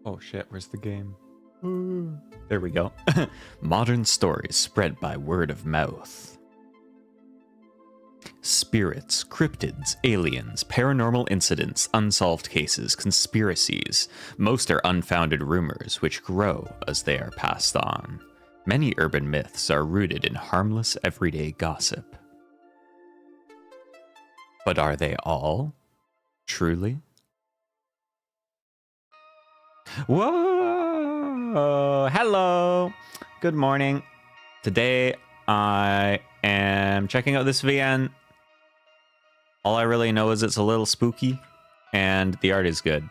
Oh shit, where's the game? There we go. Modern stories spread by word of mouth. Spirits, cryptids, aliens, paranormal incidents, unsolved cases, conspiracies. Most are unfounded rumors which grow as they are passed on. Many urban myths are rooted in harmless everyday gossip. But are they all? Truly? Whoa! Hello! Good morning. Today I am checking out this VN. All I really know is it's a little spooky and the art is good.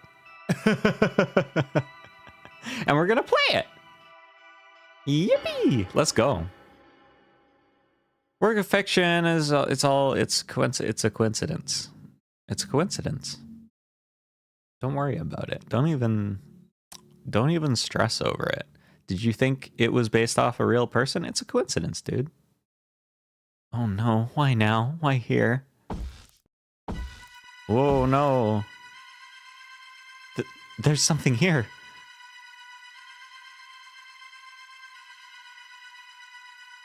And we're gonna play it! Yippee! Let's go. Work of fiction is it's a coincidence. It's a coincidence. Don't worry about it. Don't even stress over it. Did you think it was based off a real person? It's a coincidence, dude. Oh no, why now? Why here? Whoa, no. There's something here.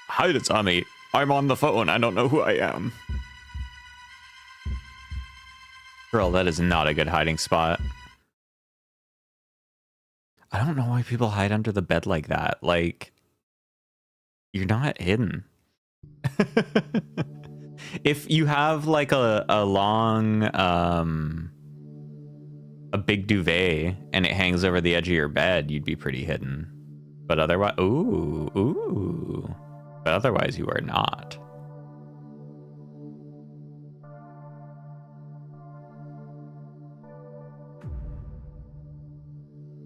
Hide it, Tommy. I'm on the phone. I don't know who I am. Girl, that is not a good hiding spot. I don't know why people hide under the bed like that. Like, you're not hidden. If you have like a long, a big duvet and it hangs over the edge of your bed, you'd be pretty hidden. But otherwise, ooh. But otherwise you are not.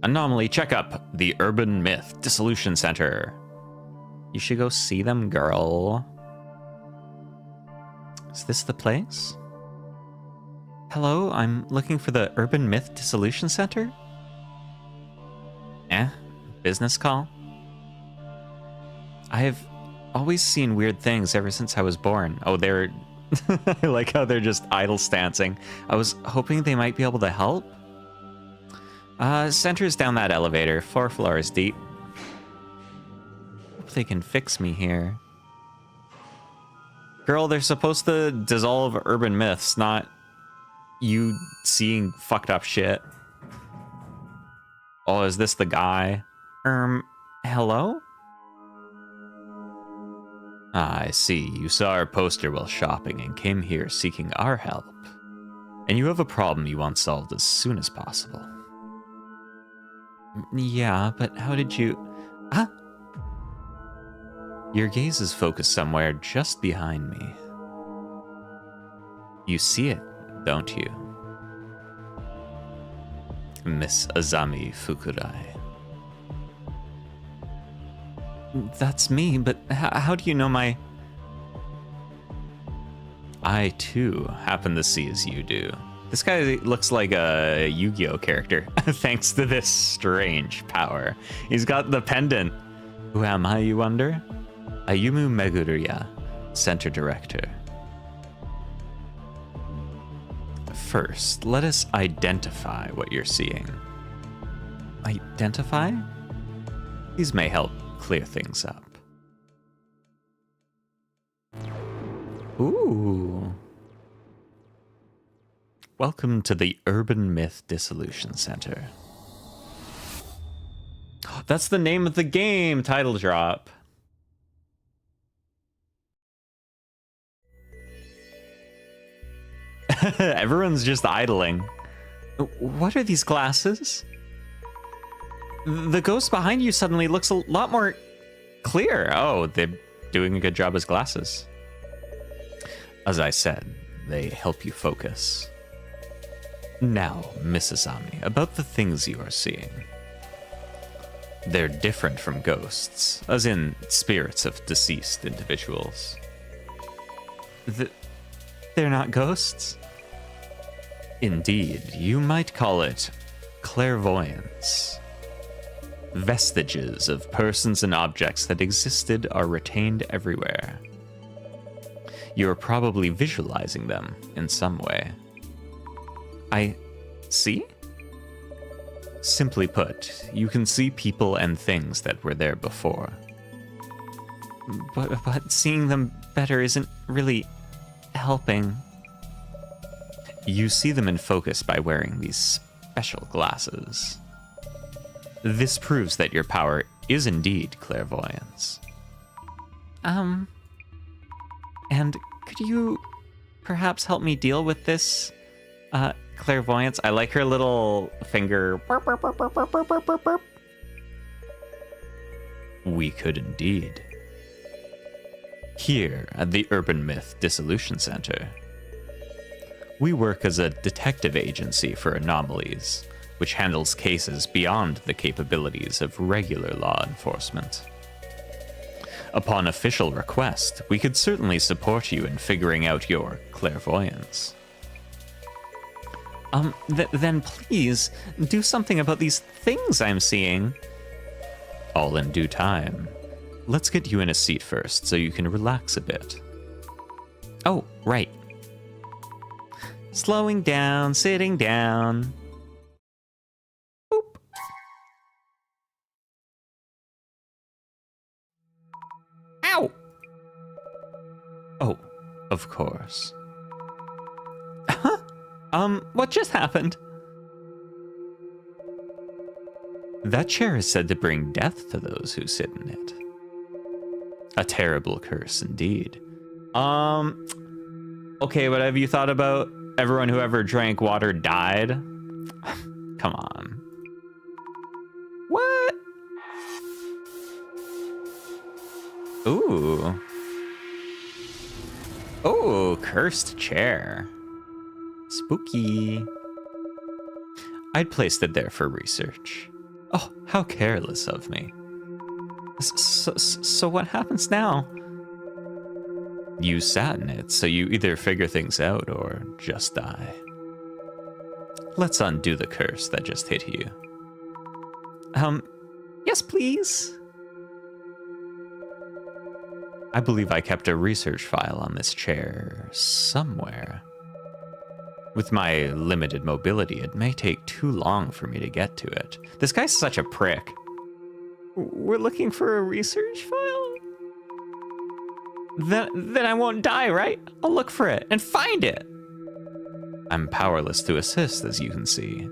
Anomaly checkup. The Urban Myth Dissolution Center. You should go see them, girl. Is this the place? Hello, I'm looking for the Urban Myth Dissolution Center? Business call? I have always seen weird things ever since I was born. Oh, they're... I like how they're just idle stancing. I was hoping they might be able to help. Center's down that elevator, 4 floors deep. Hope they can fix me here. Girl, they're supposed to dissolve urban myths, not you seeing fucked up shit. Oh, is this the guy? Hello? I see. You saw our poster while shopping and came here seeking our help. And you have a problem you want solved as soon as possible. Yeah, but how did you... Huh? Your gaze is focused somewhere just behind me. You see it, don't you? Miss Azami Fukurai. That's me, but how do you know my... I, too, happen to see as you do. This guy looks like a Yu-Gi-Oh character, thanks to this strange power. He's got the pendant. Who am I, you wonder? Ayumu Meguriya, Center Director. First, let us identify what you're seeing. Identify? These may help clear things up. Ooh. Welcome to the Urban Myth Dissolution Center. That's the name of the game! Title drop. Everyone's just idling. What are these glasses? The ghost behind you suddenly looks a lot more clear. Oh, they're doing a good job as glasses. As I said, they help you focus. Now, Miss Azami, about the things you are seeing. They're different from ghosts, as in spirits of deceased individuals. They're not ghosts? Indeed, you might call it clairvoyance. Vestiges of persons and objects that existed are retained everywhere. You are probably visualizing them in some way. I see? Simply put, you can see people and things that were there before. But seeing them better isn't really helping. You see them in focus by wearing these special glasses. This proves that your power is indeed clairvoyance. And could you perhaps help me deal with this clairvoyance? I like her little finger. We could indeed. Here at the Urban Myth Dissolution Center, we work as a detective agency for anomalies, which handles cases beyond the capabilities of regular law enforcement. Upon official request, we could certainly support you in figuring out your clairvoyance. Then please, do something about these things I'm seeing. All in due time. Let's get you in a seat first, so you can relax a bit. Oh, right. Slowing down, sitting down. Boop. Ow! Oh, of course. Huh? What just happened? That chair is said to bring death to those who sit in it. A terrible curse indeed. Okay, but have you thought about everyone who ever drank water died? Come on. What? Ooh. Oh, cursed chair. Spooky. I'd placed it there for research. Oh, how careless of me. So what happens now? You sat in it, so you either figure things out or just die. Let's undo the curse that just hit you. Yes, please. I believe I kept a research file on this chair somewhere. With my limited mobility, it may take too long for me to get to it. This guy's such a prick. We're looking for a research file? Then I won't die, right? I'll look for it and find it. I'm powerless to assist, as you can see.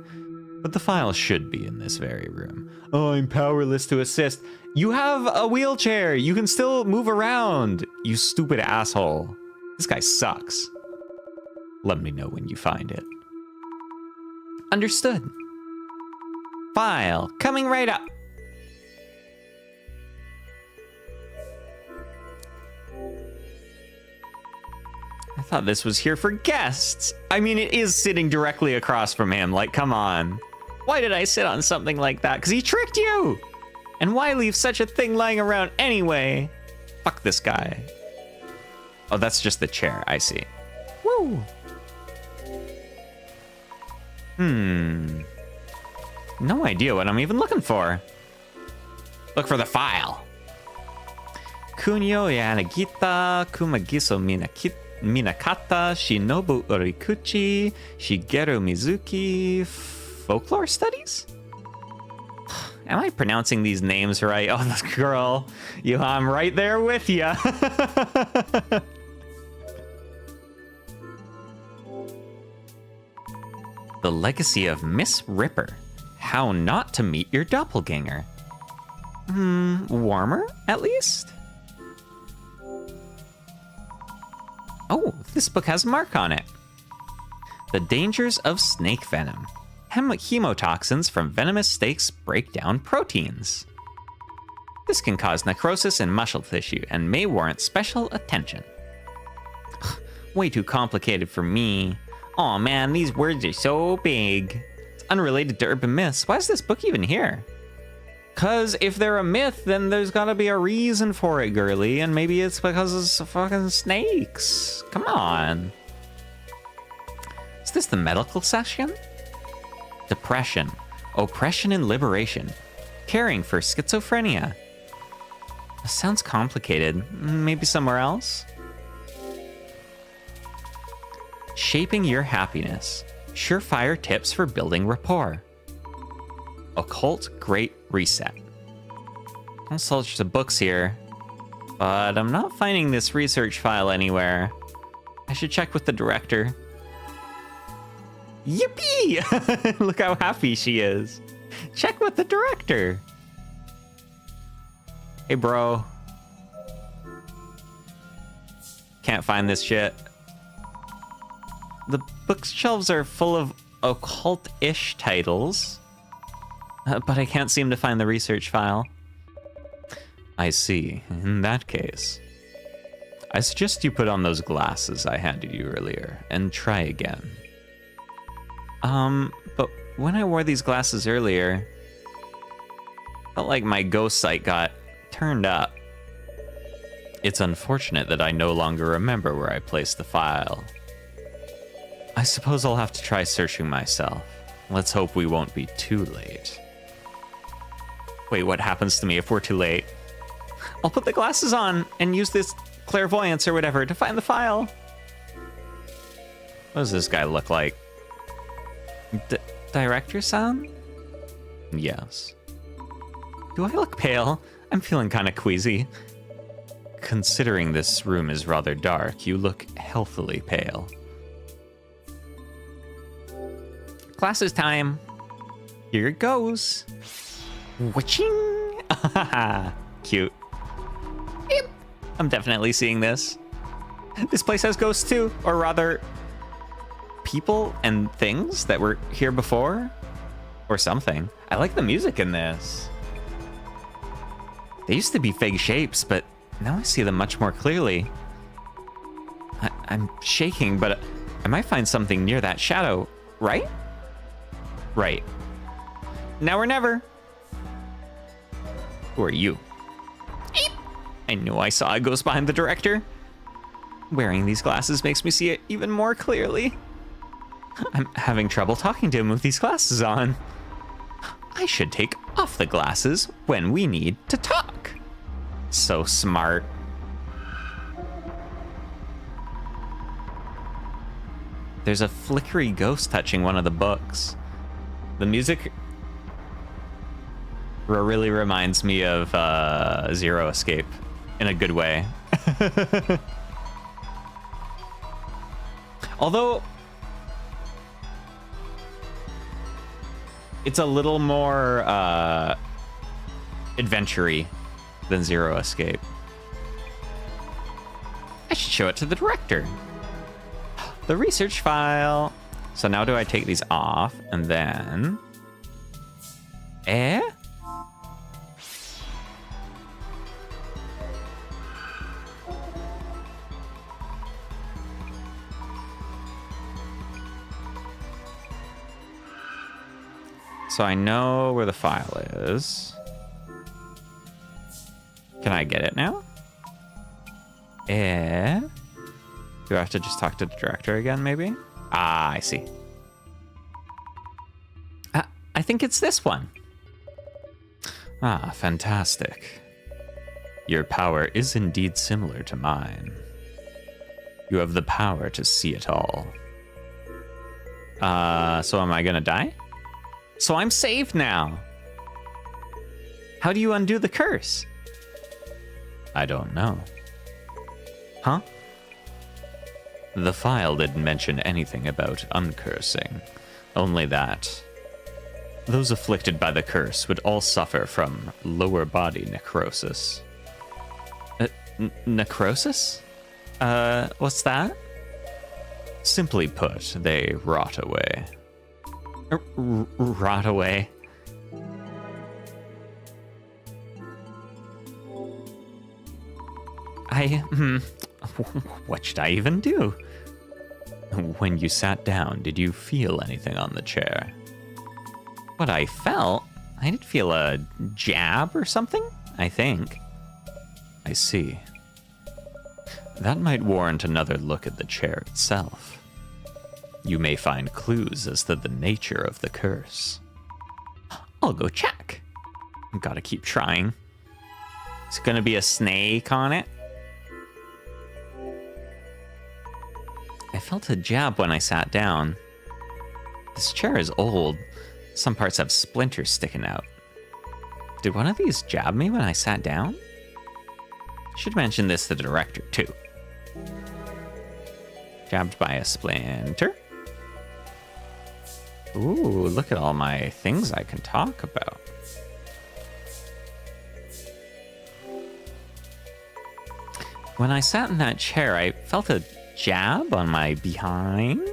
But the file should be in this very room. Oh, I'm powerless to assist. You have a wheelchair. You can still move around, you stupid asshole. This guy sucks. Let me know when you find it. Understood. File coming right up. I thought this was here for guests. I mean, it is sitting directly across from him. Like, come on. Why did I sit on something like that? Because he tricked you. And why leave such a thing lying around anyway? Fuck this guy. Oh, that's just the chair. I see. Woo. No idea what I'm even looking for. Look for the file. Kunyo yanagita kumagiso minakata shinobu orikuchi shigeru mizuki folklore studies? Am I pronouncing these names right? Oh, this girl. I'm right there with you. The Legacy of Miss Ripper. How not to meet your doppelganger. Warmer, at least? Oh, this book has a mark on it. The Dangers of Snake Venom. Hemotoxins from venomous snakes break down proteins. This can cause necrosis in muscle tissue and may warrant special attention. Way too complicated for me. Aw, man, these words are so big. It's unrelated to urban myths. Why is this book even here? Cause if they're a myth, then there's gotta be a reason for it, girly, and maybe it's because of fucking snakes. Come on. Is this the medical section? Depression, oppression and liberation, caring for schizophrenia. Sounds complicated. Maybe somewhere else? Shaping your happiness. Surefire tips for building rapport. Occult Great Reset. I'll search the books here, but I'm not finding this research file anywhere. I should check with the director. Yippee! Look how happy she is. Check with the director. Hey, bro. Can't find this shit. The bookshelves are full of occult-ish titles, but I can't seem to find the research file. I see. In that case, I suggest you put on those glasses I handed you earlier and try again. But when I wore these glasses earlier, felt like my ghost sight got turned up. It's unfortunate that I no longer remember where I placed the file. I suppose I'll have to try searching myself. Let's hope we won't be too late. Wait, what happens to me if we're too late? I'll put the glasses on and use this clairvoyance or whatever to find the file. What does this guy look like? Director-san? Yes. Do I look pale? I'm feeling kind of queasy. Considering this room is rather dark, you look healthily pale. Classes time. Here it goes. Witching! Cute. Yep. I'm definitely seeing this. This place has ghosts too, or rather, people and things that were here before, or something. I like the music in this. They used to be fake shapes, but now I see them much more clearly. I'm shaking, but I might find something near that shadow, right? Right. Now or never. Who are you? Eep. I knew I saw a ghost behind the director. Wearing these glasses makes me see it even more clearly. I'm having trouble talking to him with these glasses on. I should take off the glasses when we need to talk. So smart. There's a flickery ghost touching one of the books. The music really reminds me of Zero Escape in a good way. Although it's a little more adventure-y than Zero Escape. I should show it to the director. The research file. So now do I take these off and then... So I know where the file is. Can I get it now? Do I have to just talk to the director again, maybe? Ah, I see. I think it's this one. Ah, fantastic. Your power is indeed similar to mine. You have the power to see it all. So am I gonna die? So I'm saved now. How do you undo the curse? I don't know. Huh? The file didn't mention anything about uncursing, only that those afflicted by the curse would all suffer from lower body necrosis. Necrosis? What's that? Simply put, they rot away. Rot away? What should I even do? When you sat down, did you feel anything on the chair? What I felt? I did feel a jab or something, I think. I see. That might warrant another look at the chair itself. You may find clues as to the nature of the curse. I'll go check. Gotta keep trying. Is it gonna be a snake on it? I felt a jab when I sat down. This chair is old, Some parts have splinters sticking out. Did one of these jab me when I sat down? Should mention this to the director, too. Jabbed by a splinter. Ooh, look at all my things I can talk about. When I sat in that chair, I felt a jab on my behind.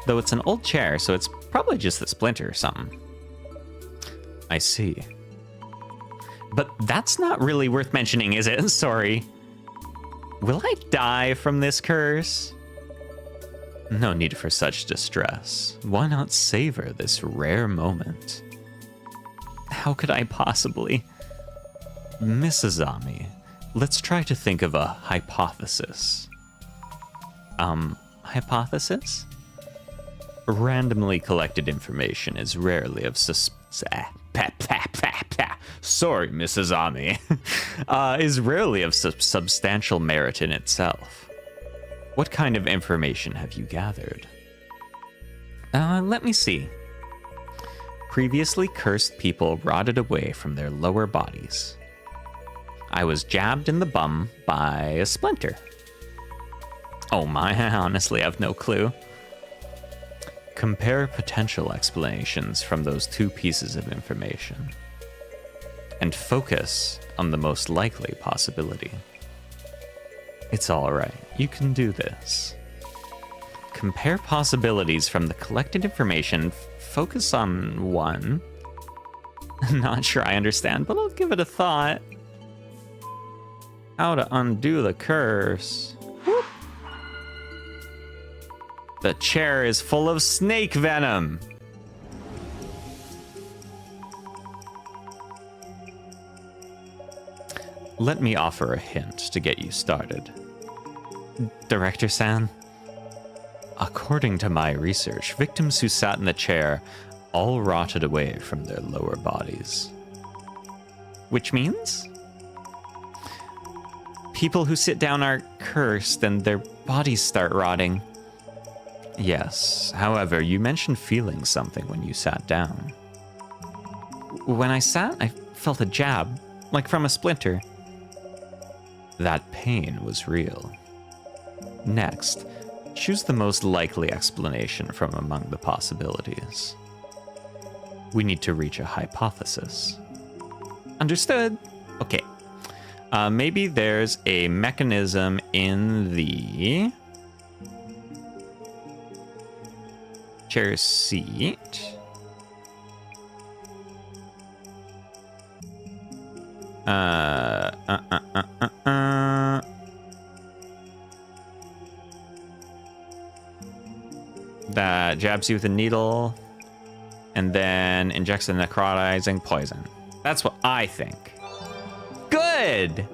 Though it's an old chair, so it's probably just a splinter or something. I see. But that's not really worth mentioning, is it? Sorry. Will I die from this curse? No need for such distress. Why not savor this rare moment? How could I possibly? Mrs. Ami, let's try to think of a hypothesis. Hypothesis? Randomly collected information is rarely of Sorry, Mrs. Ami. Is rarely of substantial merit in itself. What kind of information have you gathered? Let me see. Previously cursed people rotted away from their lower bodies. I was jabbed in the bum by a splinter. Oh my, I honestly have no clue. Compare potential explanations from those two pieces of information, and focus on the most likely possibility. It's all right. You can do this. Compare possibilities from the collected information. Focus on one. Not sure I understand, but I'll give it a thought. How to undo the curse. Whoop. The chair is full of snake venom. Let me offer a hint to get you started. Director-san, according to my research, victims who sat in the chair all rotted away from their lower bodies. Which means? People who sit down are cursed and their bodies start rotting. Yes, however, you mentioned feeling something when you sat down. When I sat, I felt a jab, like from a splinter. That pain was real. Next, choose the most likely explanation from among the possibilities. We need to reach a hypothesis. Understood. Okay. Maybe there's a mechanism in the chair seat. That jabs you with a needle and then injects a necrotizing poison. That's what I think. Good!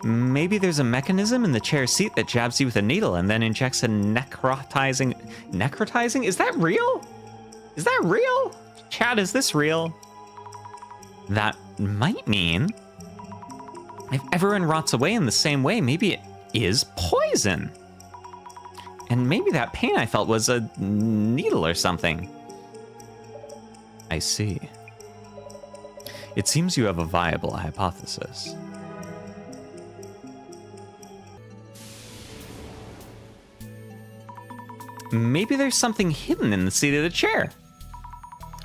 Maybe there's a mechanism in the chair seat that jabs you with a needle and then injects a necrotizing... Necrotizing? Is that real? Is that real? Chad, is this real? That might mean if everyone rots away in the same way, maybe it is poison. And maybe that pain I felt was a needle or something. I see. It seems you have a viable hypothesis. Maybe there's something hidden in the seat of the chair.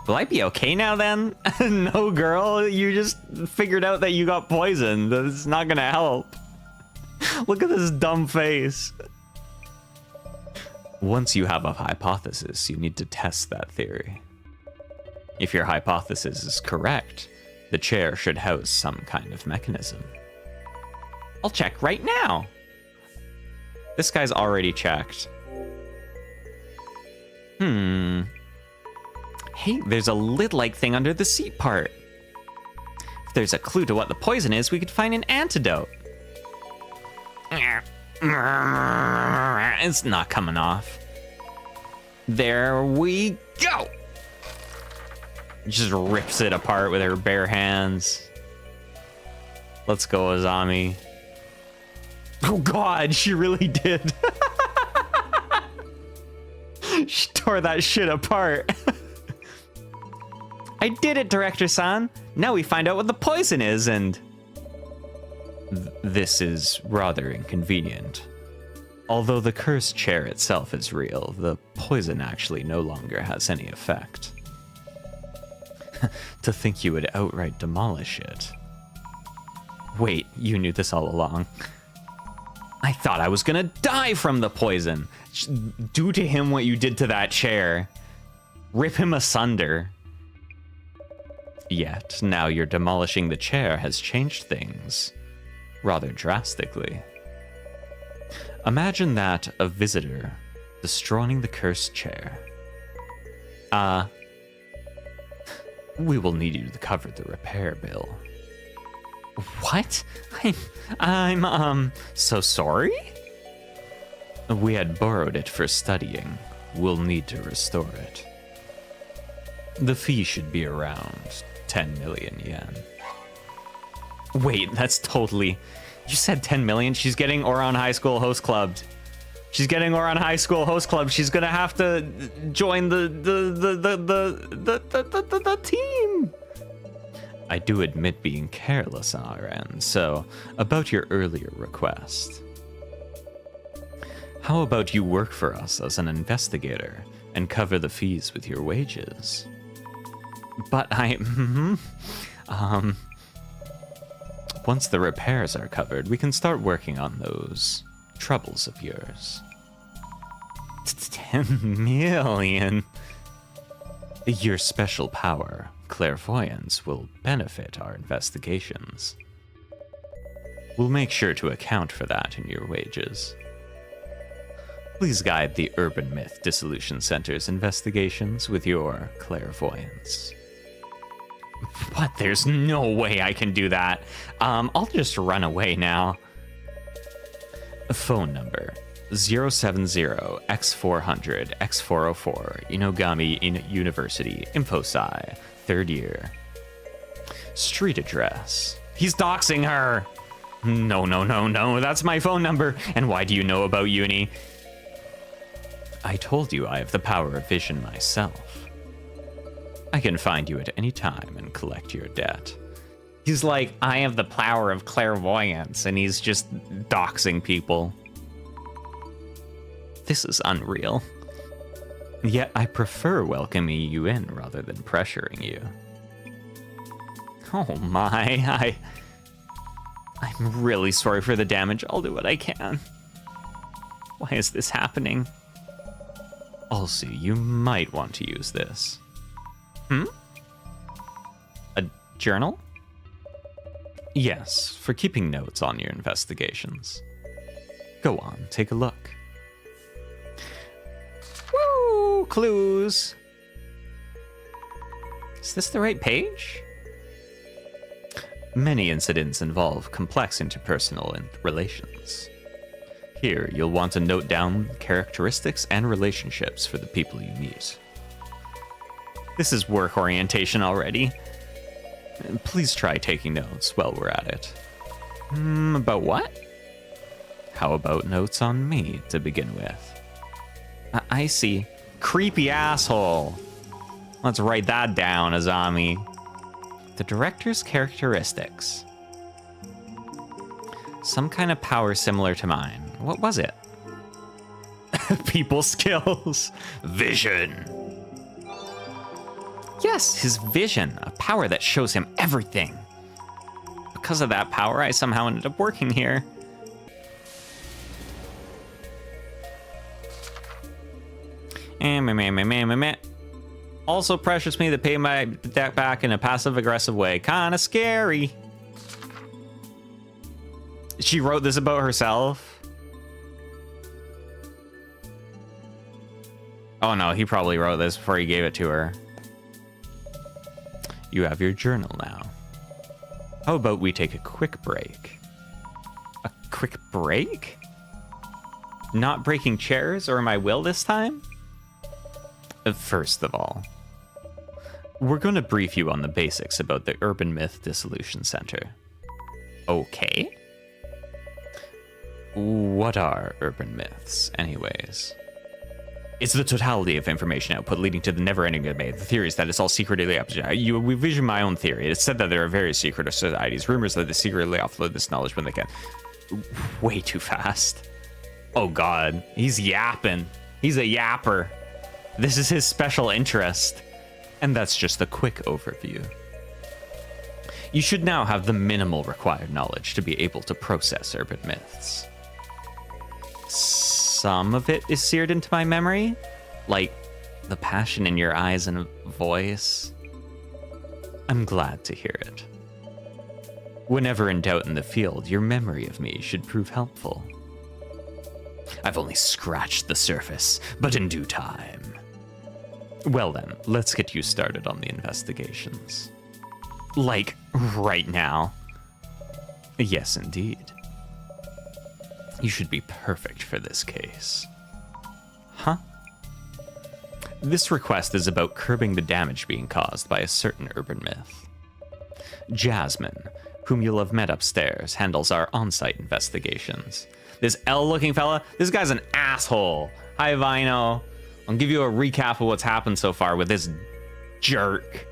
Will I be okay now then? No, girl, you just figured out that you got poisoned. That's not gonna help. Look at this dumb face. Once you have a hypothesis, you need to test that theory. If your hypothesis is correct, the chair should house some kind of mechanism. I'll check right now. This guy's already checked. Hey, there's a lid-like thing under the seat part. If there's a clue to what the poison is, we could find an antidote. It's not coming off. There we go. Just rips it apart with her bare hands. Let's go, Azami. Oh God, she really did. She tore that shit apart. I did it, Director-san. Now we find out what the poison is, and... This is rather inconvenient. Although the cursed chair itself is real, the poison actually no longer has any effect. To think you would outright demolish it. Wait, you knew this all along. I thought I was gonna die from the poison. Do to him what you did to that chair. Rip him asunder. Yet, now you're demolishing the chair has changed things rather drastically. Imagine that a visitor destroying the cursed chair. We will need you to cover the repair bill. What? I'm so sorry? We had borrowed it for studying. We'll need to restore it. The fee should be around 10 million yen. Wait, that's totally... You said 10 million? She's getting Oran High School host clubbed. She's getting Oran High School host club. She's gonna have to join the team. I do admit being careless on our end, so about your earlier request. How about you work for us as an investigator and cover the fees with your wages? But once the repairs are covered, we can start working on those troubles of yours. 10 million. Your special power, clairvoyance, will benefit our investigations. We'll make sure to account for that in your wages. Please guide the Urban Myth Dissolution Center's investigations with your clairvoyance. What? There's no way I can do that. I'll just run away now. Phone number 070-X400-X404, Inogami University, InfoSci, 3rd year. Street address. He's doxing her. No, that's my phone number. And why do you know about uni? I told you I have the power of vision myself. I can find you at any time and collect your debt. He's like, I have the power of clairvoyance, and he's just doxing people. This is unreal. Yet I prefer welcoming you in rather than pressuring you. Oh my, I'm really sorry for the damage. I'll do what I can. Why is this happening? Also, you might want to use this. A journal? Yes, for keeping notes on your investigations. Go on, take a look. Woo! Clues! Is this the right page? Many incidents involve complex interpersonal relations. Here, you'll want to note down characteristics and relationships for the people you meet. This is work orientation already. Please try taking notes while we're at it. About what? How about notes on me to begin with? I see. Creepy asshole. Let's write that down, Azami. The director's characteristics. Some kind of power similar to mine. What was it? People skills. Vision. Yes, his vision. A power that shows him everything. Because of that power, I somehow ended up working here. Also pressures me to pay my debt back in a passive-aggressive way. Kinda scary. She wrote this about herself? Oh no, he probably wrote this before he gave it to her. You have your journal now. How about we take a quick break? A quick break? Not breaking chairs or my will this time? First of all, we're going to brief you on the basics about the Urban Myth Dissolution Center. Okay. What are urban myths, anyways? It's the totality of information output leading to the never-ending debate. The theory is that it's all secretly up. We vision my own theory. It's said that there are various secret societies. Rumors that they secretly offload this knowledge when they can. Way too fast. Oh God, he's yapping. He's a yapper. This is his special interest. And that's just a quick overview. You should now have the minimal required knowledge to be able to process urban myths. Some of it is seared into my memory, like the passion in your eyes and voice. I'm glad to hear it. Whenever in doubt in the field, your memory of me should prove helpful. I've only scratched the surface, but in due time. Well then, let's get you started on the investigations. Like, right now. Yes, indeed. You should be perfect for this case. Huh? This request is about curbing the damage being caused by a certain urban myth. Jasmine, whom you'll have met upstairs, handles our on-site investigations. This L-looking fella, this guy's an asshole. Hi, Vino. I'll give you a recap of what's happened so far with this jerk.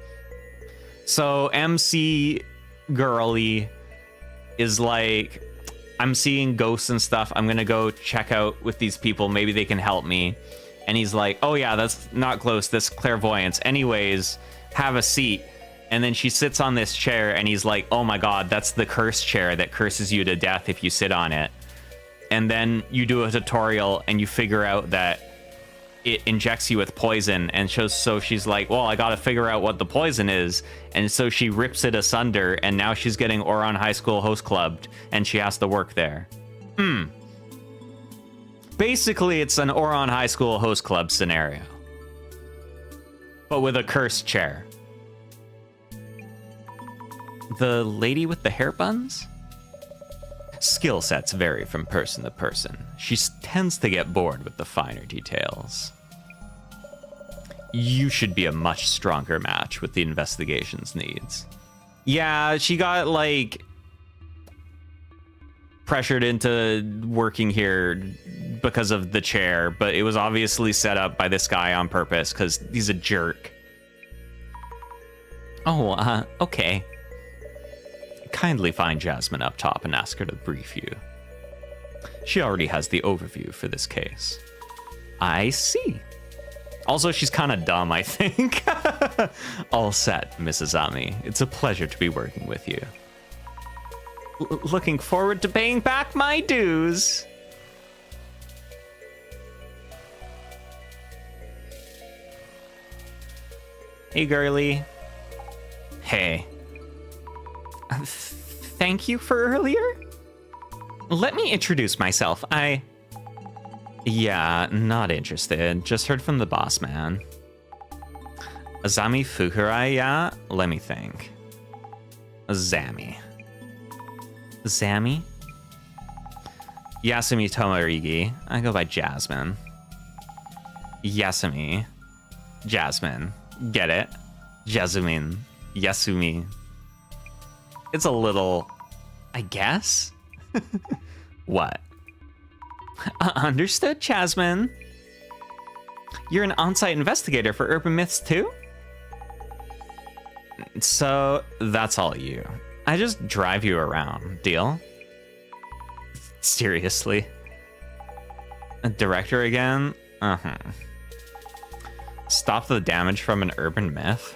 So MC Girly is like, I'm seeing ghosts and stuff. I'm gonna go check out with these people. Maybe they can help me. And he's like, oh yeah, that's not close. This clairvoyance. Anyways, have a seat. And then she sits on this chair and he's like, oh my God, that's the curse chair that curses you to death if you sit on it. And then you do a tutorial and you figure out that it injects you with poison, and so she's like, well, I gotta figure out what the poison is, and so she rips it asunder, and now she's getting Oron High School host clubbed, and she has to work there. Basically, it's an Oron High School host club scenario, but with a cursed chair. The lady with the hair buns? Skill sets vary from person to person. She tends to get bored with the finer details. You should be a much stronger match with the investigation's needs. Yeah, she got, like, pressured into working here because of the chair, but it was obviously set up by this guy on purpose because he's a jerk. Oh, okay. Kindly find Jasmine up top and ask her to brief you. She already has the overview for this case. I see. Also, she's kind of dumb, I think. All set, Mrs. Ami. It's a pleasure to be working with you. Looking forward to paying back my dues. Hey, girly. Hey. Thank you for earlier? Let me introduce myself. Yeah, not interested. Just heard from the boss man. Azami Fukurai, yeah? Let me think. Zami. Zami? Yasumi Tomarigi. I go by Jasmine. Yasumi. Jasmine. Get it? Jasmine. Yasumi. It's a little, I guess? What? Understood, Jasmine. You're an on-site investigator for urban myths too? So that's all you. I just drive you around, deal? Seriously? A director again? Uh-huh. Stop the damage from an urban myth?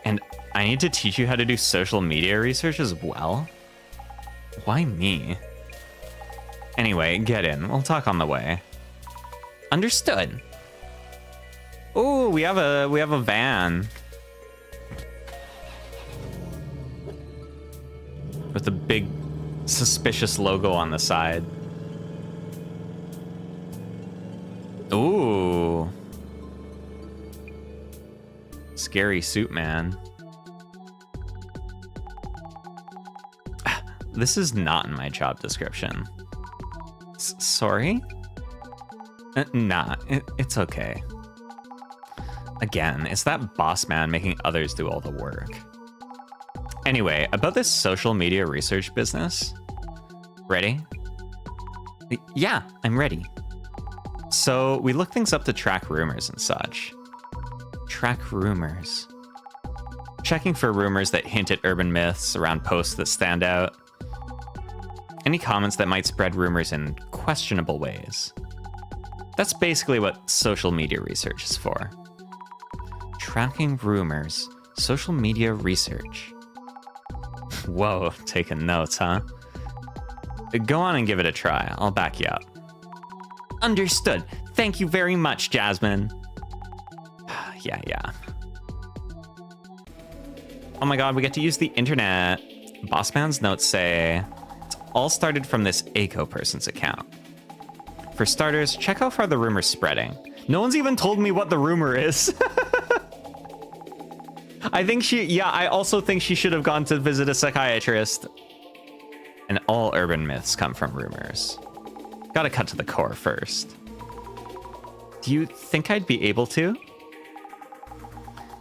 And I need to teach you how to do social media research as well? Why me? Anyway, get in. We'll talk on the way. Understood. Oh, we have a van. With a big suspicious logo on the side. Ooh. Scary suit man. This is not in my job description. Sorry? Nah, it's okay. Again, it's that boss man making others do all the work. Anyway, about this social media research business. Ready? Yeah, I'm ready. So we look things up to track rumors and such. Track rumors. Checking for rumors that hint at urban myths around posts that stand out. Any comments that might spread rumors in questionable ways. That's basically what social media research is for. Tracking rumors. Social media research. Whoa, taking notes, huh? Go on and give it a try. I'll back you up. Understood. Thank you very much, Jasmine. Yeah. Oh my god, we get to use the internet. Bossman's notes say, it's all started from this Aiko person's account. For starters, check how far the rumor's spreading. No one's even told me what the rumor is. I also think she should have gone to visit a psychiatrist. And all urban myths come from rumors. Gotta cut to the core first. Do you think I'd be able to?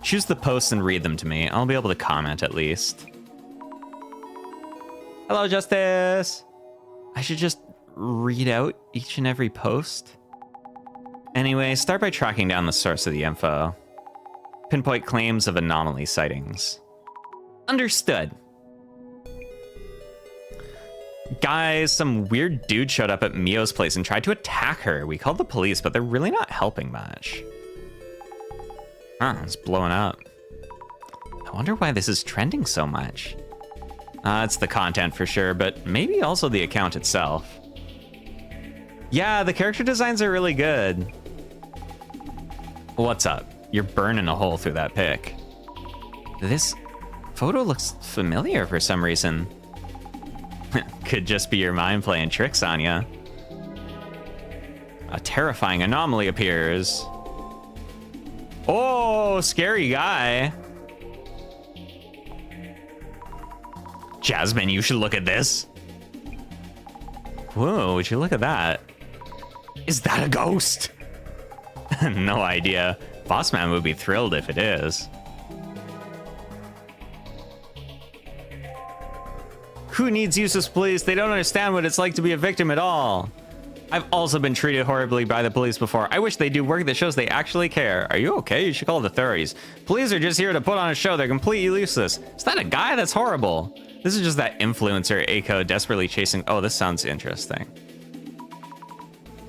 Choose the posts and read them to me. I'll be able to comment at least. Hello, Justice! I should just read out each and every post? Anyway, start by tracking down the source of the info. Pinpoint claims of anomaly sightings. Understood. Guys, some weird dude showed up at Mio's place and tried to attack her. We called the police, but they're really not helping much. Huh, it's blowing up. I wonder why this is trending so much. It's the content for sure, but maybe also the account itself. Yeah, the character designs are really good. What's up? You're burning a hole through that pic. This photo looks familiar for some reason. Could just be your mind playing tricks on you. A terrifying anomaly appears. Oh, scary guy. Jasmine, you should look at this. Whoa, would you look at that? Is that a ghost? No idea. Bossman would be thrilled if it is. Who needs useless police? They don't understand what it's like to be a victim at all. I've also been treated horribly by the police before. I wish they do work that shows they actually care. Are you okay? You should call the authorities. Police are just here to put on a show. They're completely useless. Is that a guy? That's horrible. This is just that influencer, Aiko, desperately chasing... Oh, this sounds interesting.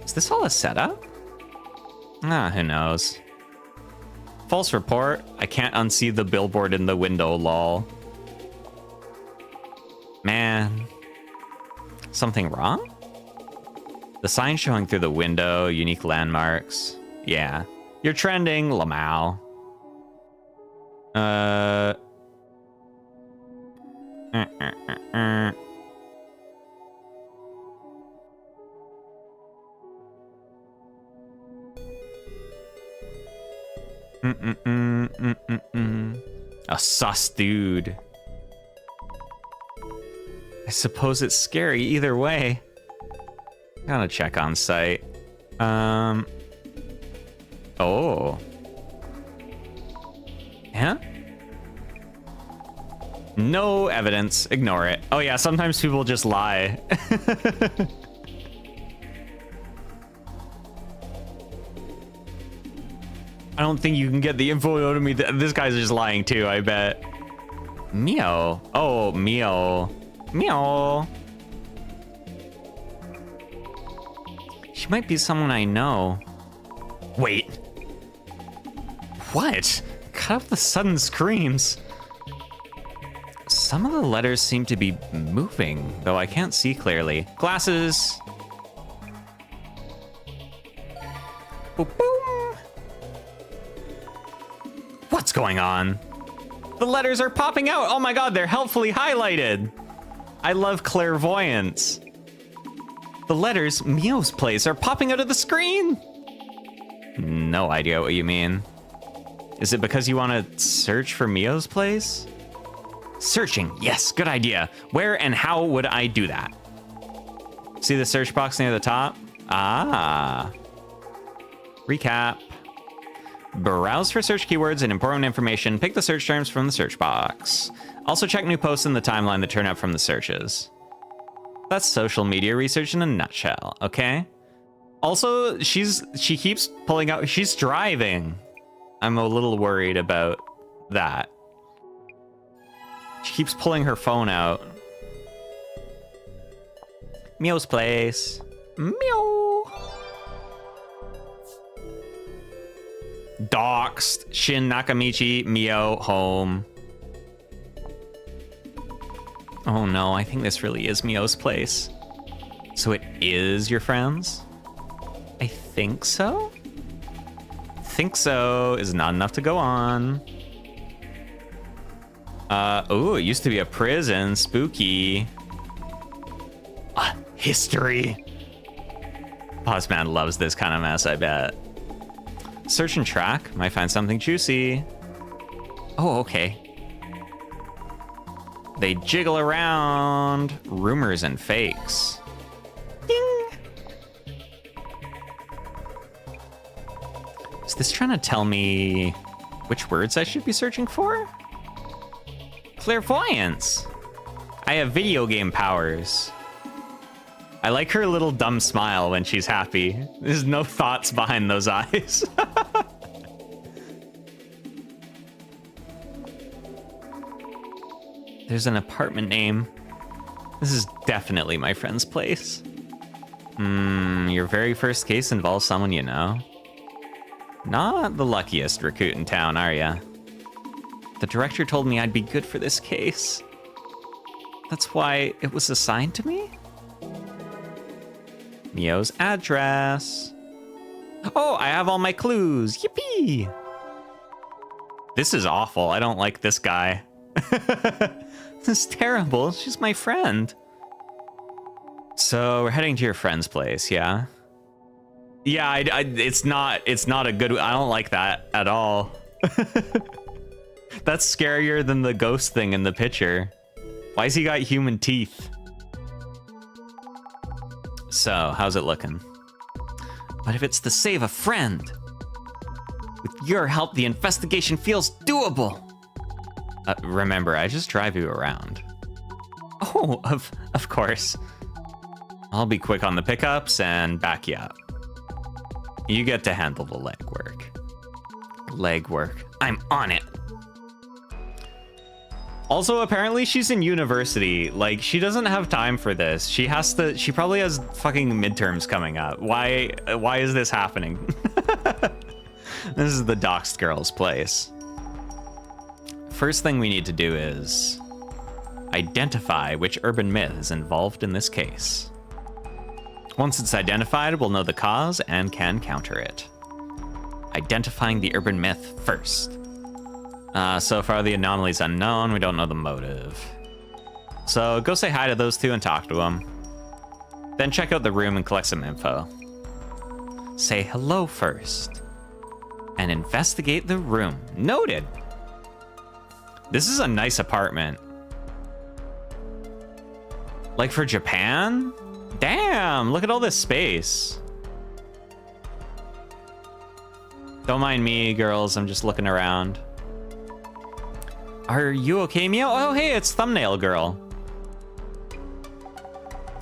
Is this all a setup? Who knows. False report. I can't unsee the billboard in the window, lol. Man. Something wrong? The sign showing through the window, unique landmarks. Yeah. You're trending, Lamau. A sus dude. I suppose it's scary either way. Gotta check on site. Oh. Yeah? No evidence. Ignore it. Oh yeah, sometimes people just lie. I don't think you can get the info out of me. This guy's just lying too, I bet. Mio. Oh, Mio. Mio. She might be someone I know. Wait. What? Cut off the sudden screams. Some of the letters seem to be moving, though I can't see clearly. Glasses. Boop, boom. What's going on? The letters are popping out. Oh my god, they're helpfully highlighted. I love clairvoyance. The letters, Mio's place, are popping out of the screen. No idea what you mean. Is it because you want to search for Mio's place? Searching, yes, good idea. Where and how would I do that? See the search box near the top? Ah. Recap. Browse for search keywords and important information. Pick the search terms from the search box. Also check new posts in the timeline that turn up from the searches. That's social media research in a nutshell, okay? Also, she keeps pulling out. She's driving. I'm a little worried about that. She keeps pulling her phone out. Mio's place. Meow. Doxed. Shin Nakamichi. Mio. Home. Oh no, I think this really is Mio's place. So it is your friends? I think so? Think so is not enough to go on. Oh, it used to be a prison. Spooky. History. Bossman loves this kind of mess, I bet. Search and track. Might find something juicy. Oh, okay. They jiggle around. Rumors and fakes. Ding! Is this trying to tell me which words I should be searching for? Clairvoyance! I have video game powers. I like her little dumb smile when she's happy. There's no thoughts behind those eyes. There's an apartment name. This is definitely my friend's place. Your very first case involves someone you know. Not the luckiest recruit in town, are ya? The director told me I'd be good for this case. That's why it was assigned to me? Mio's address. Oh, I have all my clues. Yippee! This is awful. I don't like this guy. This is terrible. She's my friend. So we're heading to your friend's place, yeah? Yeah, it's not a good. I don't like that at all. That's scarier than the ghost thing in the picture. Why's he got human teeth? So, how's it looking? But if it's to save a friend, with your help, the investigation feels doable. Remember, I just drive you around. Oh, of course. I'll be quick on the pickups and back you up. You get to handle the legwork. Legwork. I'm on it. Also, apparently she's in university. Like, she doesn't have time for this. She probably has fucking midterms coming up. Why is this happening? This is the doxed girl's place. First thing we need to do is identify which urban myth is involved in this case. Once it's identified, we'll know the cause and can counter it. Identifying the urban myth first. So far the anomaly's unknown, we don't know the motive. So go say hi to those two and talk to them. Then check out the room and collect some info. Say hello first. And investigate the room. Noted! This is a nice apartment. Like for Japan? Damn, look at all this space. Don't mind me, girls, I'm just looking around. Are you okay, Mio? Oh, hey, it's Thumbnail Girl.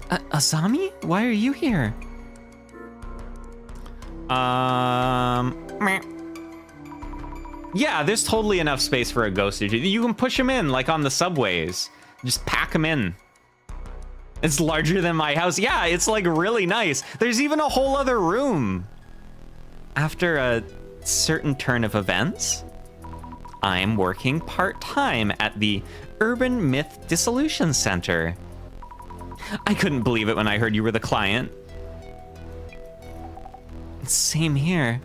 Asami? Why are you here? Meh. Yeah, there's totally enough space for a ghost. You can push him in, like on the subways. Just pack him in. It's larger than my house. Yeah, it's like really nice. There's even a whole other room. After a certain turn of events, I'm working part-time at the Urban Myth Dissolution Center. I couldn't believe it when I heard you were the client. Same here.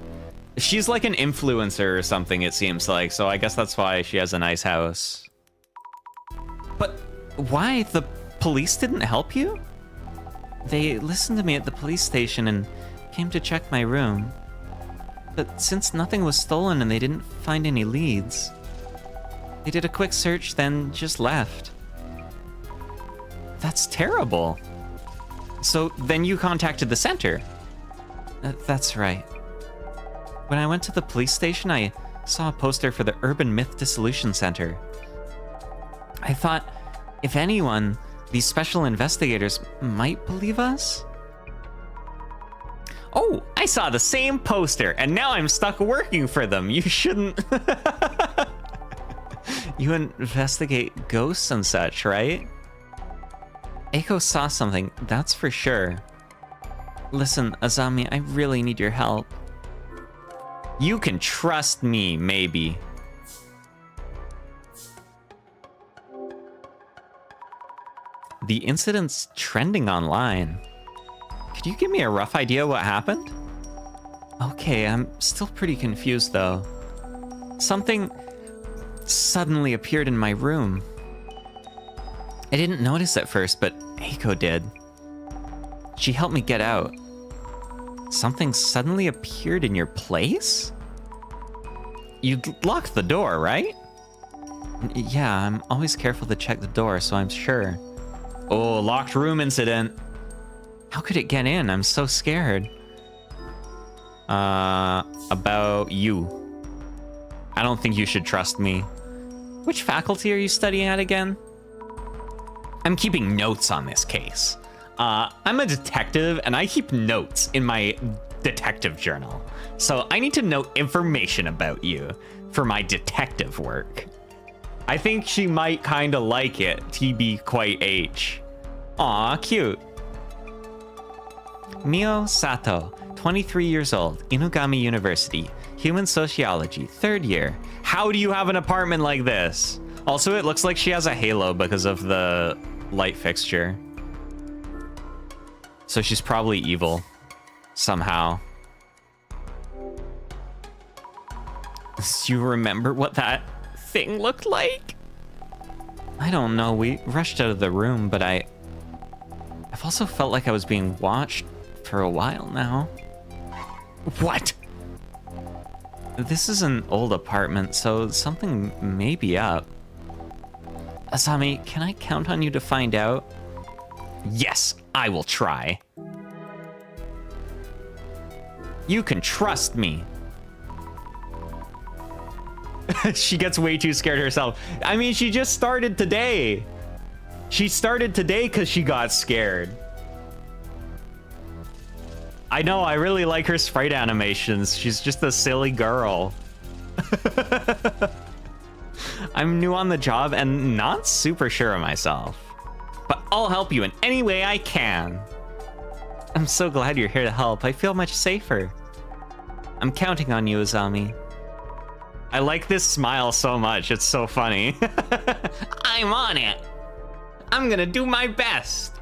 She's like an influencer or something, it seems like, so I guess that's why she has a nice house. But why? The police didn't help you? They listened to me at the police station and came to check my room. But since nothing was stolen and they didn't find any leads, they did a quick search, then just left. That's terrible. So then you contacted the center? That's right. When I went to the police station, I saw a poster for the Urban Myth Dissolution Center. I thought, if anyone, these special investigators might believe us? Oh, I saw the same poster, and now I'm stuck working for them. You shouldn't... You investigate ghosts and such, right? Eiko saw something, that's for sure. Listen, Azami, I really need your help. You can trust me, maybe. The incident's trending online. Could you give me a rough idea what happened? Okay, I'm still pretty confused though. Something suddenly appeared in my room. I didn't notice at first, but Eiko did. She helped me get out. Something suddenly appeared in your place? You locked the door, right? Yeah, I'm always careful to check the door, so I'm sure. Oh, locked room incident. How could it get in? I'm so scared. About you. I don't think you should trust me. Which faculty are you studying at again? I'm keeping notes on this case. I'm a detective, and I keep notes in my detective journal. So I need to know information about you for my detective work. I think she might kind of like it, TB quite H. Aw, cute. Mio Sato, 23 years old, Inugami University, Human Sociology, 3rd year. How do you have an apartment like this? Also, it looks like she has a halo because of the light fixture. So she's probably evil. Somehow. Do you remember what that thing looked like? I don't know. We rushed out of the room, but I've also felt like I was being watched for a while now. What? This is an old apartment, so something may be up. Asami, can I count on you to find out? Yes, I will try. You can trust me. She gets way too scared herself. I mean, she just started today. She started today because she got scared. I know, I really like her sprite animations. She's just a silly girl. I'm new on the job and not super sure of myself. But I'll help you in any way I can. I'm so glad you're here to help. I feel much safer. I'm counting on you, Azami. I like this smile so much. It's so funny. I'm on it. I'm gonna do my best.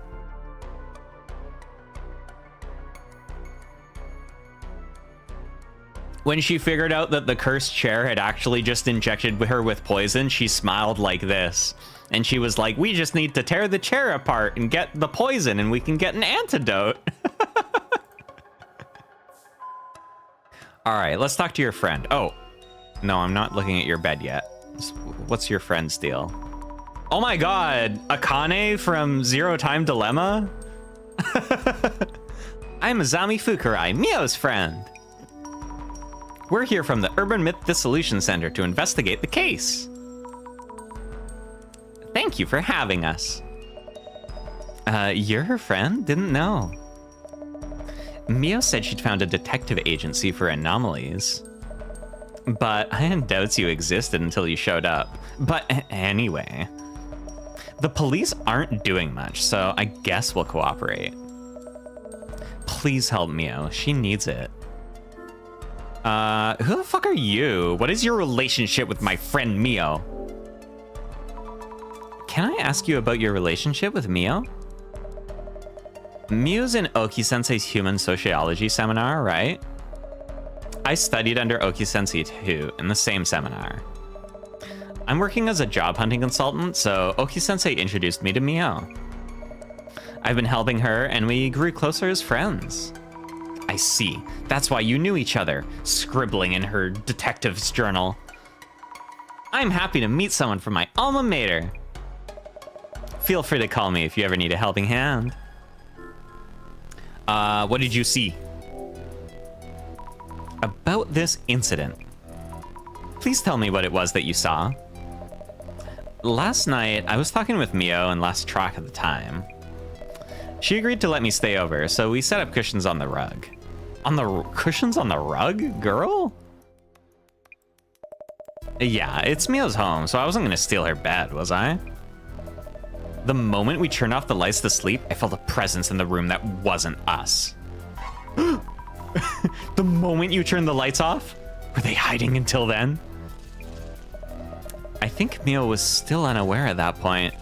When she figured out that the cursed chair had actually just injected her with poison, she smiled like this. And she was like, we just need to tear the chair apart and get the poison and we can get an antidote. All right, let's talk to your friend. Oh, no, I'm not looking at your bed yet. What's your friend's deal? Oh my God, Akane from Zero Time Dilemma? I'm Azami Fukurai, Mio's friend. We're here from the Urban Myth Dissolution Center to investigate the case. Thank you for having us. You're her friend? Didn't know. Mio said she'd found a detective agency for anomalies. But I had doubts you existed until you showed up. But anyway. The police aren't doing much, so I guess we'll cooperate. Please help Mio. She needs it. Who the fuck are you? What is your relationship with my friend Mio? Can I ask you about your relationship with Mio? Mio's in Oki-sensei's human sociology seminar, right? I studied under Oki-sensei too, in the same seminar. I'm working as a job hunting consultant, so Oki-sensei introduced me to Mio. I've been helping her, and we grew closer as friends. I see. That's why you knew each other, scribbling in her detective's journal. I'm happy to meet someone from my alma mater. Feel free to call me if you ever need a helping hand. What did you see? About this incident. Please tell me what it was that you saw. Last night, I was talking with Mio and lost track of the time. She agreed to let me stay over, so we set up cushions on the rug. On the cushions on the rug, girl? Yeah, it's Mio's home, so I wasn't gonna steal her bed, was I? The moment we turned off the lights to sleep, I felt a presence in the room that wasn't us. The moment you turned the lights off? Were they hiding until then? I think Mio was still unaware at that point.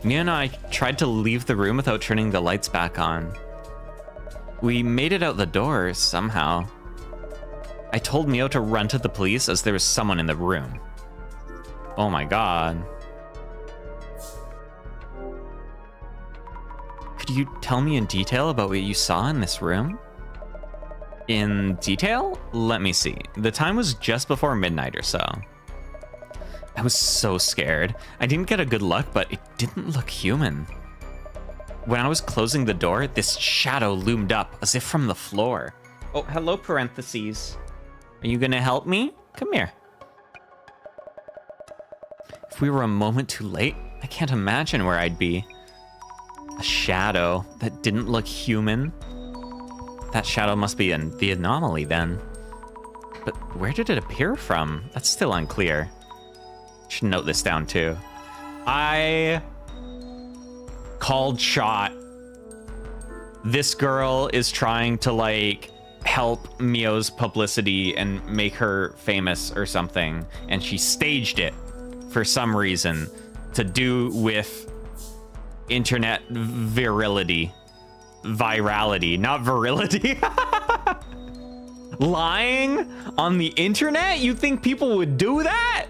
Mio and I tried to leave the room without turning the lights back on. We made it out the door somehow. I told Mio to run to the police as there was someone in the room. Oh my god. Could you tell me in detail about what you saw in this room? In detail? Let me see. The time was just before midnight or so. I was so scared. I didn't get a good look, but it didn't look human. When I was closing the door, this shadow loomed up as if from the floor. Oh, hello, parentheses. Are you gonna help me? Come here. If we were a moment too late, I can't imagine where I'd be. A shadow that didn't look human. That shadow must be the anomaly then. But where did it appear from? That's still unclear. Should note this down too. I called shot. This girl is trying to like help Mio's publicity and make her famous or something, and she staged it for some reason to do with internet virality, not virility. Lying on the internet? You think people would do that?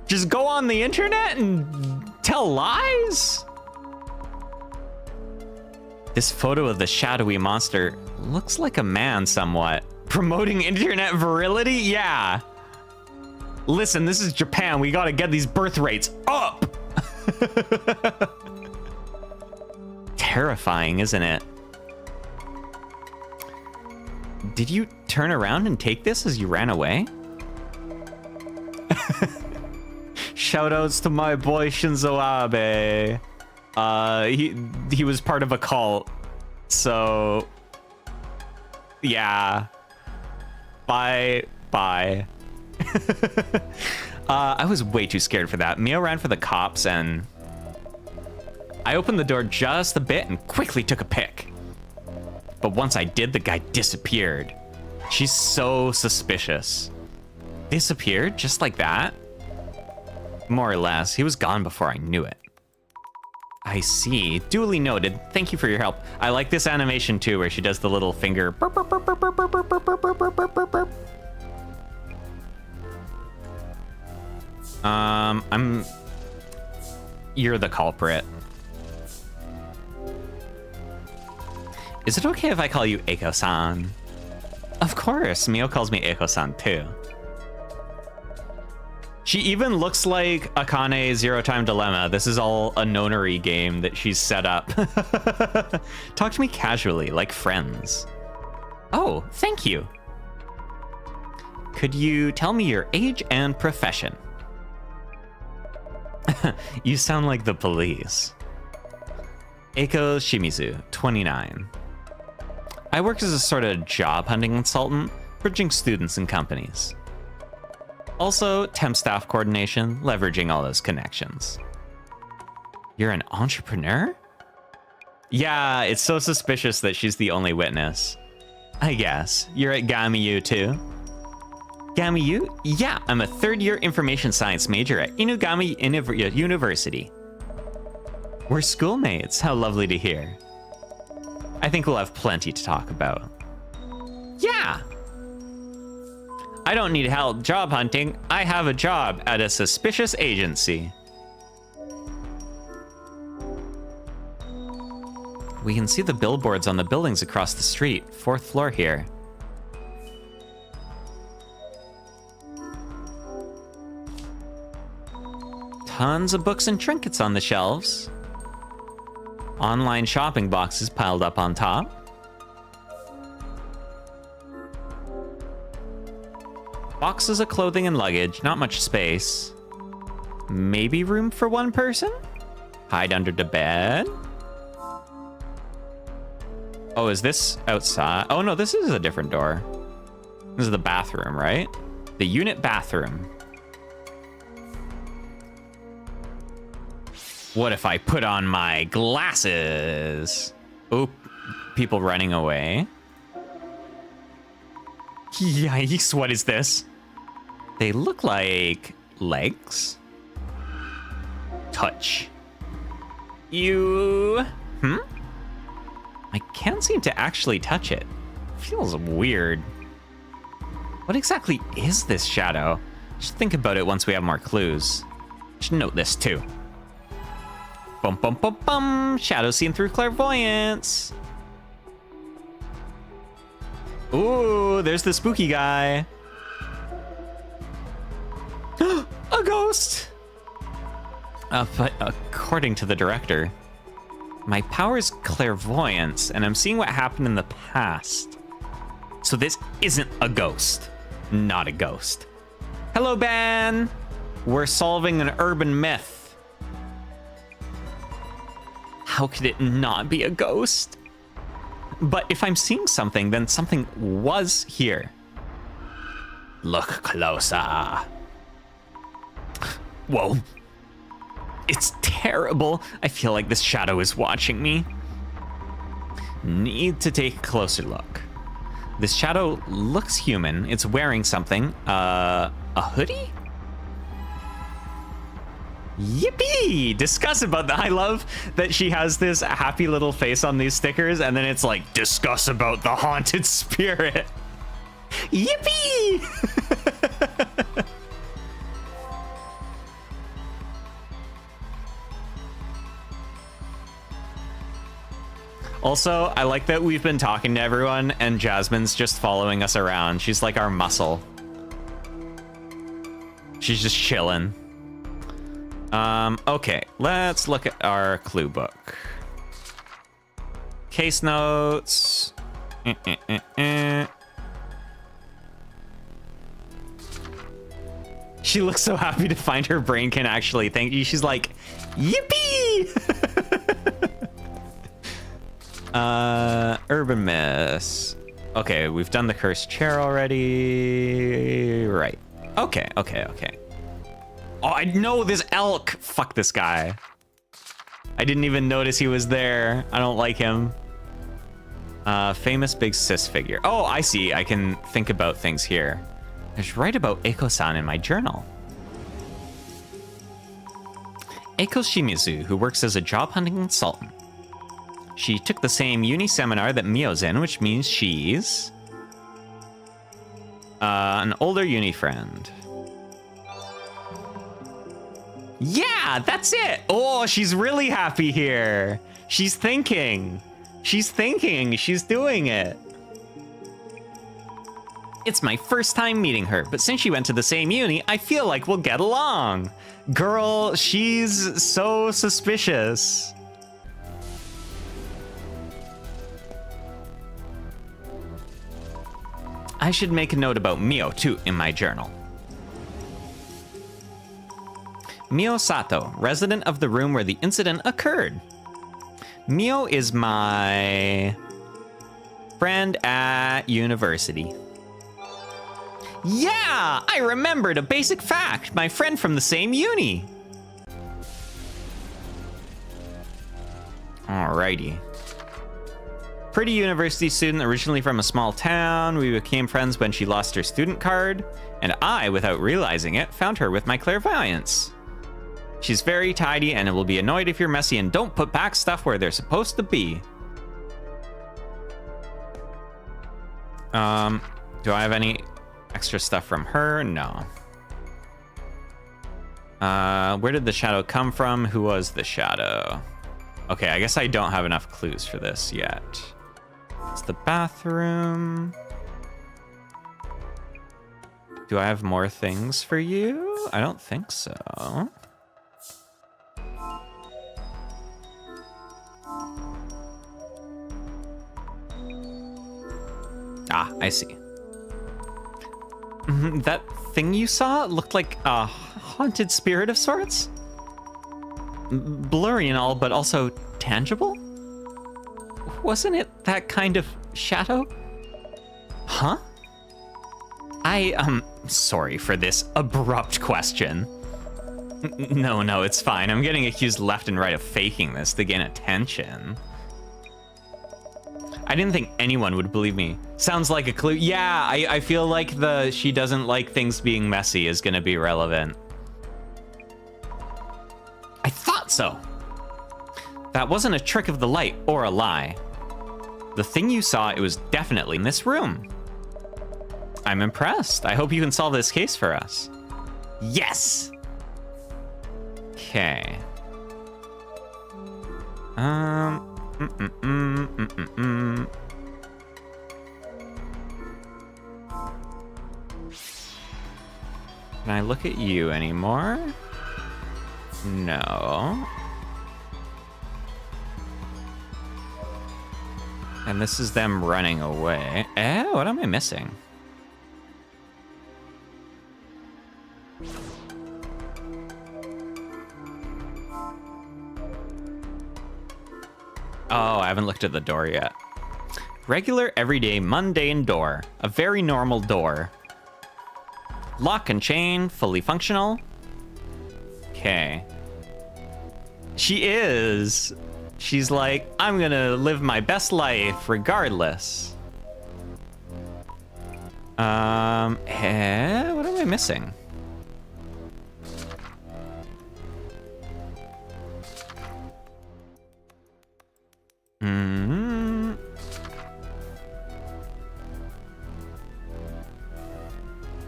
Just go on the internet and tell lies? This photo of the shadowy monster looks like a man somewhat. Promoting internet virility? Yeah. Listen, this is Japan. We gotta get these birth rates up. Terrifying, isn't it? Did you turn around and take this as you ran away? Shoutouts to my boy Shinzo Abe. He was part of a cult, so yeah. Bye. I was way too scared for that. Mio ran for the cops, and I opened the door just a bit and quickly took a pic. But once I did, the guy disappeared. She's so suspicious. Disappeared just like that? More or less. He was gone before I knew it. I see. Duly noted. Thank you for your help. I like this animation too, where she does the little finger. Burp, burp, burp, burp, burp, burp, burp, burp, burp, burp, burp, burp, burp. You're the culprit. Is it okay if I call you Eiko-san? Of course. Mio calls me Eiko-san too. She even looks like Akane Zero Time Dilemma. This is all a nonary game that she's set up. Talk to me casually, like friends. Oh, thank you. Could you tell me your age and profession? You sound like the police. Eiko Shimizu, 29. I work as a sort of job hunting consultant, bridging students and companies. Also, temp staff coordination, leveraging all those connections. You're an entrepreneur? Yeah, it's so suspicious that she's the only witness. I guess. You're at Gamiyu too? Gamiyu? Yeah, I'm a third-year information science major at Inugami University. We're schoolmates. How lovely to hear. I think we'll have plenty to talk about. Yeah! I don't need help job hunting. I have a job at a suspicious agency. We can see the billboards on the buildings across the street. 4th floor here. Tons of books and trinkets on the shelves. Online shopping boxes piled up on top. Boxes of clothing and luggage, not much space. Maybe room for one person? Hide under the bed? Oh, is this outside? Oh, no, this is a different door. This is the bathroom, right? The unit bathroom. What if I put on my glasses? Oh, people running away. Yikes, what is this? They look like legs. Touch. You... I can't seem to actually touch it. Feels weird. What exactly is this shadow? Should think about it once we have more clues. Should note this too. Bum bum bum bum. Shadow seen through clairvoyance. Ooh, there's the spooky guy. A ghost. But according to the director, my power is clairvoyance, and I'm seeing what happened in the past. So this isn't a ghost. Not a ghost. Hello, Ben. We're solving an urban myth. How could it not be a ghost? But if I'm seeing something, then something was here. Look closer. Whoa. It's terrible. I feel like this shadow is watching me. Need to take a closer look. This shadow looks human. It's wearing something. A hoodie? Yippee! Discuss about that. I love that she has this happy little face on these stickers, and then it's like, discuss about the haunted spirit. Yippee! Also, I like that we've been talking to everyone and Jasmine's just following us around. She's like our muscle. She's just chilling. Okay, let's look at our clue book. Case notes. She looks so happy to find her brain can actually thank you. She's like, yippee! Urban Miss. Okay, we've done the cursed chair already. Right. Okay. Oh, I know this elk. Fuck this guy. I didn't even notice he was there. I don't like him. Famous big sis figure. Oh, I see. I can think about things here. I should write about Eiko-san in my journal. Eiko Shimizu, who works as a job hunting consultant. She took the same uni seminar that Mio's in, which means she's an older uni friend. Yeah, that's it. Oh, she's really happy here. She's thinking. She's doing it. It's my first time meeting her, but since she went to the same uni, I feel like we'll get along. Girl, she's so suspicious. I should make a note about Mio, too, in my journal. Mio Sato, resident of the room where the incident occurred. Mio is my friend at university. Yeah, I remembered a basic fact. My friend from the same uni. Alrighty. Pretty university student, originally from a small town. We became friends when she lost her student card, and I, without realizing it, found her with my clairvoyance. She's very tidy and will be annoyed if you're messy and don't put back stuff where they're supposed to be. Do I have any extra stuff from her? No. Where did the shadow come from? Who was the shadow? Okay, I guess I don't have enough clues for this yet. It's the bathroom. Do I have more things for you? I don't think so. Ah, I see. That thing you saw looked like a haunted spirit of sorts? Blurry and all, but also tangible? Wasn't it that kind of shadow? Huh? Sorry for this abrupt question. No, it's fine. I'm getting accused left and right of faking this to gain attention. I didn't think anyone would believe me. Sounds like a clue. Yeah, I feel like the she doesn't like things being messy is gonna be relevant. I thought so. That wasn't a trick of the light or a lie. The thing you saw, it was definitely in this room. I'm impressed. I hope you can solve this case for us. Yes! Okay. Can I look at you anymore? No. And this is them running away. What am I missing? Oh, I haven't looked at the door yet. Regular, everyday, mundane door. A very normal door. Lock and chain, fully functional. Okay. She is. She's like, I'm gonna live my best life regardless. What am I missing?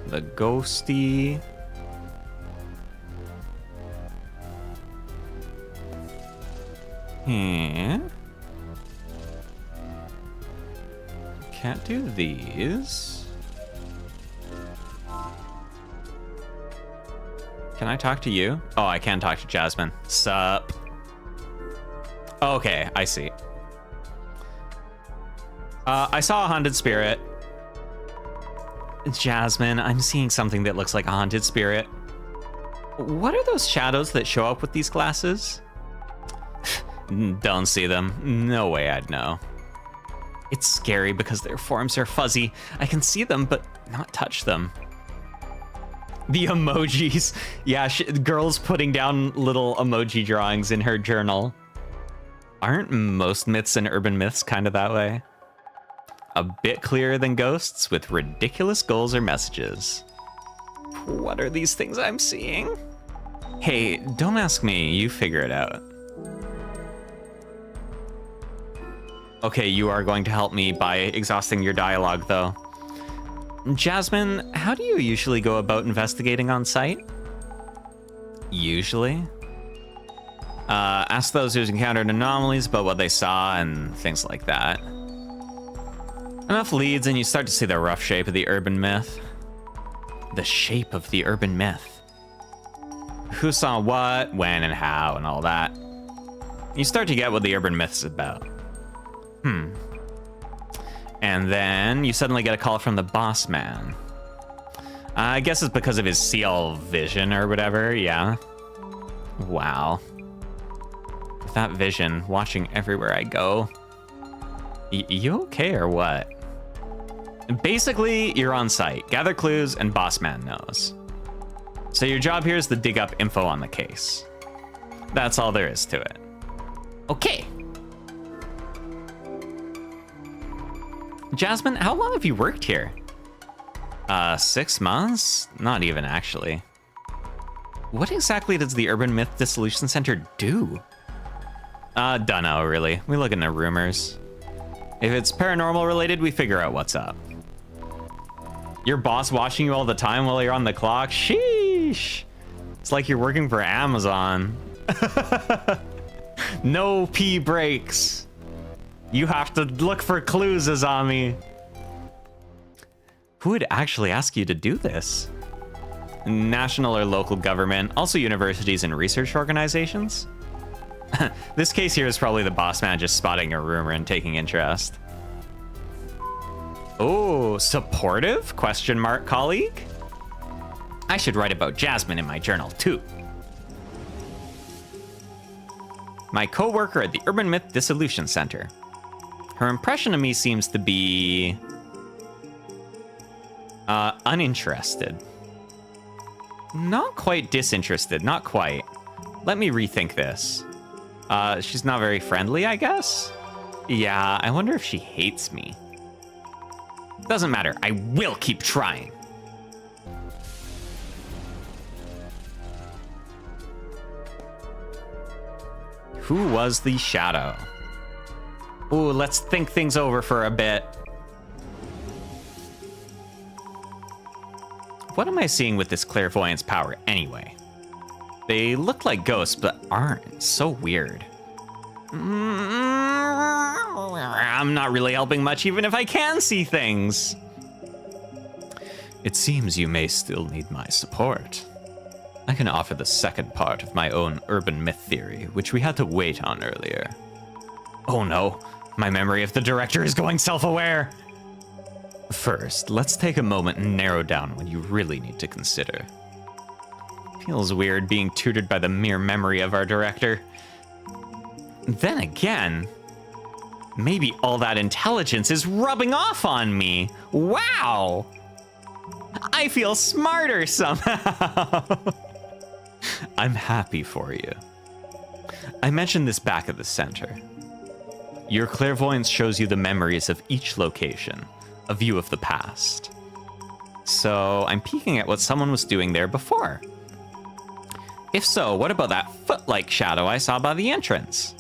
The ghosty. Can't do these. Can I talk to you? Oh, I can talk to Jasmine. Sup? Okay, I see. I saw a haunted spirit. Jasmine, I'm seeing something that looks like a haunted spirit. What are those shadows that show up with these glasses? Don't see them. No way I'd know. It's scary because their forms are fuzzy. I can see them, but not touch them. The emojis. Yeah, girl's putting down little emoji drawings in her journal. Aren't most myths and urban myths kind of that way? A bit clearer than ghosts with ridiculous goals or messages. What are these things I'm seeing? Hey, don't ask me. You figure it out. Okay, you are going to help me by exhausting your dialogue, though. Jasmine, how do you usually go about investigating on site? Usually? Ask those who's encountered anomalies about what they saw and things like that. Enough leads and you start to see the rough shape of the urban myth. The shape of the urban myth. Who saw what, when, and how, and all that. You start to get what the urban myth's about. And then you suddenly get a call from the boss man. I guess it's because of his seal vision or whatever, yeah. Wow. With that vision, watching everywhere I go. You okay or what? Basically, you're on site. Gather clues and boss man knows. So your job here is to dig up info on the case. That's all there is to it. Okay. Jasmine, how long have you worked here? 6 months? Not even, actually. What exactly does the Urban Myth Dissolution Center do? Dunno, really. We look into rumors. If it's paranormal related, we figure out what's up. Your boss watching you all the time while you're on the clock? Sheesh. It's like you're working for Amazon. No pee breaks. You have to look for clues, Azami. Who would actually ask you to do this? National or local government, also universities and research organizations. This case here is probably the boss man just spotting a rumor and taking interest. Oh, supportive? Question mark, colleague? I should write about Jasmine in my journal too. My co-worker at the Urban Myth Dissolution Center. Her impression of me seems to be uninterested. Not quite disinterested, not quite. Let me rethink this. She's not very friendly, I guess? Yeah, I wonder if she hates me. Doesn't matter, I will keep trying. Who was the shadow? Ooh, let's think things over for a bit. What am I seeing with this clairvoyance power anyway? They look like ghosts, but aren't. So weird. I'm not really helping much, even if I can see things. It seems you may still need my support. I can offer the second part of my own urban myth theory, which we had to wait on earlier. Oh no, my memory of the director is going self-aware. First, let's take a moment and narrow down what you really need to consider. Feels weird being tutored by the mere memory of our director. Then again, maybe all that intelligence is rubbing off on me. Wow! I feel smarter somehow. I'm happy for you. I mentioned this back at the center. Your clairvoyance shows you the memories of each location, a view of the past. So I'm peeking at what someone was doing there before. If so, what about that foot-like shadow I saw by the entrance?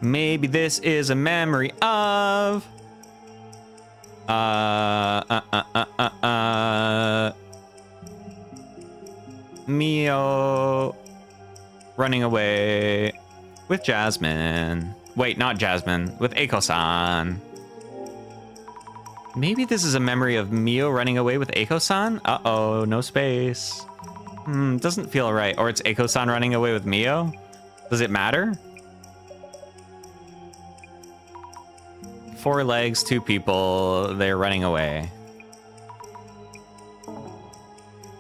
Maybe this is a memory of... Mio running away with Jasmine. Wait, not Jasmine, with Eiko-san. Maybe this is a memory of Mio running away with Eiko-san? Uh-oh, no space. Doesn't feel right. Or it's Eiko-san running away with Mio? Does it matter? 4 legs, 2 people, they're running away.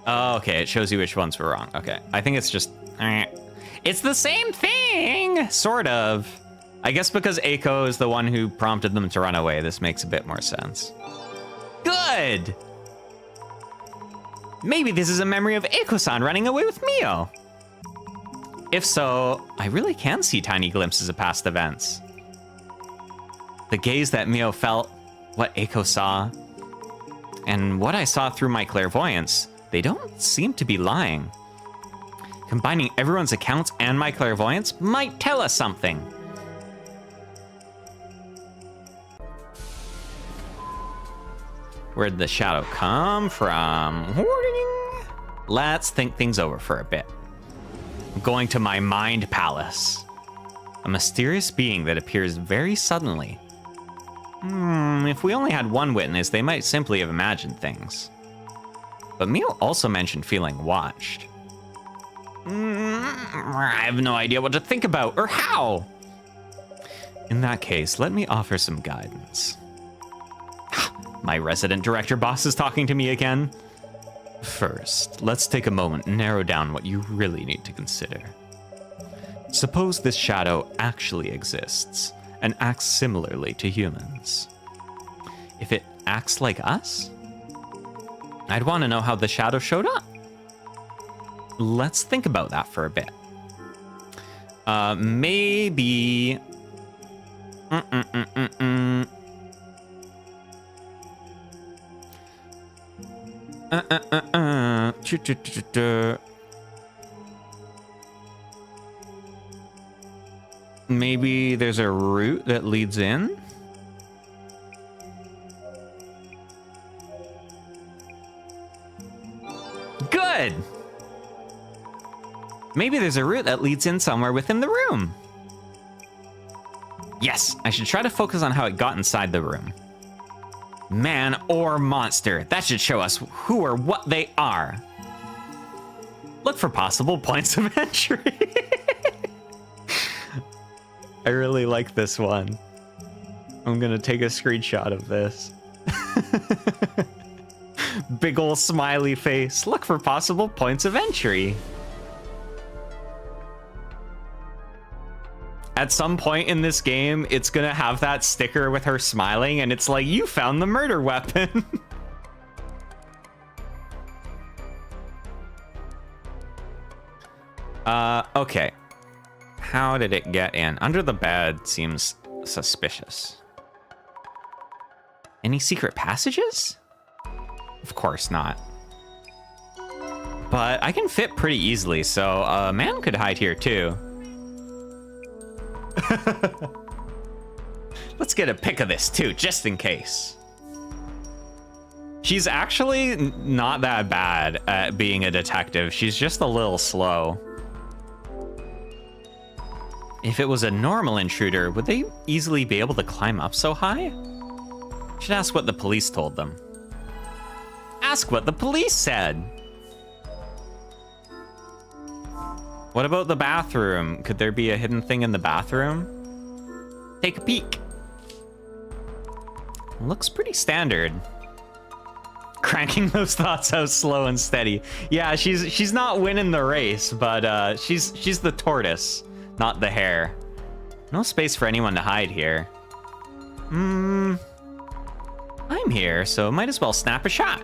Oh, okay, it shows you which ones were wrong. Okay, I think it's just... It's the same thing! Sort of. I guess because Eiko is the one who prompted them to run away, this makes a bit more sense. Good! Maybe this is a memory of Eiko-san running away with Mio. If so, I really can see tiny glimpses of past events. The gaze that Mio felt, what Eiko saw, and what I saw through my clairvoyance, they don't seem to be lying. Combining everyone's accounts and my clairvoyance might tell us something. Where'd the shadow come from? Let's think things over for a bit. I'm going to my mind palace. A mysterious being that appears very suddenly. If we only had one witness, they might simply have imagined things. But Mio also mentioned feeling watched. I have no idea what to think about or how. In that case, let me offer some guidance. My resident director boss is talking to me again. First, let's take a moment and narrow down what you really need to consider. Suppose this shadow actually exists and acts similarly to humans. If it acts like us, I'd want to know how the shadow showed up. Let's think about that for a bit. Maybe... Maybe there's a route that leads in? Good! Maybe there's a route that leads in somewhere within the room. Yes, I should try to focus on how it got inside the room. Man or monster, that should show us who or what they are. Look for possible points of entry. I really like this one. I'm gonna take a screenshot of this. Big ol' smiley face. Look for possible points of entry. At some point in this game, it's gonna have that sticker with her smiling, and it's like, you found the murder weapon. Okay. How did it get in? Under the bed seems suspicious. Any secret passages? Of course not. But I can fit pretty easily, so a man could hide here too. Let's get a pic of this too, just in case. She's actually not that bad at being a detective. She's just a little slow. If it was a normal intruder, would they easily be able to climb up so high? Should ask what the police told them. Ask what the police said. What about the bathroom? Could there be a hidden thing in the bathroom? Take a peek. Looks pretty standard. Cranking those thoughts out slow and steady. Yeah, she's not winning the race, but she's the tortoise, not the hare. No space for anyone to hide here. I'm here, so might as well snap a shot.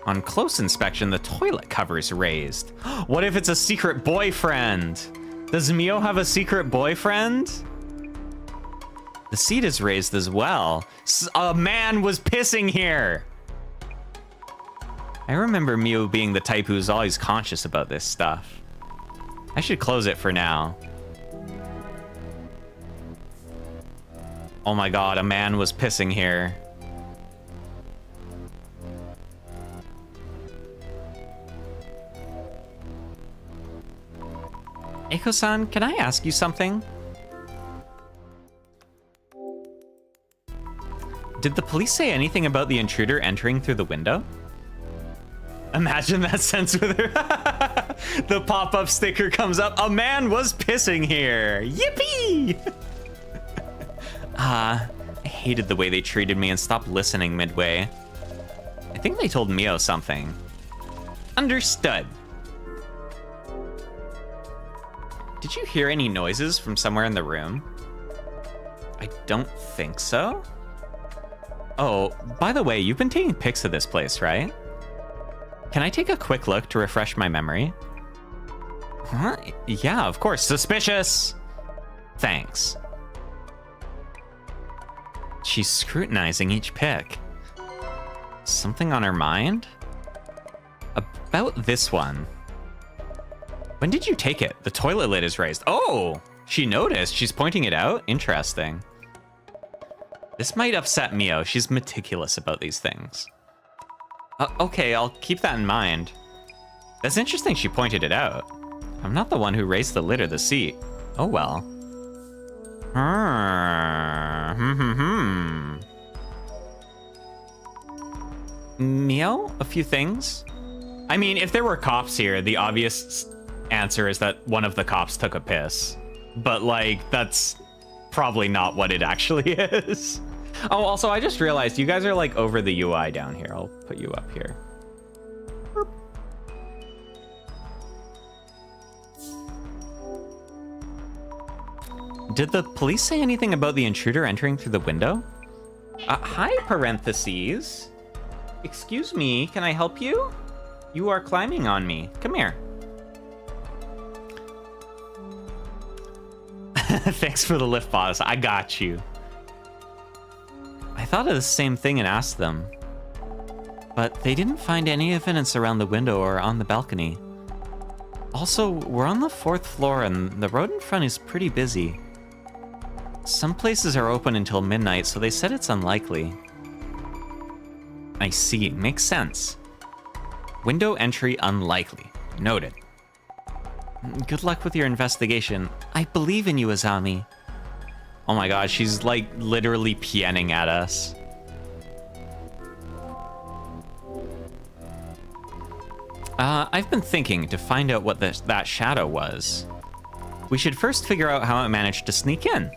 On close inspection, the toilet cover is raised. What if it's a secret boyfriend? Does Mio have a secret boyfriend? The seat is raised as well. A man was pissing here. I remember Mio being the type who's always conscious about this stuff. I should close it for now. Oh my god, a man was pissing here. Eiko-san, can I ask you something? Did the police say anything about the intruder entering through the window? Imagine that sense with her. The pop-up sticker comes up. A man was pissing here. Yippee! I hated the way they treated me and stopped listening midway. I think they told Mio something. Understood. Did you hear any noises from somewhere in the room? I don't think so. Oh, by the way, you've been taking pics of this place, right? Can I take a quick look to refresh my memory? Huh? Yeah, of course. Suspicious! Thanks. She's scrutinizing each pic. Something on her mind? About this one. When did you take it? The toilet lid is raised. Oh! She noticed. She's pointing it out? Interesting. This might upset Mio. She's meticulous about these things. Okay, I'll keep that in mind. That's interesting she pointed it out. I'm not the one who raised the lid or the seat. Oh well. Mio, a few things. I mean, if there were cops here, the obvious answer is that one of the cops took a piss. But, like, that's probably not what it actually is. Oh, also, I just realized you guys are, like, over the UI down here. I'll put you up here. Boop. Did the police say anything about the intruder entering through the window? Hi, parentheses. Excuse me, can I help you? You are climbing on me. Come here. Thanks for the lift, boss. I got you. I thought of the same thing and asked them. But they didn't find any evidence around the window or on the balcony. Also, we're on the 4th floor and the road in front is pretty busy. Some places are open until midnight, so they said it's unlikely. I see. Makes sense. Window entry unlikely. Noted. Good luck with your investigation. I believe in you, Azami. Oh my god, she's like literally pianing at us. I've been thinking to find out what that shadow was. We should first figure out how it managed to sneak in.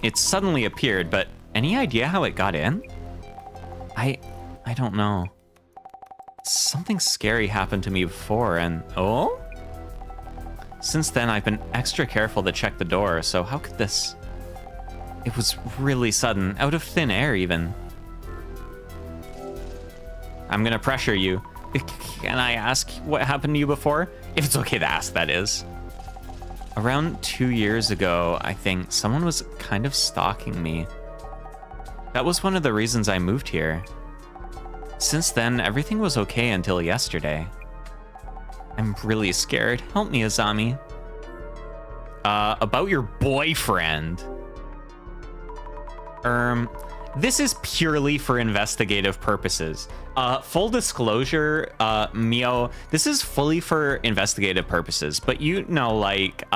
It suddenly appeared, but any idea how it got in? I don't know. Something scary happened to me before, and... Oh? Since then, I've been extra careful to check the door, so how could this... It was really sudden, out of thin air, even. I'm gonna pressure you. Can I ask what happened to you before? If it's okay to ask, that is. Around 2 years ago, I think, someone was kind of stalking me. That was one of the reasons I moved here. Since then, everything was okay until yesterday. I'm really scared. Help me, Azami. About your boyfriend. This is purely for investigative purposes. Full disclosure, Mio, this is fully for investigative purposes, but you know, like,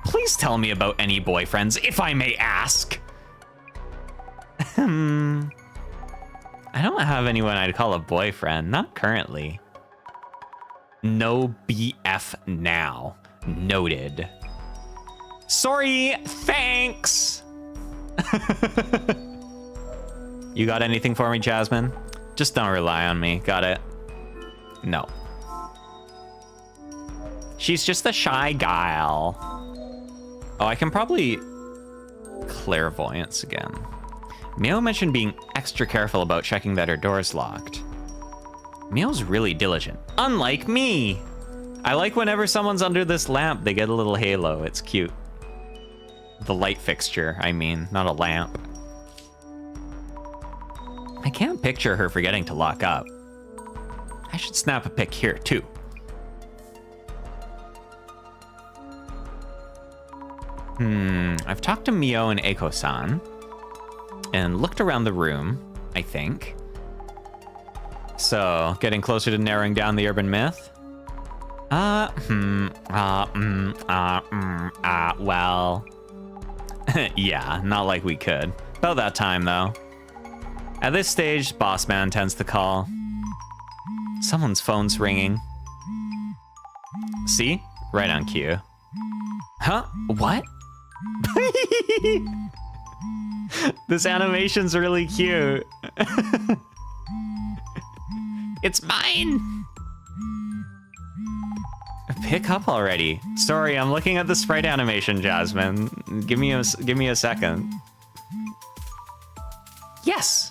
please tell me about any boyfriends, if I may ask. I don't have anyone I'd call a boyfriend, not currently. No BF now. Noted. Sorry, thanks. You got anything for me, Jasmine? Just don't rely on me, got it? No. She's just a shy gal. Oh, I can probably... Clairvoyance again. Mio mentioned being extra careful about checking that her door's locked. Mio's really diligent, unlike me. I like whenever someone's under this lamp, they get a little halo. It's cute. The light fixture, I mean, not a lamp. I can't picture her forgetting to lock up. I should snap a pic here, too. I've talked to Mio and Eiko-san and looked around the room, I think. So, getting closer to narrowing down the urban myth? Well... yeah, not like we could. About that time, though. At this stage, boss man tends to call. Someone's phone's ringing. See? Right on cue. Huh? What? This animation's really cute. It's mine! Pick up already. Sorry, I'm looking at the sprite animation, Jasmine. Give me a second. Yes!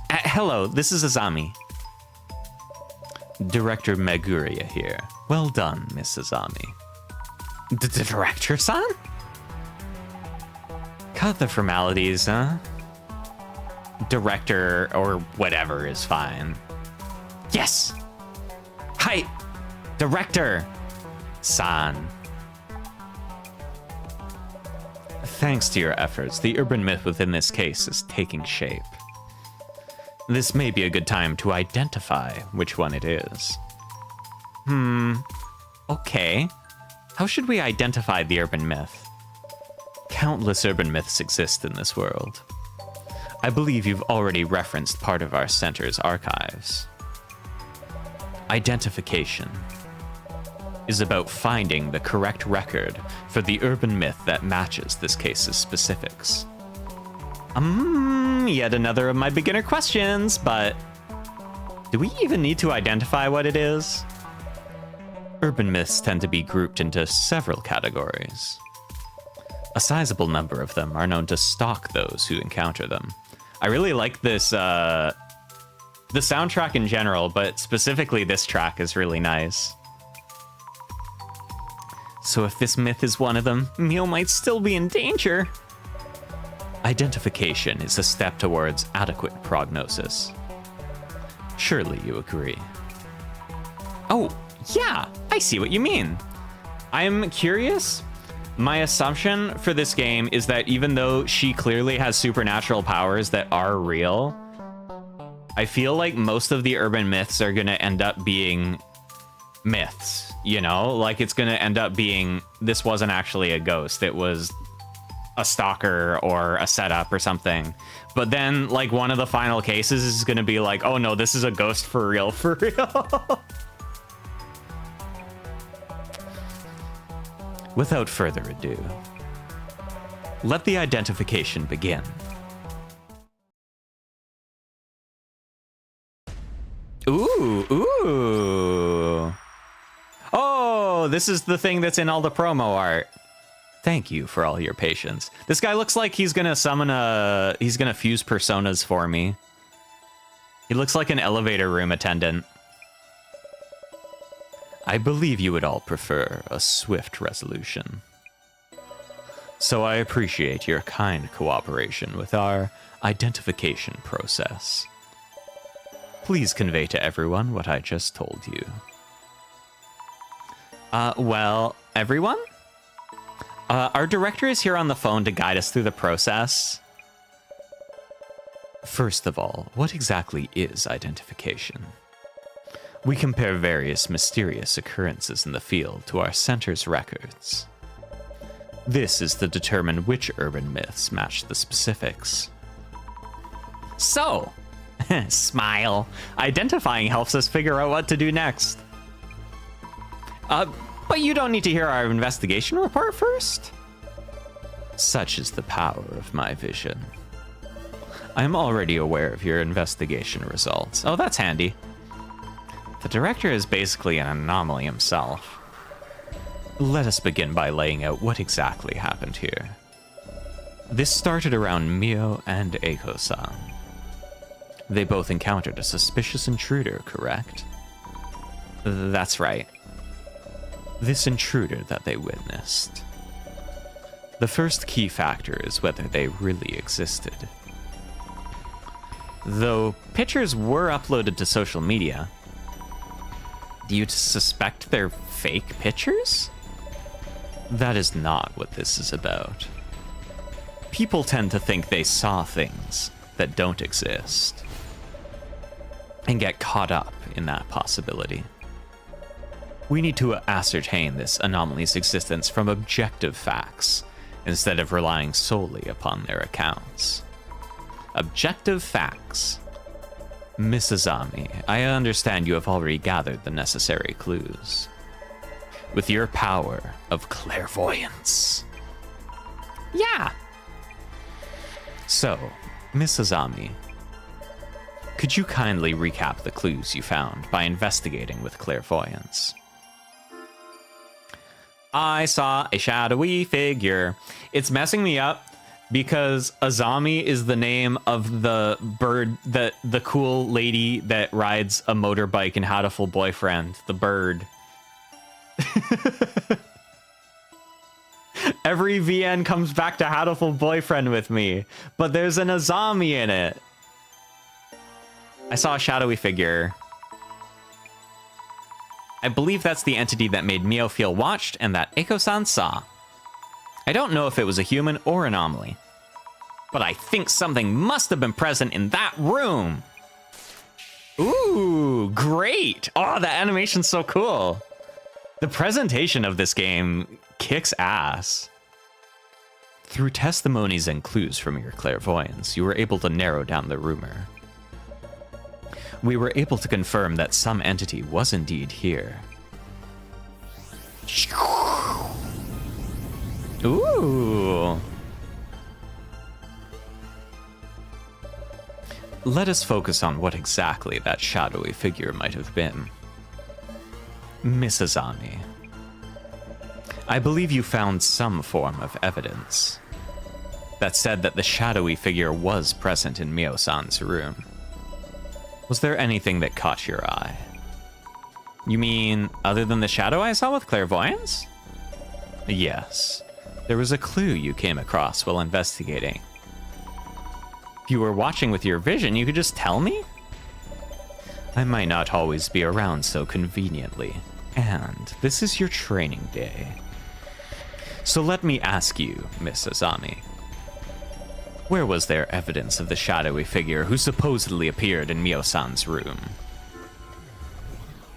Hello, this is Azami. Director Meguria here. Well done, Miss Azami. Director-san? Cut the formalities, huh? Director or whatever is fine. Yes! Hi! Director! San. Thanks to your efforts, the urban myth within this case is taking shape. This may be a good time to identify which one it is. Okay. How should we identify the urban myth? Countless urban myths exist in this world. I believe you've already referenced part of our center's archives. Identification is about finding the correct record for the urban myth that matches this case's specifics. Yet another of my beginner questions, but do we even need to identify what it is? Urban myths tend to be grouped into several categories. A sizable number of them are known to stalk those who encounter them. I really like this, the soundtrack in general, but specifically this track is really nice. So if this myth is one of them, Mio might still be in danger. Identification is a step towards adequate prognosis. Surely you agree. Oh, yeah, I see what you mean. I'm curious. My assumption for this game is that even though she clearly has supernatural powers that are real, I feel like most of the urban myths are gonna end up being myths, you know? Like, it's gonna end up being, this wasn't actually a ghost, it was a stalker or a setup or something. But then, like, one of the final cases is gonna be like, oh no, this is a ghost for real, for real. Without further ado, let the identification begin. Ooh, ooh. Oh, this is the thing that's in all the promo art. Thank you for all your patience. This guy looks like he's gonna he's gonna fuse personas for me. He looks like an elevator room attendant. I believe you would all prefer a swift resolution. So I appreciate your kind cooperation with our identification process. Please convey to everyone what I just told you. Well, everyone? Our director is here on the phone to guide us through the process. First of all, what exactly is identification? We compare various mysterious occurrences in the field to our center's records. This is to determine which urban myths match the specifics. So, smile. Identifying helps us figure out what to do next. But you don't need to hear our investigation report first? Such is the power of my vision. I am already aware of your investigation results. Oh, that's handy. The director is basically an anomaly himself. Let us begin by laying out what exactly happened here. This started around Mio and Eiko-san. They both encountered a suspicious intruder, correct? That's right. This intruder that they witnessed. The first key factor is whether they really existed. Though pictures were uploaded to social media, do you suspect they're fake pictures? That is not what this is about. People tend to think they saw things that don't exist and get caught up in that possibility. We need to ascertain this anomaly's existence from objective facts instead of relying solely upon their accounts. Objective facts. Miss Azami, I understand you have already gathered the necessary clues. With your power of clairvoyance. Yeah. So, Miss Azami, could you kindly recap the clues you found by investigating with clairvoyance? I saw a shadowy figure. It's messing me up because Azami is the name of the bird, the cool lady that rides a motorbike in Hatoful Boyfriend, the bird. Every VN comes back to Hatoful Boyfriend with me, but there's an Azami in it. I saw a shadowy figure. I believe that's the entity that made Mio feel watched and that Eiko-san saw. I don't know if it was a human or anomaly, but I think something must have been present in that room. Ooh, great. Oh, the animation's so cool. The presentation of this game kicks ass. Through testimonies and clues from your clairvoyance, you were able to narrow down the rumor. We were able to confirm that some entity was indeed here. Ooh. Let us focus on what exactly that shadowy figure might have been. Miss Azami, I believe you found some form of evidence that said that the shadowy figure was present in Mio-san's room. Was there anything that caught your eye? You mean, other than the shadow I saw with clairvoyance? Yes. There was a clue you came across while investigating. If you were watching with your vision, you could just tell me? I might not always be around so conveniently, and this is your training day. So let me ask you, Miss Azami. Where was there evidence of the shadowy figure who supposedly appeared in Mio-san's room?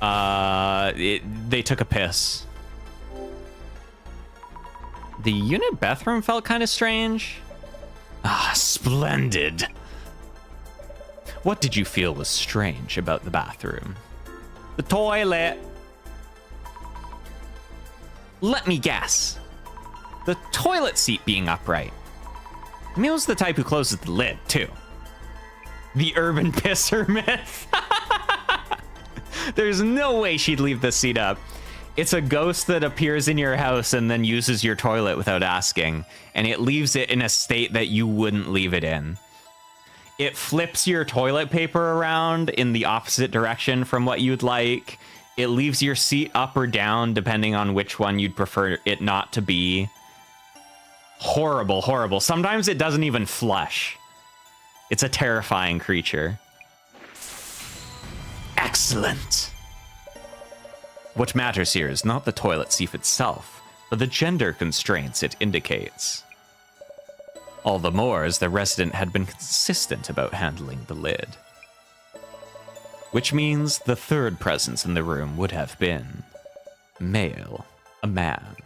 They took a piss. The unit bathroom felt kind of strange. Ah, splendid. What did you feel was strange about the bathroom? The toilet. Let me guess. The toilet seat being upright. Mio's the type who closes the lid, too. The urban pisser myth. There's no way she'd leave the seat up. It's a ghost that appears in your house and then uses your toilet without asking, and it leaves it in a state that you wouldn't leave it in. It flips your toilet paper around in the opposite direction from what you'd like. It leaves your seat up or down depending on which one you'd prefer it not to be. Horrible, horrible. Sometimes it doesn't even flush. It's a terrifying creature. Excellent. What matters here is not the toilet seat itself, but the gender constraints it indicates. All the more as the resident had been consistent about handling the lid. Which means the third presence in the room would have been male, a man.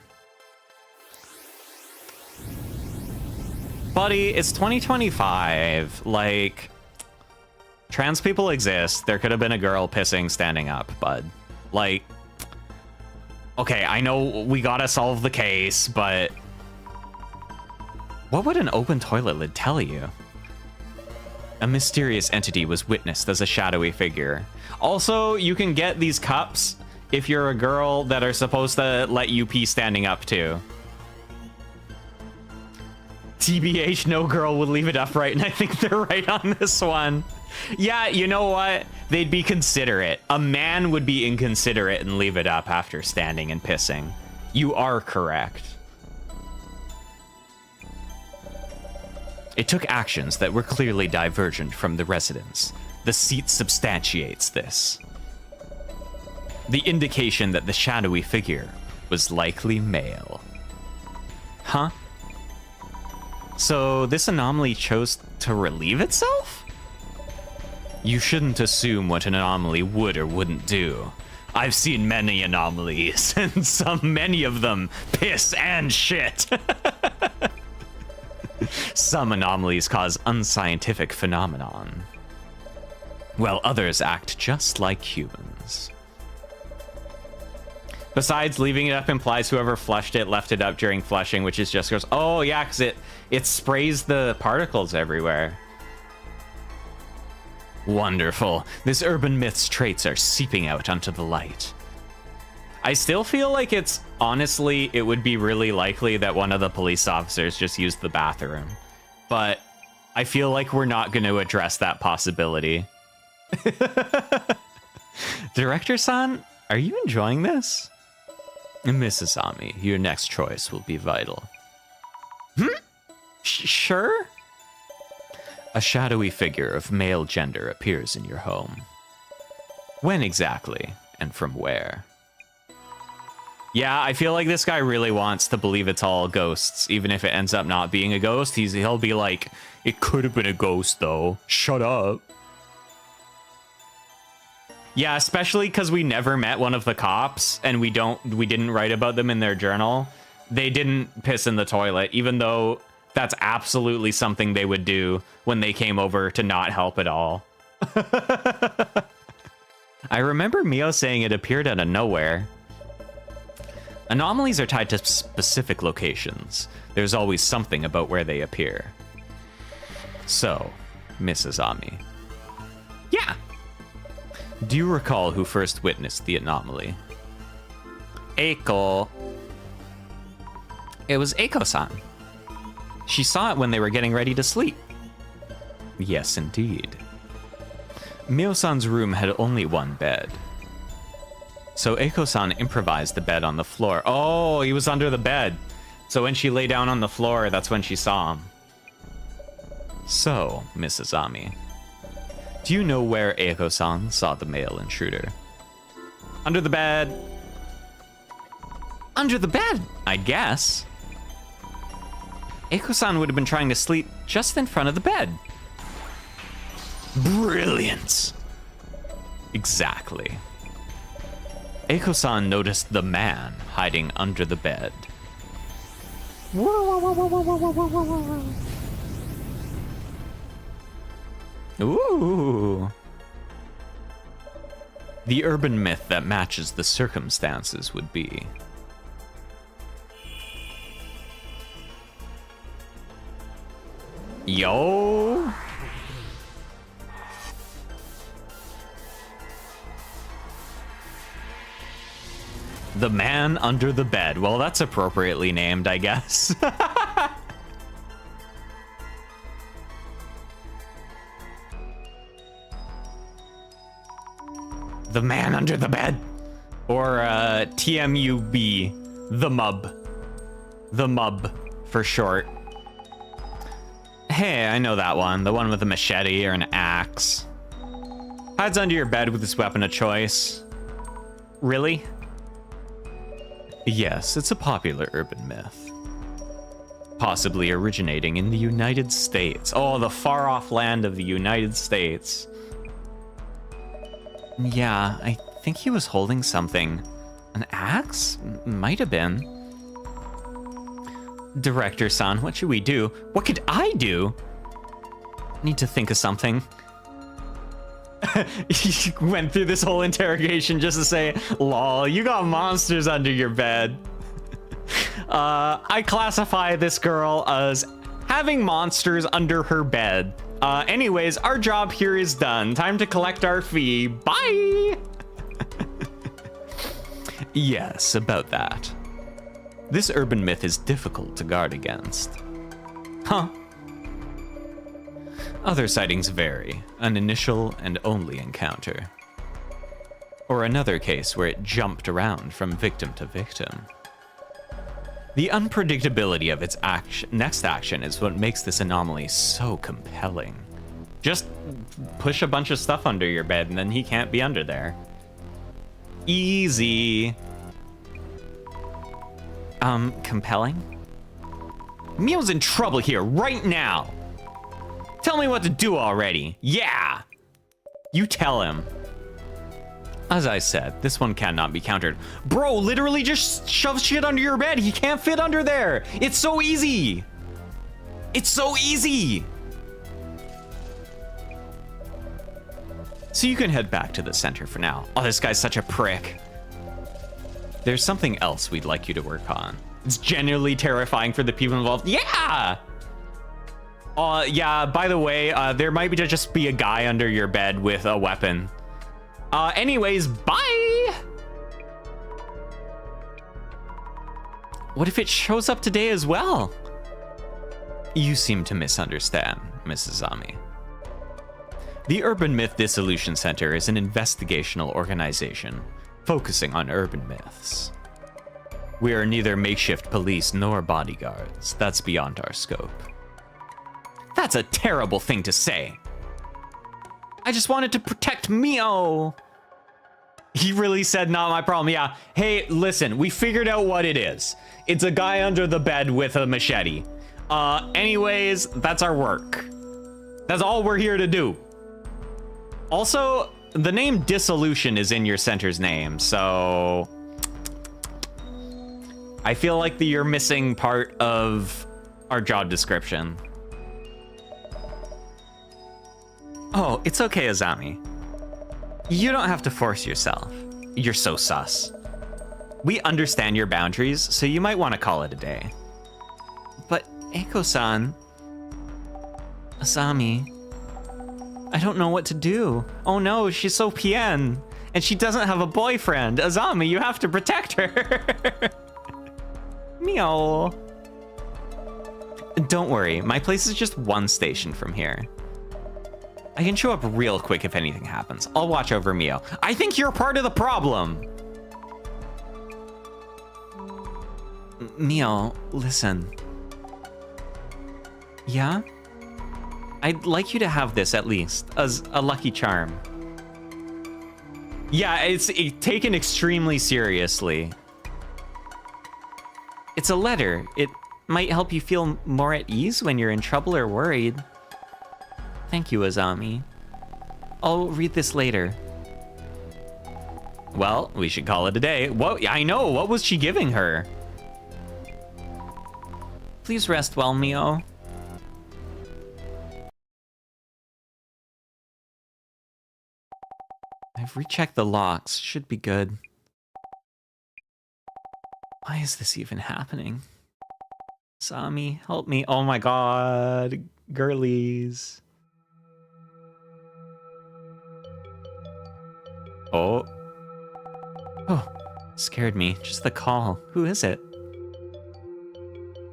Buddy, it's 2025. Like, trans people exist. There could have been a girl pissing standing up, bud. Like, okay, I know we gotta solve the case, but what would an open toilet lid tell you? A mysterious entity was witnessed as a shadowy figure. Also, you can get these cups if you're a girl that are supposed to let you pee standing up too. TBH, no girl would leave it upright, and I think they're right on this one. Yeah, you know what? They'd be considerate. A man would be inconsiderate and leave it up after standing and pissing. You are correct. It took actions that were clearly divergent from the residents. The seat substantiates this. The indication that the shadowy figure was likely male. Huh? So this anomaly chose to relieve itself? You shouldn't assume what an anomaly would or wouldn't do. I've seen many anomalies, and many of them piss and shit. Some anomalies cause unscientific phenomenon, while others act just like humans. Besides, leaving it up implies whoever flushed it left it up during flushing, which is just gross. Oh yeah, because it sprays the particles everywhere. Wonderful. This urban myth's traits are seeping out onto the light. I still feel like honestly, it would be really likely that one of the police officers just used the bathroom. But I feel like we're not going to address that possibility. Director-san, are you enjoying this? Mrs. Ami, your next choice will be vital. Sure? A shadowy figure of male gender appears in your home. When exactly, and from where? Yeah, I feel like this guy really wants to believe it's all ghosts, even if it ends up not being a ghost. He'll be like, it could have been a ghost though. Shut up. Yeah, especially because we never met one of the cops, and we didn't write about them in their journal. They didn't piss in the toilet, even though that's absolutely something they would do when they came over to not help at all. I remember Mio saying it appeared out of nowhere. Anomalies are tied to specific locations. There's always something about where they appear. So, Mrs. Ami. Yeah. Do you recall who first witnessed the anomaly? Eiko. It was Eiko-san. She saw it when they were getting ready to sleep. Yes, indeed. Mio-san's room had only one bed. So Eiko-san improvised the bed on the floor. Oh, he was under the bed. So when she lay down on the floor, that's when she saw him. So, Mrs. Ami, do you know where Eiko-san saw the male intruder? Under the bed. Under the bed, I guess. Eiko-san would have been trying to sleep just in front of the bed. Brilliant. Exactly. Eiko-san noticed the man hiding under the bed. Ooh. The urban myth that matches the circumstances would be: yo. The man under the bed. Well, that's appropriately named, I guess. The man under the bed. Or TMUB. The Mub. The Mub, for short. Hey, I know that one. The one with a machete or an axe. Hides under your bed with his weapon of choice. Really? Yes, it's a popular urban myth. Possibly originating in the United States. Oh, the far-off land of the United States. Yeah, I think he was holding something. An axe? Might have been. Director-san, what should we do? What could I do? Need to think of something. He went through this whole interrogation just to say, lol, you got monsters under your bed. I classify this girl as having monsters under her bed. Anyways, our job here is done. Time to collect our fee. Bye! Yes, about that. This urban myth is difficult to guard against. Huh. Other sightings vary. An initial and only encounter. Or another case where it jumped around from victim to victim. The unpredictability of its next action is what makes this anomaly so compelling. Just push a bunch of stuff under your bed and then he can't be under there. Easy. Compelling? Mio's in trouble here right now. Tell me what to do already. Yeah. You tell him. As I said, this one cannot be countered. Bro, literally just shove shit under your bed. He can't fit under there. It's so easy. It's so easy. So you can head back to the center for now. Oh, this guy's such a prick. There's something else we'd like you to work on. It's genuinely terrifying for the people involved. Yeah! Yeah, by the way, there might be just be a guy under your bed with a weapon. Anyways, bye! What if it shows up today as well? You seem to misunderstand, Mrs. Ami. The Urban Myth Dissolution Center is an investigational organization focusing on urban myths. We are neither makeshift police nor bodyguards. That's beyond our scope. That's a terrible thing to say. I just wanted to protect Mio. He really said, not my problem. Yeah. Hey, listen, we figured out what it is. It's a guy under the bed with a machete. Anyways, that's our work. That's all we're here to do. Also, the name Dissolution is in your center's name, so I feel like you're missing part of our job description. Oh, it's okay, Azami. You don't have to force yourself. You're so sus. We understand your boundaries, so you might want to call it a day. But Eiko-san... Azami... I don't know what to do. Oh no, she's so PN. And she doesn't have a boyfriend. Azami, you have to protect her. Meow. Don't worry, my place is just one station from here. I can show up real quick if anything happens. I'll watch over Mio. I think you're part of the problem. Mio, listen. Yeah? I'd like you to have this at least as a lucky charm. Yeah, it's taken extremely seriously. It's a letter. It might help you feel more at ease when you're in trouble or worried. Thank you, Azami. I'll read this later. Well, we should call it a day. What? I know. What was she giving her? Please rest well, Mio. I've rechecked the locks. Should be good. Why is this even happening? Sami, help me. Oh my god. Girlies. Oh. Oh. Scared me. Just the call. Who is it?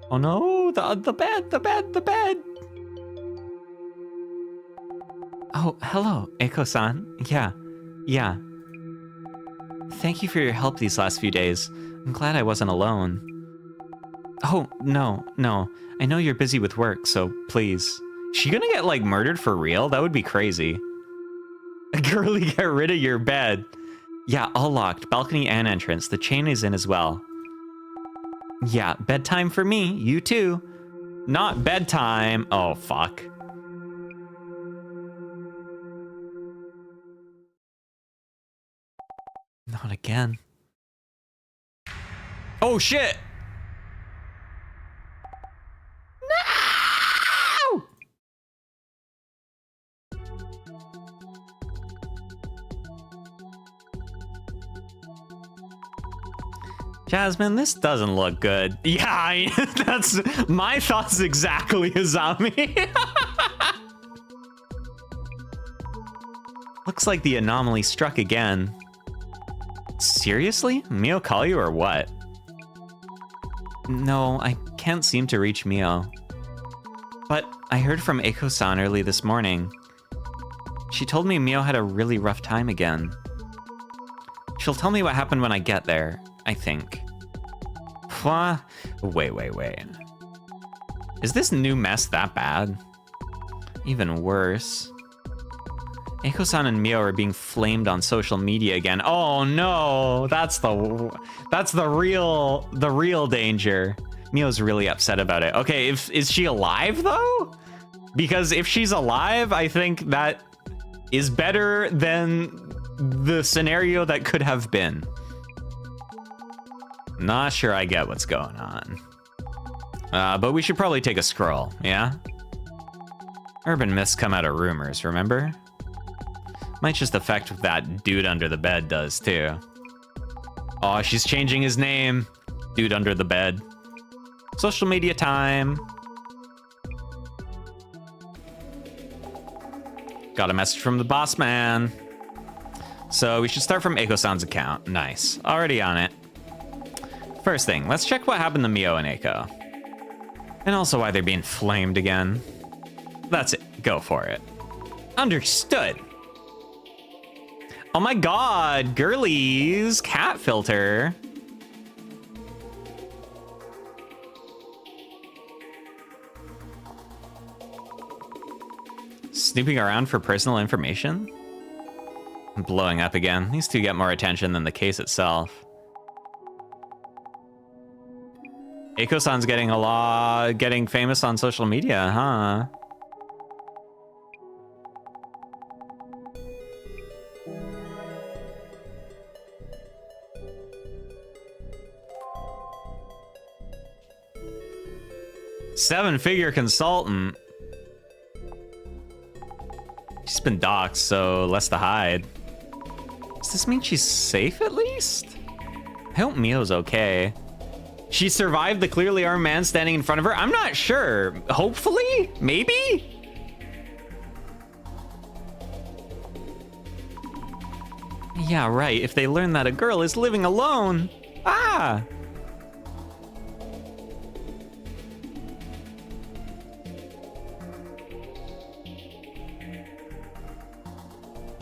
Oh no, the bed. Oh, hello, Eiko-san. Yeah. Thank you for your help these last few days. I'm glad I wasn't alone. Oh, no. I know you're busy with work, so please. Is she gonna get, like, murdered for real? That would be crazy. Girly, get rid of your bed. Yeah, all locked. Balcony and entrance. The chain is in as well. Yeah, bedtime for me. You too. Not bedtime. Oh, fuck. Not again. Oh, shit! No! Jasmine, this doesn't look good. Yeah, that's my thoughts exactly, Azami. Looks like the anomaly struck again. Seriously? Mio call you or what? No, I can't seem to reach Mio. But I heard from Eiko-san early this morning. She told me Mio had a really rough time again. She'll tell me what happened when I get there, I think. Wait. Is this new mess that bad? Even worse. Eiko-san and Mio are being flamed on social media again. Oh no, that's the real danger. Mio's really upset about it. Okay, is she alive though? Because if she's alive, I think that is better than the scenario that could have been. Not sure I get what's going on. But we should probably take a scroll, yeah? Urban myths come out of rumors, remember? Might just affect what that dude under the bed does, too. Oh, she's changing his name. Dude under the bed. Social media time. Got a message from the boss man. So we should start from Eiko-san's account. Nice. Already on it. First thing, let's check what happened to Mio and Eiko. And also why they're being flamed again. That's it. Go for it. Understood. Oh my god, girlies, cat filter. Snooping around for personal information? Blowing up again. These two get more attention than the case itself. Eiko-san's getting famous on social media, huh? Seven-figure consultant. She's been doxxed, so less to hide. Does this mean she's safe at least? I hope Mio's okay. She survived the clearly armed man standing in front of her? I'm not sure. Hopefully? Maybe? Yeah, right. If they learn that a girl is living alone. Ah!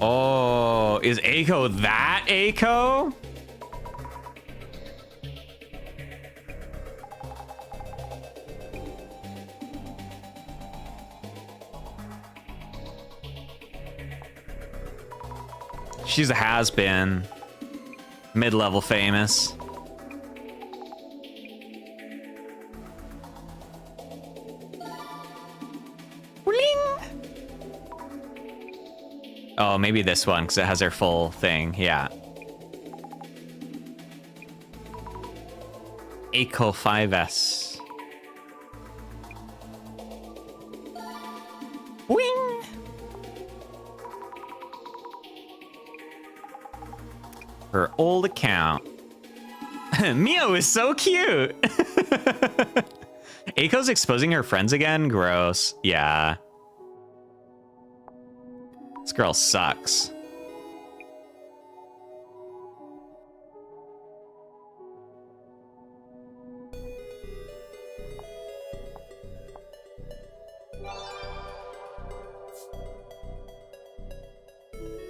Oh, is Eiko that Eiko? She's a has-been. Mid-level famous. Oh, maybe this one, because it has her full thing. Yeah. Eiko 5S. Wing! Her old account. Mio is so cute! Eiko's exposing her friends again? Gross. Yeah. This girl sucks.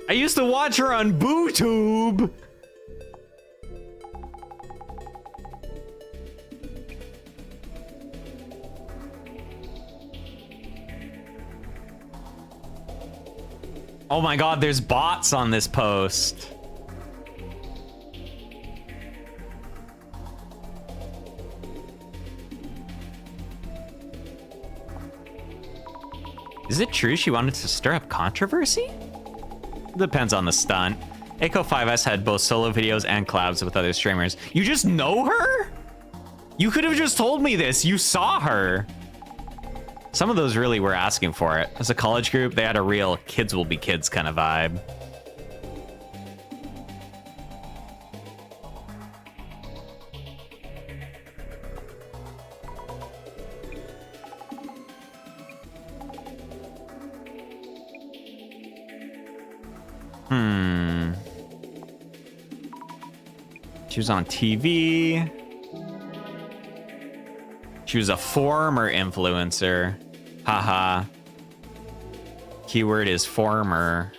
I used to watch her on BooTube. Oh my god, there's bots on this post. Is it true she wanted to stir up controversy? Depends on the stunt. Echo 5S had both solo videos and collabs with other streamers. You just know her? You could have just told me this. You saw her. Some of those really were asking for it. As a college group, they had a real kids will be kids kind of vibe. She was on TV. She was a former influencer. Haha. Keyword is former.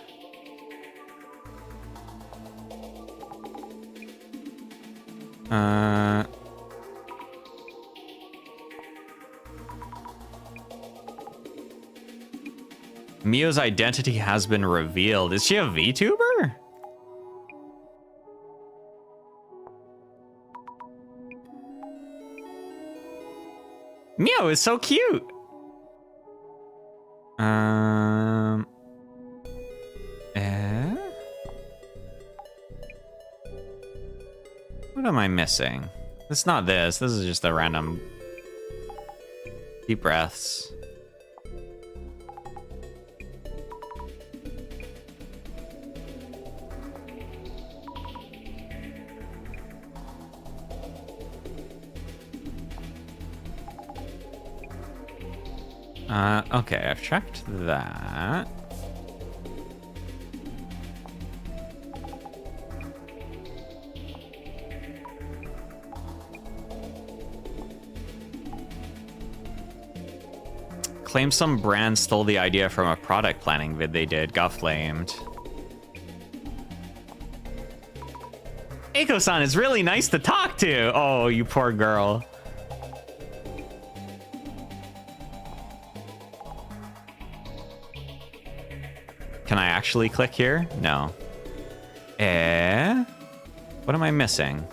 Mio's identity has been revealed. Is she a VTuber? Mio is so cute. What am I missing? It's not this. This is just a random deep breaths. Okay, I've checked that. Claims some brand stole the idea from a product planning vid they did. Got flamed. Eiko-san is really nice to talk to. Oh, you poor girl. Can I actually click here? No. What am I missing?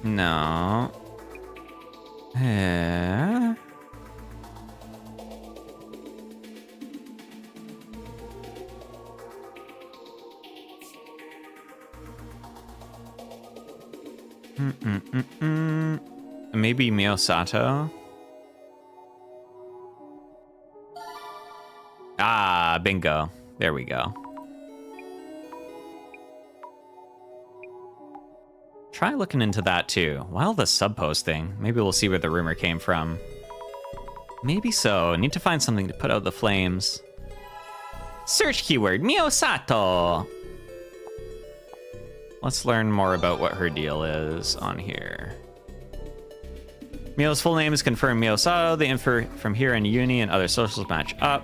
No. Maybe Miyosato? Ah, bingo. There we go. Try looking into that too. While the sub posting, maybe we'll see where the rumor came from. Maybe so. Need to find something to put out the flames. Search keyword Miyosato. Let's learn more about what her deal is on here. Mio's full name is confirmed Miyosato. The info from here in uni and other socials match up.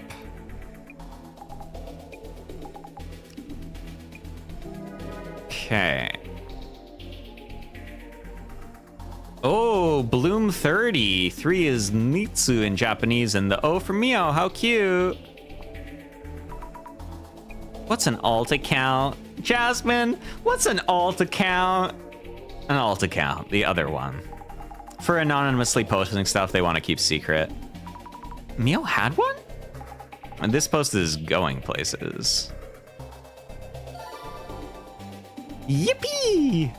Okay. Oh, Bloom 30. 3 is Nitsu in Japanese, and the O for Mio. How cute. What's an alt account? Jasmine, what's an alt account? An alt account, the other one. For anonymously posting stuff they want to keep secret. Mio had one? And this post is going places. Yippee!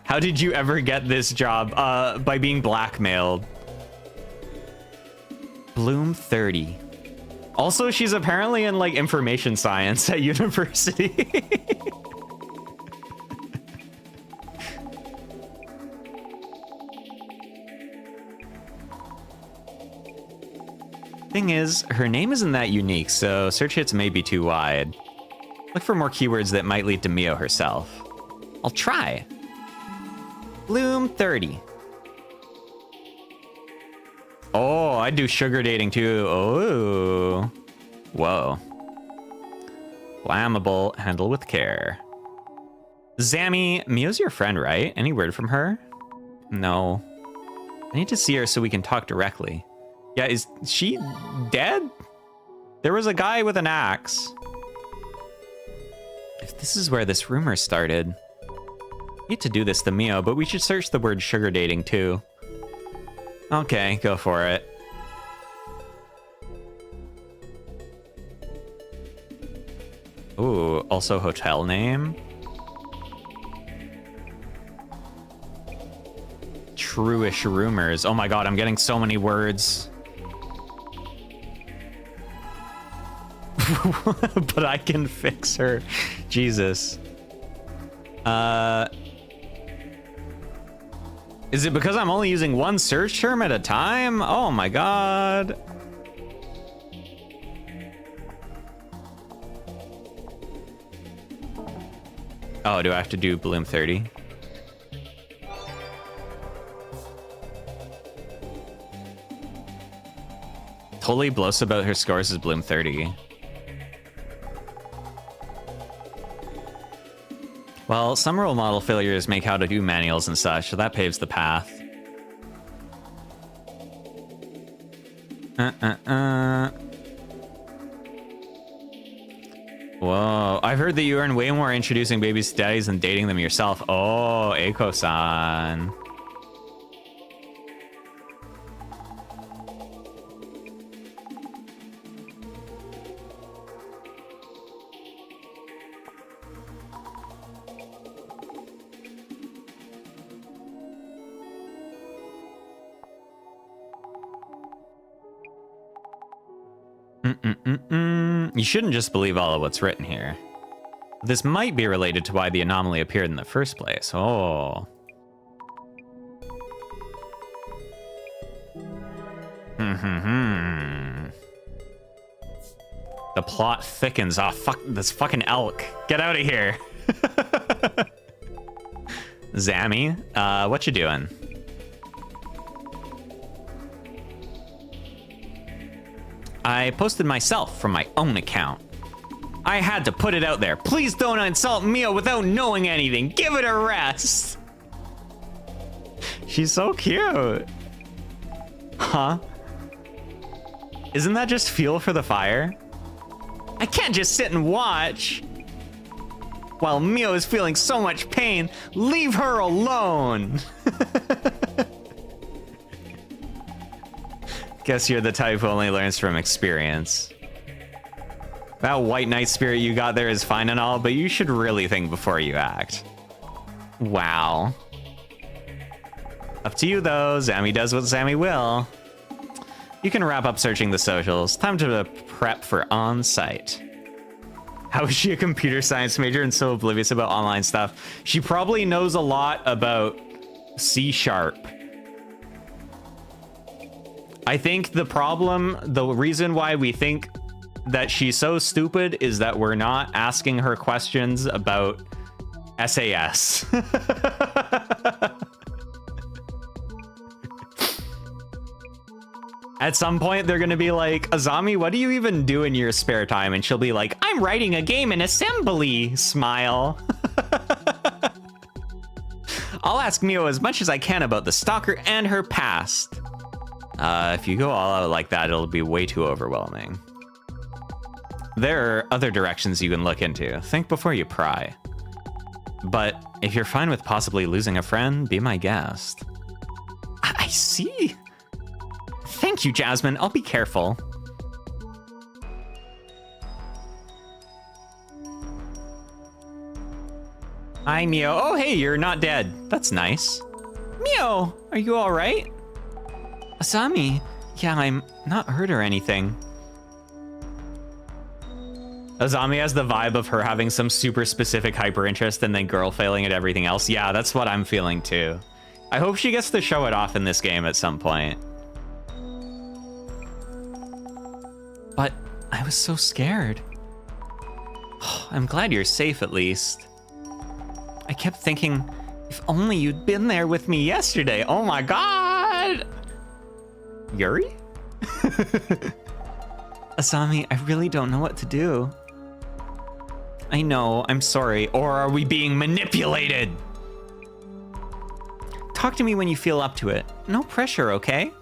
How did you ever get this job? By being blackmailed. Bloom 30. Also, she's apparently in like information science at university. Thing is, her name isn't that unique, so search hits may be too wide. Look for more keywords that might lead to Mio herself. I'll try. Bloom 30. Oh, I do sugar dating too. Oh. Whoa. Flammable, handle with care. Zammy, Mio's your friend, right? Any word from her? No. I need to see her so we can talk directly. Yeah, is she dead? There was a guy with an axe. If this is where this rumor started. I hate to do this to Mio, but we should search the word sugar dating too. Okay, go for it. Ooh, also hotel name. Truish rumors. Oh my god, I'm getting so many words. But I can fix her. Jesus. Is it because I'm only using one search term at a time? Oh my god. Oh, do I have to do Bloom 30? Totally blows about her scores as Bloom 30. Well, some role model failures make how to do manuals and such, so that paves the path. Whoa, I've heard that you earn way more introducing babies to daddies than dating them yourself. Oh, Eiko-san. You shouldn't just believe all of what's written here. This might be related to why the anomaly appeared in the first place. Oh. The plot thickens. Oh, fuck this fucking elk. Get out of here. Zammy, what you doing? I posted myself from my own account. I had to put it out there. Please don't insult Mio without knowing anything. Give it a rest. She's so cute. Huh? Isn't that just fuel for the fire? I can't just sit and watch. While Mio is feeling so much pain, leave her alone. Guess you're the type who only learns from experience. That white knight spirit you got there is fine and all, but you should really think before you act. Wow. Up to you though, Zammy does what Zammy will. You can wrap up searching the socials. Time to prep for on-site. How is she a computer science major and so oblivious about online stuff? She probably knows a lot about C#. I think the reason why we think that she's so stupid is that we're not asking her questions about SAS. At some point, they're gonna be like, Azami, what do you even do in your spare time? And she'll be like, I'm writing a game in assembly, smile. I'll ask Mio as much as I can about the stalker and her past. If you go all out like that, it'll be way too overwhelming. There are other directions you can look into. Think before you pry. But if you're fine with possibly losing a friend, be my guest. I see. Thank you, Jasmine. I'll be careful. Hi, Mio. Oh, hey, you're not dead. That's nice. Mio, are you all right? Asami, yeah, I'm not hurt or anything. Azami has the vibe of her having some super specific hyper interest and then girl failing at everything else. Yeah, that's what I'm feeling too. I hope she gets to show it off in this game at some point. But I was so scared. I'm glad you're safe at least. I kept thinking, if only you'd been there with me yesterday. Oh my god! Yuri? Asami, I really don't know what to do. I know, I'm sorry. Or are we being manipulated? Talk to me when you feel up to it. No pressure, okay?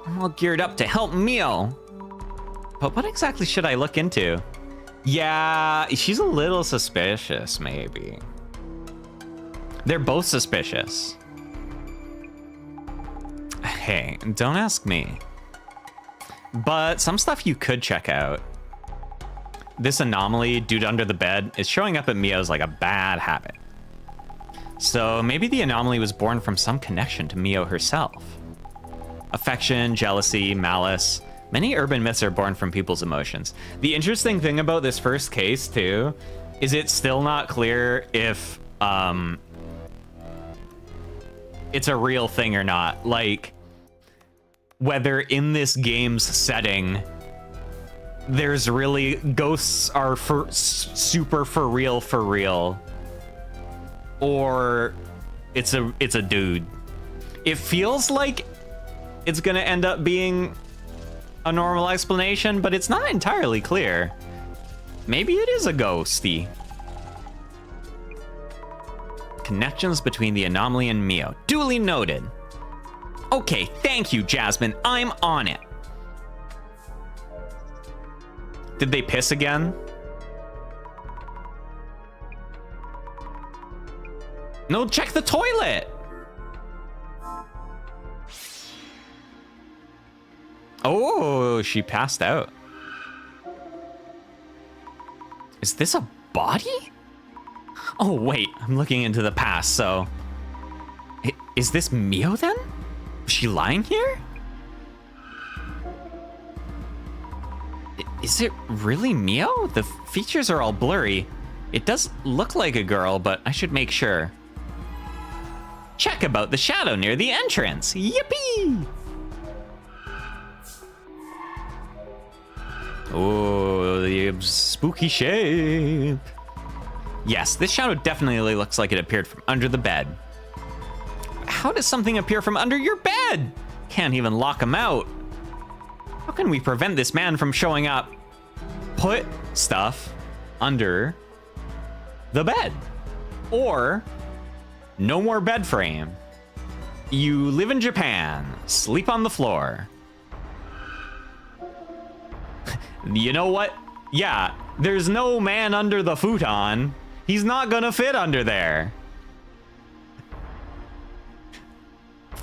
I'm all geared up to help Mio. But what exactly should I look into? Yeah, she's a little suspicious, maybe. They're both suspicious. Hey, don't ask me. But some stuff you could check out. This anomaly, dude under the bed, is showing up at Mio's like a bad habit. So maybe the anomaly was born from some connection to Mio herself. Affection, jealousy, malice. Many urban myths are born from people's emotions. The interesting thing about this first case, too, is it's still not clear if it's a real thing or not. Like, whether in this game's setting, there's really ghosts are super for real, or it's a dude. It feels like it's gonna end up being a normal explanation, but it's not entirely clear. Maybe it is a ghosty. Connections between the anomaly and Mio. Duly noted. Okay, thank you, Jasmine. I'm on it. Did they piss again? No, check the toilet. Oh, she passed out. Is this a body? Oh, wait, I'm looking into the past, so... Is this Mio, then? Was she lying here? Is it really Mio? The features are all blurry. It does look like a girl, but I should make sure. Check about the shadow near the entrance. Yippee! Oh, the spooky shape. Yes, this shadow definitely looks like it appeared from under the bed. How does something appear from under your bed? Can't even lock him out. How can we prevent this man from showing up? Put stuff under the bed. Or no more bed frame. You live in Japan. Sleep on the floor. You know what? Yeah, there's no man under the futon. He's not gonna fit under there.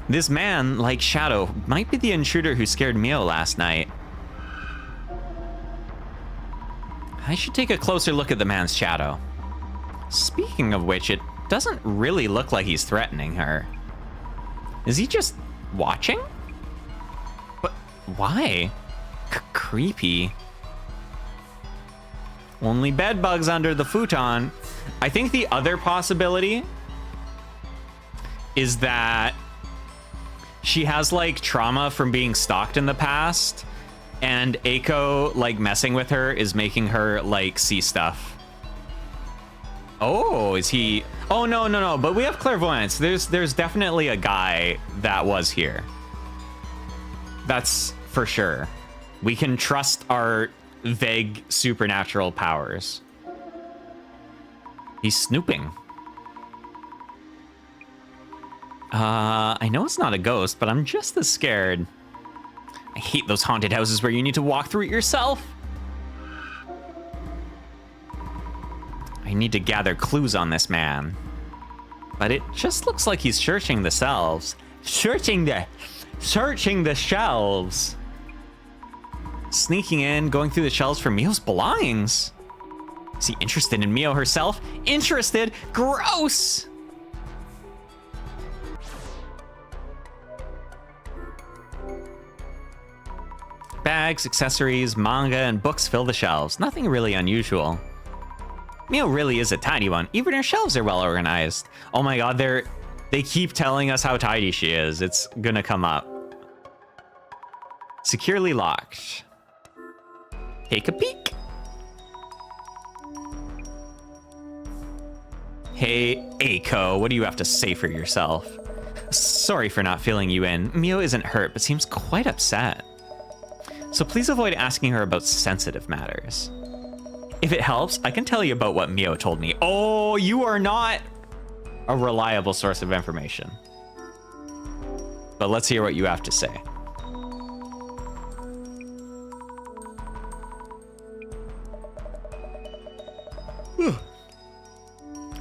This man, like Shadow, might be the intruder who scared Mio last night. I should take a closer look at the man's shadow. Speaking of which, it doesn't really look like he's threatening her. Is he just watching? But why? Creepy. Only bed bugs under the futon. I think the other possibility is that she has like trauma from being stalked in the past, and Eiko like messing with her is making her like see stuff. Oh, is he? Oh, no. But we have clairvoyance. There's definitely a guy that was here. That's for sure. We can trust our vague supernatural powers. He's snooping. I know it's not a ghost, but I'm just as scared. I hate those haunted houses where you need to walk through it yourself. I need to gather clues on this man. But it just looks like he's searching the shelves. Searching the shelves. Sneaking in, going through the shelves for Mio's belongings. Is he interested in Mio herself? Interested? Gross! Bags, accessories, manga, and books fill the shelves. Nothing really unusual. Mio really is a tidy one. Even her shelves are well organized. Oh my god, they keep telling us how tidy she is. It's gonna come up. Securely locked. Take a peek. Hey, Aiko, what do you have to say for yourself? Sorry for not filling you in. Mio isn't hurt, but seems quite upset. So please avoid asking her about sensitive matters. If it helps, I can tell you about what Mio told me. Oh, you are not a reliable source of information. But let's hear what you have to say.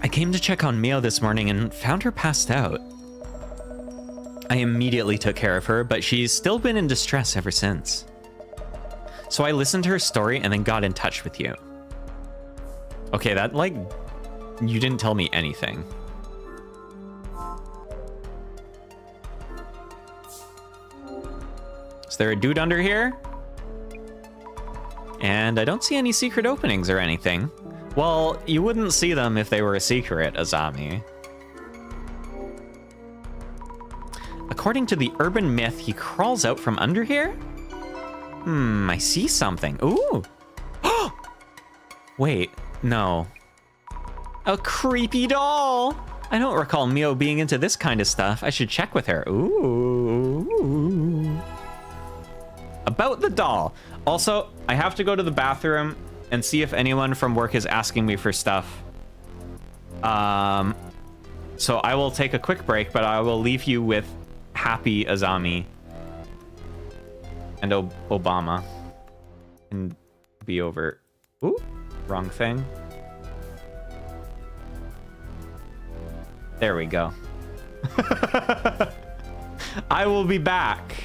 I came to check on Mio this morning and found her passed out. I immediately took care of her, but she's still been in distress ever since. So I listened to her story and then got in touch with you. Okay, that, like, you didn't tell me anything. Is there a dude under here? And I don't see any secret openings or anything. Well, you wouldn't see them if they were a secret, Azami. According to the urban myth, he crawls out from under here? I see something. Ooh. Wait, no. A creepy doll. I don't recall Mio being into this kind of stuff. I should check with her. Ooh. About the doll. Also, I have to go to the bathroom and see if anyone from work is asking me for stuff. So I will take a quick break, but I will leave you with Happy Azami and Obama and be over. Ooh, wrong thing. There we go. I will be back.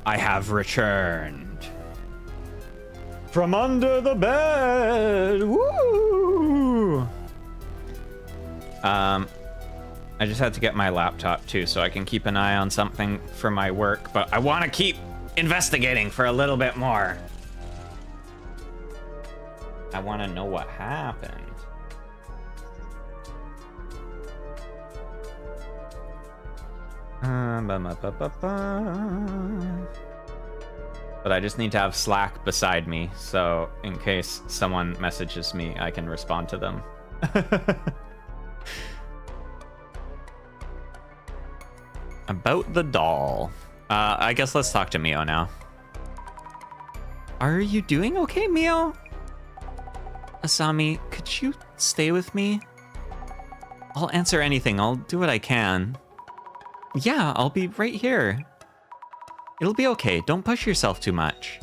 I have returned from under the bed. Woo! I just had to get my laptop too, so I can keep an eye on something for my work. But I want to keep investigating for a little bit more. I want to know what happened. But I just need to have Slack beside me, so in case someone messages me, I can respond to them. About the doll. I guess let's talk to Mio now. Are you doing okay, Mio? Asami, could you stay with me? I'll answer anything. I'll do what I can. Yeah, I'll be right here. It'll be okay. Don't push yourself too much.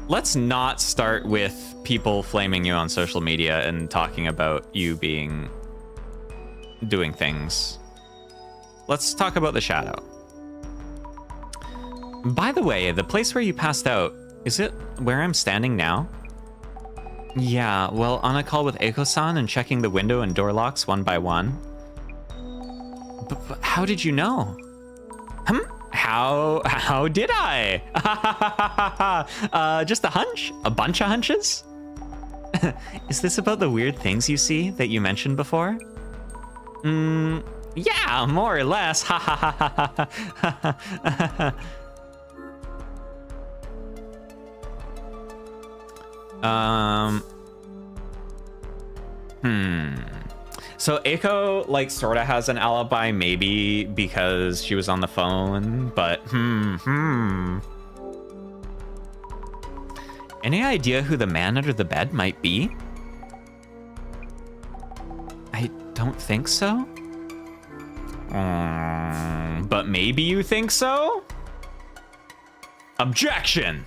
Let's not start with people flaming you on social media and talking about you doing things. Let's talk about the shadow. By the way, the place where you passed out, is it where I'm standing now? Yeah, well, on a call with Eiko-san and checking the window and door locks one by one. But how did you know? How did I? Just a hunch? A bunch of hunches? Is this about the weird things you see that you mentioned before? Yeah, more or less. So Eiko, like, sort of has an alibi, maybe because she was on the phone, but Any idea who the man under the bed might be? I don't think so. But maybe you think so? Objection!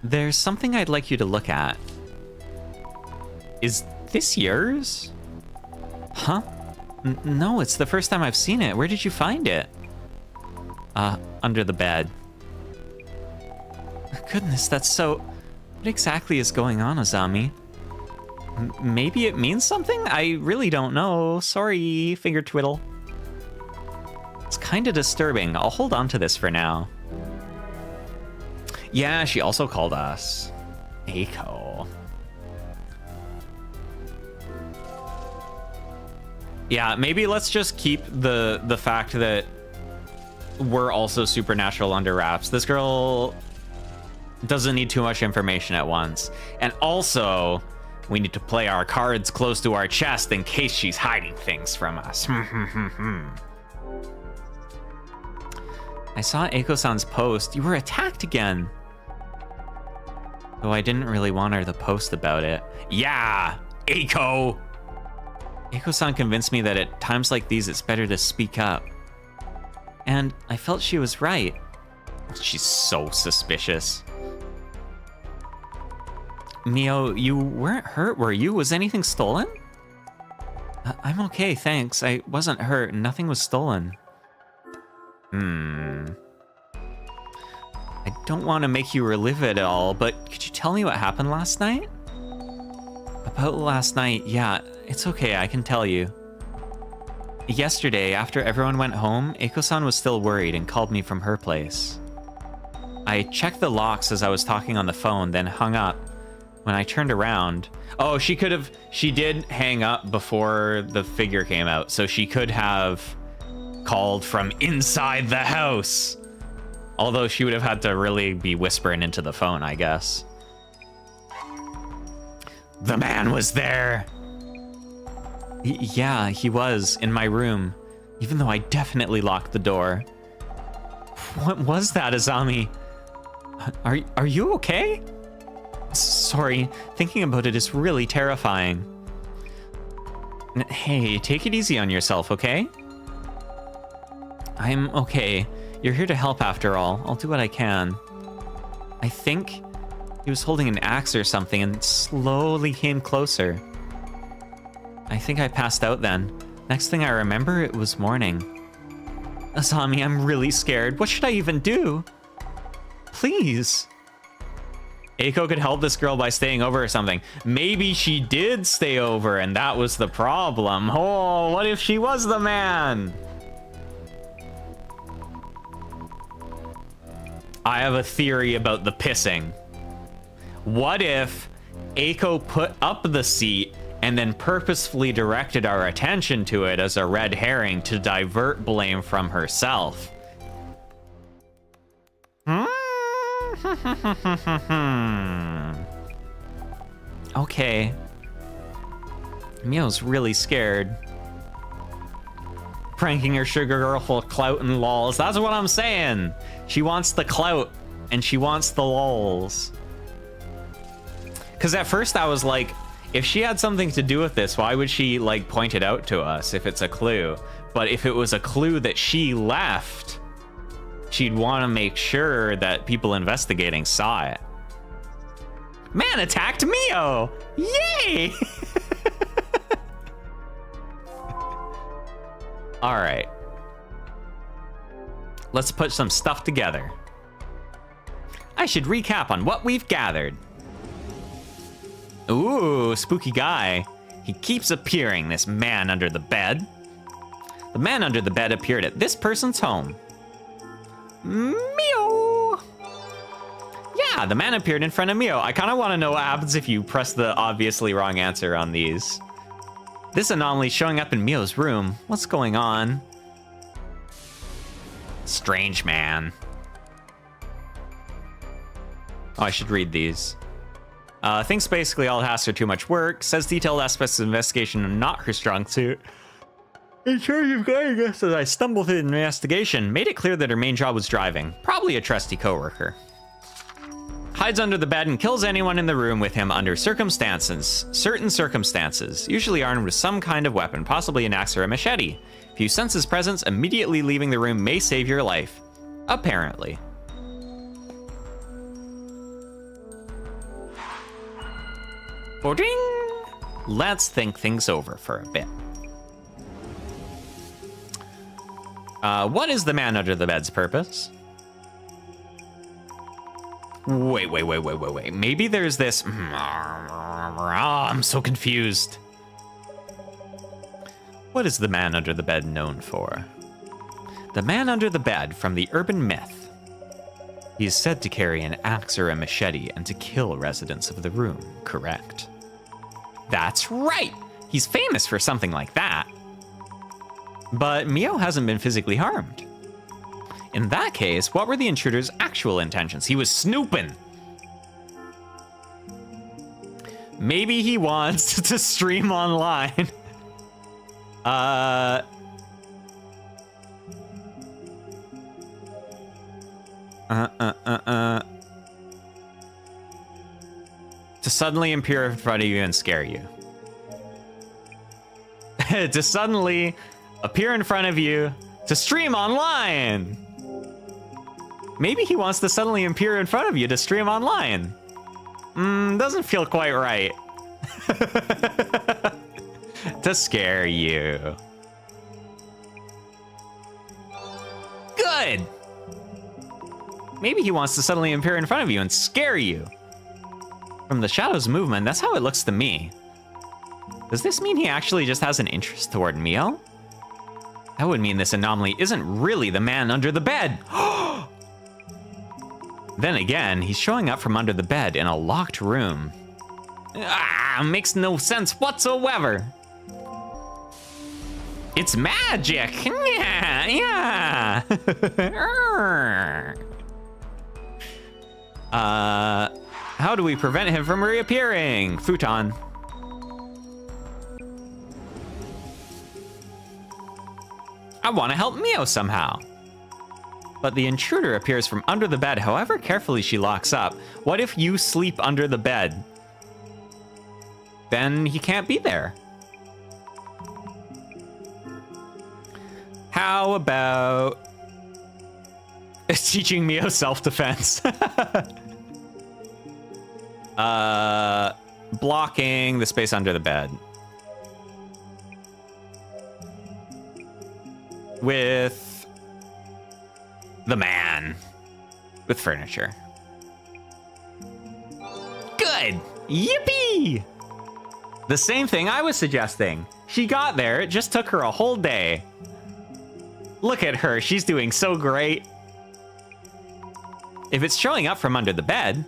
There's something I'd like you to look at. Is this yours? Huh? No, it's the first time I've seen it. Where did you find it? Under the bed. Goodness, that's so... What exactly is going on, Azami? Maybe it means something? I really don't know. Sorry, finger twiddle. It's kind of disturbing. I'll hold on to this for now. Yeah, she also called us Eiko. Yeah, maybe let's just keep the fact that we're also supernatural under wraps. This girl doesn't need too much information at once. And also, we need to play our cards close to our chest in case she's hiding things from us. I saw Eiko-san's post. You were attacked again. Though I didn't really want her to post about it. Yeah, Eiko! Eiko-san convinced me that at times like these, it's better to speak up. And I felt she was right. She's so suspicious. Mio, you weren't hurt, were you? Was anything stolen? I'm okay, thanks. I wasn't hurt. Nothing was stolen. I don't want to make you relive it all, but could you tell me what happened last night? About last night, yeah, it's okay, I can tell you. Yesterday, after everyone went home, Eiko-san was still worried and called me from her place. I checked the locks as I was talking on the phone, then hung up. When I turned around... Oh, she did hang up before the figure came out, so she could have called from inside the house. Although she would have had to really be whispering into the phone, I guess. The man was there. Yeah, he was in my room, even though I definitely locked the door. What was that, Azami? Are you okay? Sorry, thinking about it is really terrifying. Hey, take it easy on yourself, okay? I'm okay. You're here to help after all. I'll do what I can. I think he was holding an axe or something and slowly came closer. I think I passed out then. Next thing I remember, it was morning. Asami, I'm really scared. What should I even do? Please. Eiko could help this girl by staying over or something. Maybe she did stay over and that was the problem. Oh, what if she was the man? I have a theory about the pissing. What if Eiko put up the seat and then purposefully directed our attention to it as a red herring to divert blame from herself? Okay. Mio's really scared. Pranking her sugar girl for clout and lols. That's what I'm saying. She wants the clout and she wants the lols. Because at first I was like, if she had something to do with this, why would she like point it out to us if it's a clue? But if it was a clue that she left, she'd want to make sure that people investigating saw it. Man attacked Mio! Yay! All right. Let's put some stuff together. I should recap on what we've gathered. Ooh, spooky guy. He keeps appearing, this man under the bed. The man under the bed appeared at this person's home. Mio! Yeah, the man appeared in front of Mio. I kind of want to know what happens if you press the obviously wrong answer on these. This anomaly showing up in Mio's room. What's going on? Strange man. Oh, I should read these. Thinks basically all tasks are too much work. Says detailed aspects of investigation are not her strong suit. In charge of guiding us as I stumbled through the investigation, made it clear that her main job was driving. Probably a trusty coworker. Hides under the bed and kills anyone in the room with him under certain circumstances, usually armed with some kind of weapon, possibly an axe or a machete. If you sense his presence, immediately leaving the room may save your life. Apparently. Boing! Let's think things over for a bit. What is the man under the bed's purpose? Wait. Maybe there's this... I'm so confused. What is the man under the bed known for? The man under the bed from the urban myth. He is said to carry an axe or a machete and to kill residents of the room, correct? That's right! He's famous for something like that. But Mio hasn't been physically harmed. In that case, what were the intruder's actual intentions? He was snooping. Maybe he wants to stream online. To suddenly appear in front of you and scare you. To suddenly appear in front of you to stream online. Maybe he wants to suddenly appear in front of you to stream online. Doesn't feel quite right. To scare you. Good. Maybe he wants to suddenly appear in front of you and scare you. From the shadow's movement, that's how it looks to me. Does this mean he actually just has an interest toward Mio? That would mean this anomaly isn't really the man under the bed. Then again, he's showing up from under the bed in a locked room. Makes no sense whatsoever. It's magic. Yeah. How do we prevent him from reappearing? Futon. I want to help Mio somehow. But the intruder appears from under the bed, however carefully she locks up. What if you sleep under the bed? Then he can't be there. How about teaching Mio self-defense? Blocking the space under the bed. With the man. With furniture. bed! Yippee! The same thing I was suggesting. She got there, it just took her a whole day. Look at her, she's doing so great. If it's showing up from under the bed,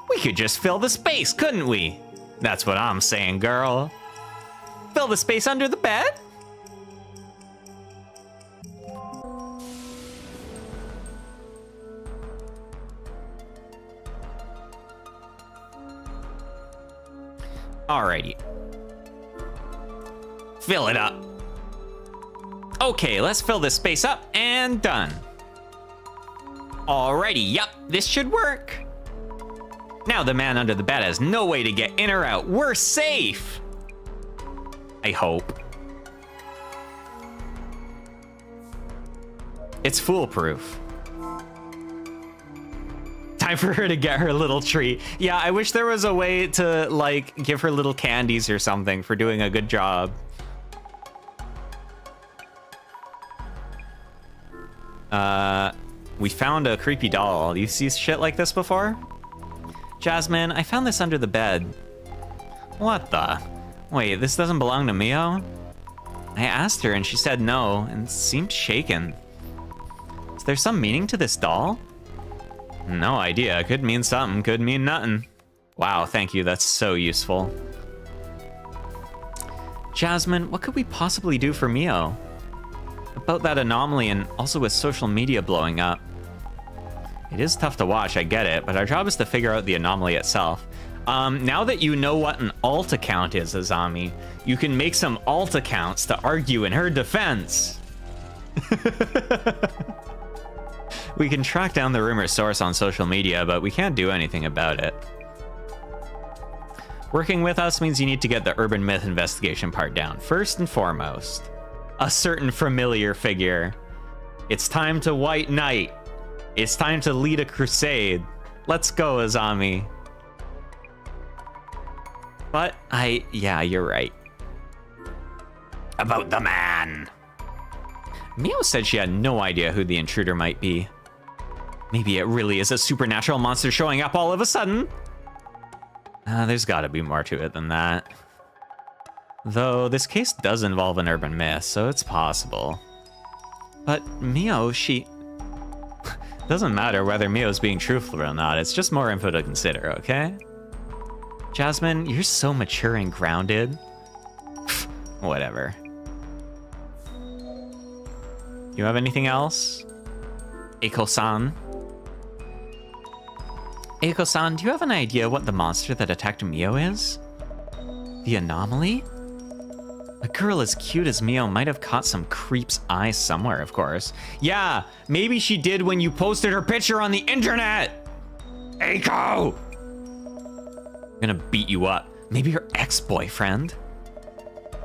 we could just fill the space, couldn't we? That's what I'm saying, girl. Fill the space under the bed? Alrighty. Fill it up. Okay, let's fill this space up and done. Alrighty, yep, this should work. Now the man under the bed has no way to get in or out. We're safe. I hope. It's foolproof. Time for her to get her little treat. Yeah, I wish there was a way to, like, give her little candies or something for doing a good job. We found a creepy doll. Do you see shit like this before? Jasmine, I found this under the bed. What the? Wait, this doesn't belong to Mio? I asked her and she said no and seemed shaken. Is there some meaning to this doll? No idea. Could mean something, could mean nothing. Wow, thank you. That's so useful. Jasmine, what could we possibly do for Mio? About that anomaly and also with social media blowing up. It is tough to watch, I get it, but our job is to figure out the anomaly itself. Now that you know what an alt account is, Azami, you can make some alt accounts to argue in her defense. We can track down the rumor source on social media, but we can't do anything about it. Working with us means you need to get the urban myth investigation part down, first and foremost. A certain familiar figure. It's time to White Knight. It's time to lead a crusade. Let's go, Azami. But yeah, you're right. About the man. Mio said she had no idea who the intruder might be. Maybe it really is a supernatural monster showing up all of a sudden. There's gotta be more to it than that. Though this case does involve an urban myth, so it's possible. But Mio, she... Doesn't matter whether Mio's being truthful or not, it's just more info to consider, okay? Jasmine, you're so mature and grounded. Whatever. You have anything else? Eiko-san? Eiko-san, do you have an idea what the monster that attacked Mio is? The anomaly? A girl as cute as Mio might have caught some creep's eye somewhere, of course. Yeah, maybe she did when you posted her picture on the internet! Eiko! I'm gonna beat you up. Maybe her ex-boyfriend?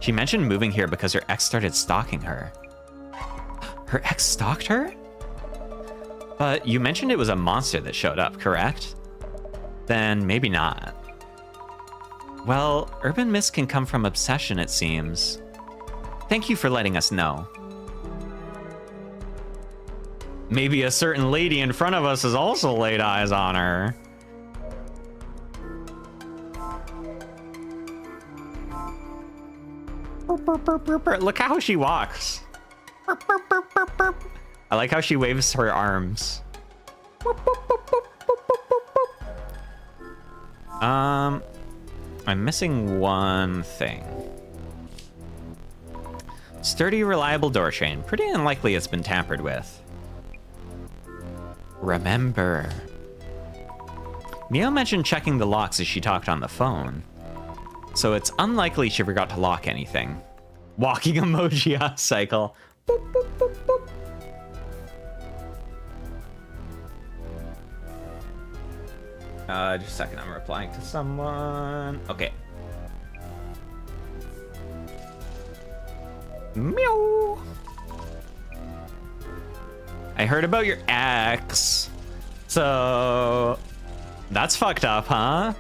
She mentioned moving here because her ex started stalking her. Her ex stalked her? But you mentioned it was a monster that showed up, correct? Then maybe not. Well, urban myths can come from obsession, it seems. Thank you for letting us know. Maybe a certain lady in front of us has also laid eyes on her. Look how she walks. I like how she waves her arms. I'm missing one thing. Sturdy, reliable door chain. Pretty unlikely it's been tampered with. Remember. Mio mentioned checking the locks as she talked on the phone. So it's unlikely she forgot to lock anything. Walking emoji cycle. Boop, boop, boop, boop. Just a second, I'm replying to someone. Okay. Meow. I heard about your ex. So that's fucked up, huh?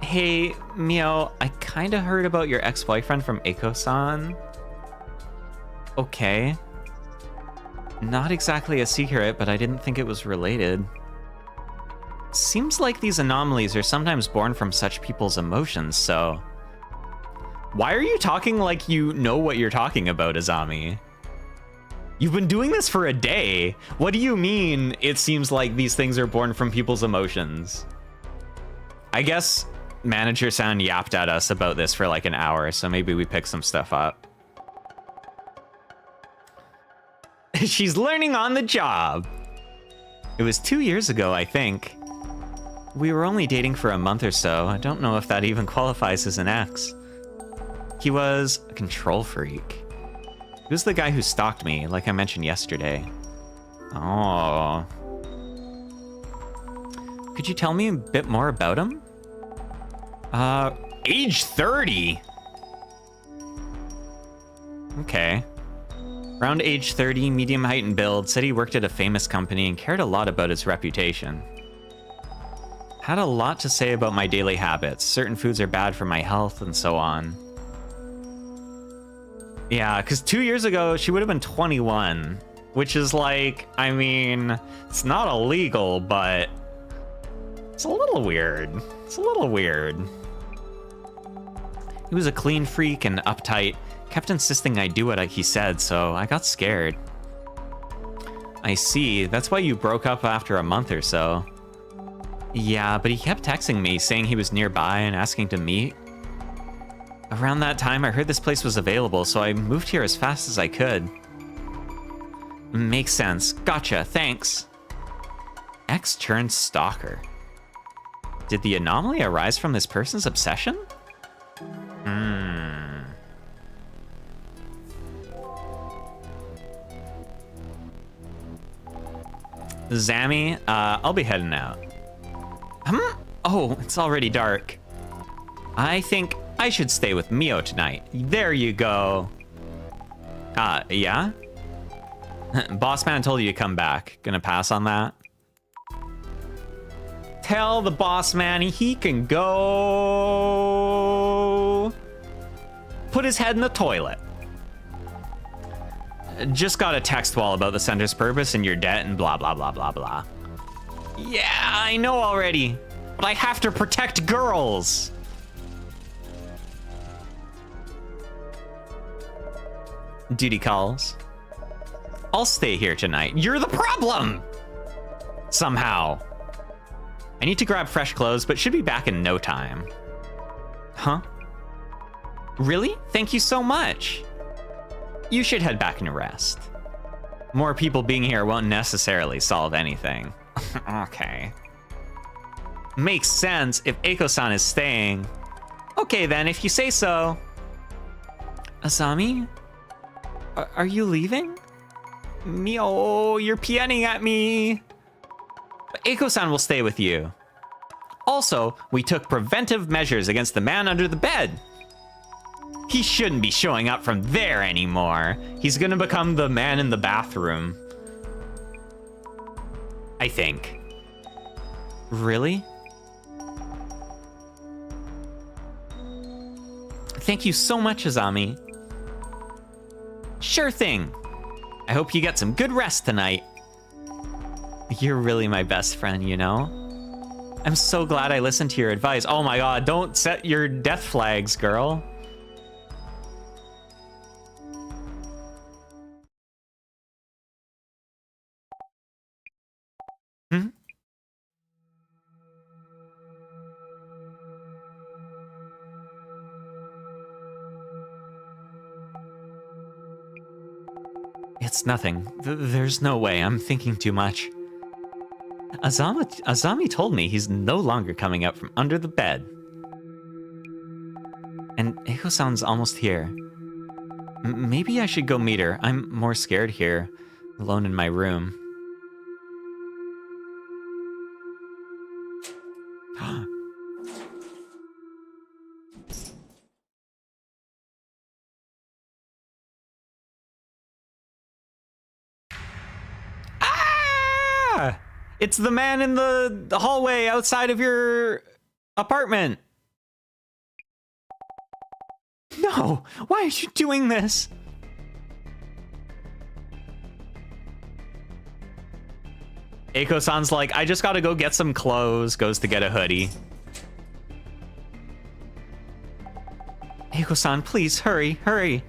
Hey, Mio, I kinda heard about your ex-boyfriend from Eiko-san. Okay. Not exactly a secret, but I didn't think it was related. Seems like these anomalies are sometimes born from such people's emotions, so... Why are you talking like you know what you're talking about, Azami? You've been doing this for a day. What do you mean it seems like these things are born from people's emotions? I guess Manager Sound yapped at us about this for like an hour, so maybe we pick some stuff up. She's learning on the job. It was 2 years ago, I think. We were only dating for a month or so. I don't know if that even qualifies as an ex. He was a control freak. He was the guy who stalked me, like I mentioned yesterday. Oh. Could you tell me a bit more about him? Age 30? Okay. Around age 30, medium height and build, said he worked at a famous company and cared a lot about his reputation. Had a lot to say about my daily habits. Certain foods are bad for my health and so on. Yeah, because 2 years ago, she would have been 21, which is like, I mean, it's not illegal, but it's a little weird. It's a little weird. He was a clean freak and uptight, kept insisting I do what he said, so I got scared. I see, that's why you broke up after a month or so. Yeah, but he kept texting me, saying he was nearby and asking to meet. Around that time, I heard this place was available, so I moved here as fast as I could. Makes sense. Gotcha, thanks. Ex turned stalker. Did the anomaly arise from this person's obsession? Zammy, I'll be heading out. Oh, it's already dark. I think I should stay with Mio tonight. There you go. Yeah? Boss man told you to come back. Gonna pass on that? Tell the boss man he can go... Put his head in the toilet. Just got a text wall about the center's purpose and your debt and blah, blah, blah, blah, blah. Yeah, I know already, but I have to protect girls. Duty calls. I'll stay here tonight. You're the problem! Somehow. I need to grab fresh clothes, but should be back in no time. Huh? Really? Thank you so much. You should head back and rest. More people being here won't necessarily solve anything. Okay. Makes sense if Eiko-san is staying. Okay then, if you say so. Asami? Are you leaving? Mio, you're PNing at me. But Eiko-san will stay with you. Also, we took preventive measures against the man under the bed. He shouldn't be showing up from there anymore. He's gonna become the man in the bathroom. I think. Really? Thank you so much, Azami. Sure thing. I hope you get some good rest tonight. You're really my best friend, you know? I'm so glad I listened to your advice. Oh my god, don't set your death flags, girl. It's nothing. There's no way. I'm thinking too much. Azami told me he's no longer coming up from under the bed. And Eiko-san's almost here. Maybe I should go meet her. I'm more scared here, alone in my room. It's the man in the hallway outside of your apartment. No, why are you doing this? Eiko-san's like, I just gotta go get some clothes, goes to get a hoodie. Eiko-san, please, hurry, hurry.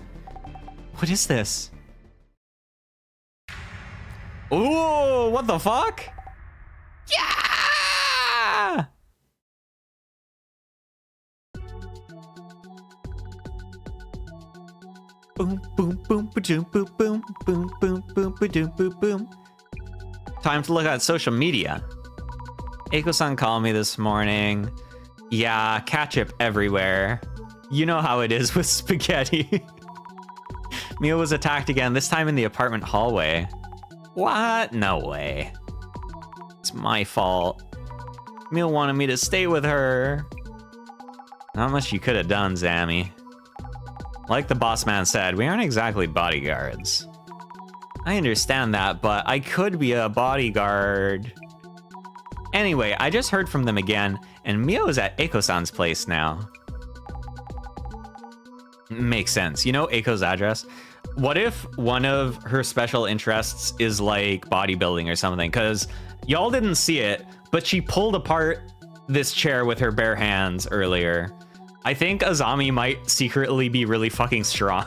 What is this? Ooh, what the fuck? Yeah! Boom, boom, boom, ba-doom, boom, boom, boom, boom, boom, ba-doom, boom, boom. Time to look at social media. Eiko-san called me this morning. Yeah, ketchup everywhere. You know how it is with spaghetti. Mio was attacked again, this time in the apartment hallway. What? No way. It's my fault. Mio wanted me to stay with her. Not much you could have done, Zammy. Like the boss man said, we aren't exactly bodyguards. I understand that, but I could be a bodyguard. Anyway, I just heard from them again, and Mio is at Eiko-san's place now. Makes sense. You know Eiko's address? What if one of her special interests is like bodybuilding or something? Because y'all didn't see it, but she pulled apart this chair with her bare hands earlier. I think Azami might secretly be really fucking strong.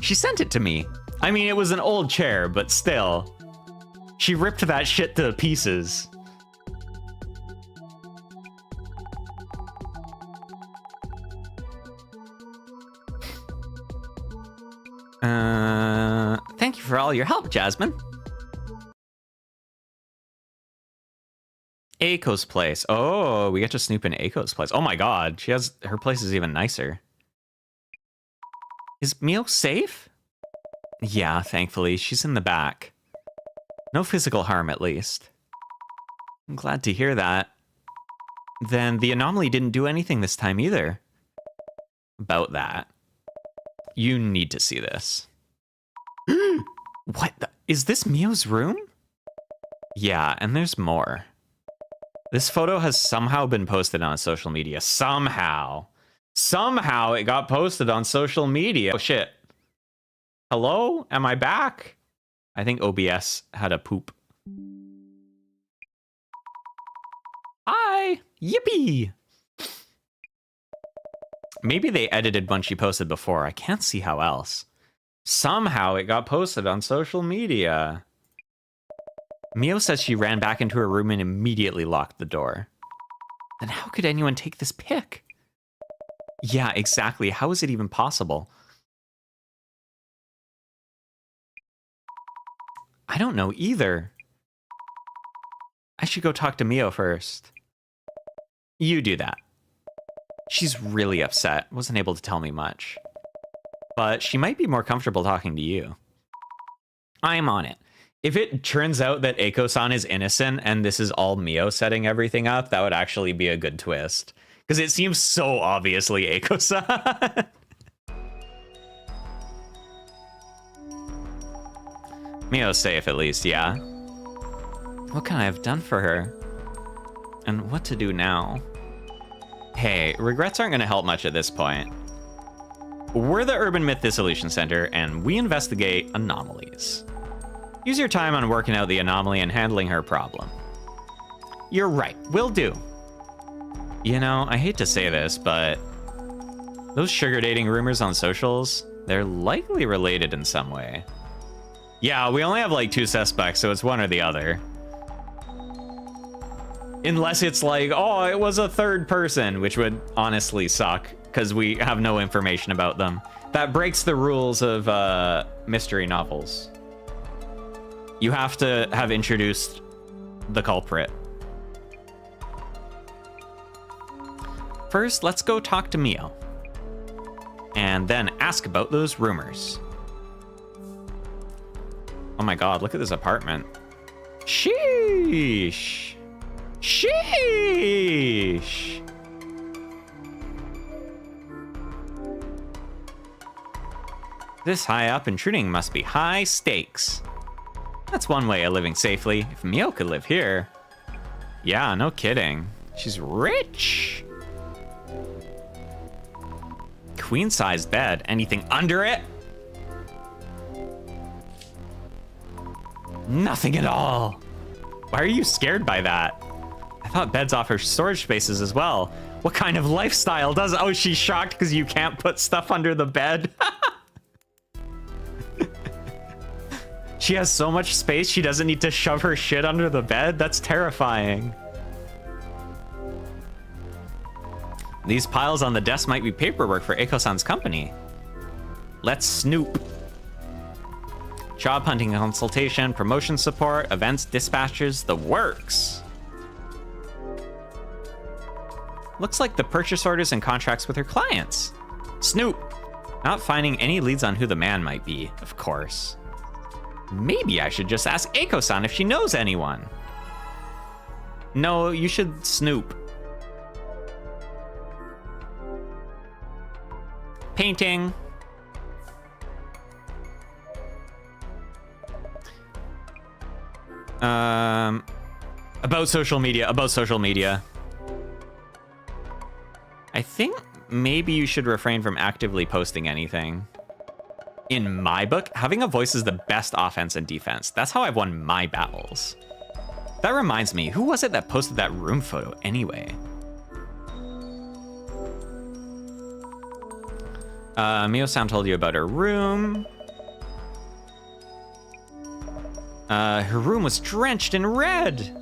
She sent it to me. I mean, it was an old chair, but still. She ripped that shit to pieces. Thank you for all your help, Jasmine. Eiko's place. Oh, we get to snoop in Eiko's place. Oh my god, her place is even nicer. Is Mio safe? Yeah, thankfully, she's in the back. No physical harm, at least. I'm glad to hear that. Then the anomaly didn't do anything this time either. About that. You need to see this. What the? Is this Mio's room? Yeah, and there's more. This photo has somehow been posted on social media. Somehow. Somehow it got posted on social media. Oh shit. Hello? Am I back? I think OBS had a poop. Hi! Yippee! Maybe they edited one she posted before. I can't see how else. Somehow it got posted on social media. Mio says she ran back into her room and immediately locked the door. Then how could anyone take this pic? Yeah, exactly. How is it even possible? I don't know either. I should go talk to Mio first. You do that. She's really upset. Wasn't able to tell me much. But she might be more comfortable talking to you. I'm on it. If it turns out that Eiko-san is innocent and this is all Mio setting everything up, that would actually be a good twist. Because it seems so obviously Eiko-san. Mio's safe at least, yeah. What can I have done for her? And what to do now? Hey, regrets aren't going to help much at this point. We're the Urban Myth Dissolution Center, and we investigate anomalies. Use your time on working out the anomaly and handling her problem. You're right, will do. You know, I hate to say this, but those sugar dating rumors on socials, they're likely related in some way. Yeah, we only have like 2 suspects, so it's one or the other. Unless it's like, oh, it was a third person, which would honestly suck, because we have no information about them. That breaks the rules of mystery novels. You have to have introduced the culprit. First, let's go talk to Mio. And then ask about those rumors. Oh my god, look at this apartment. Sheesh. Sheesh. This high up, intruding must be high stakes. That's one way of living safely. If Mio could live here. Yeah, no kidding. She's rich. Queen-sized bed. Anything under it? Nothing at all. Why are you scared by that? I thought beds offer storage spaces as well. What kind of lifestyle does... Oh, she's shocked because you can't put stuff under the bed. She has so much space, she doesn't need to shove her shit under the bed? That's terrifying. These piles on the desk might be paperwork for Eiko-san's company. Let's snoop. Job hunting consultation, promotion support, events, dispatches, the works. Looks like the purchase orders and contracts with her clients. Snoop. Not finding any leads on who the man might be, of course. Maybe I should just ask Eiko-san if she knows anyone. No, you should snoop. Painting. About social media. I think maybe you should refrain from actively posting anything. In my book, having a voice is the best offense and defense. That's how I've won my battles. That reminds me, who was it that posted that room photo anyway? Mio-san told you about her room. Her room was drenched in red.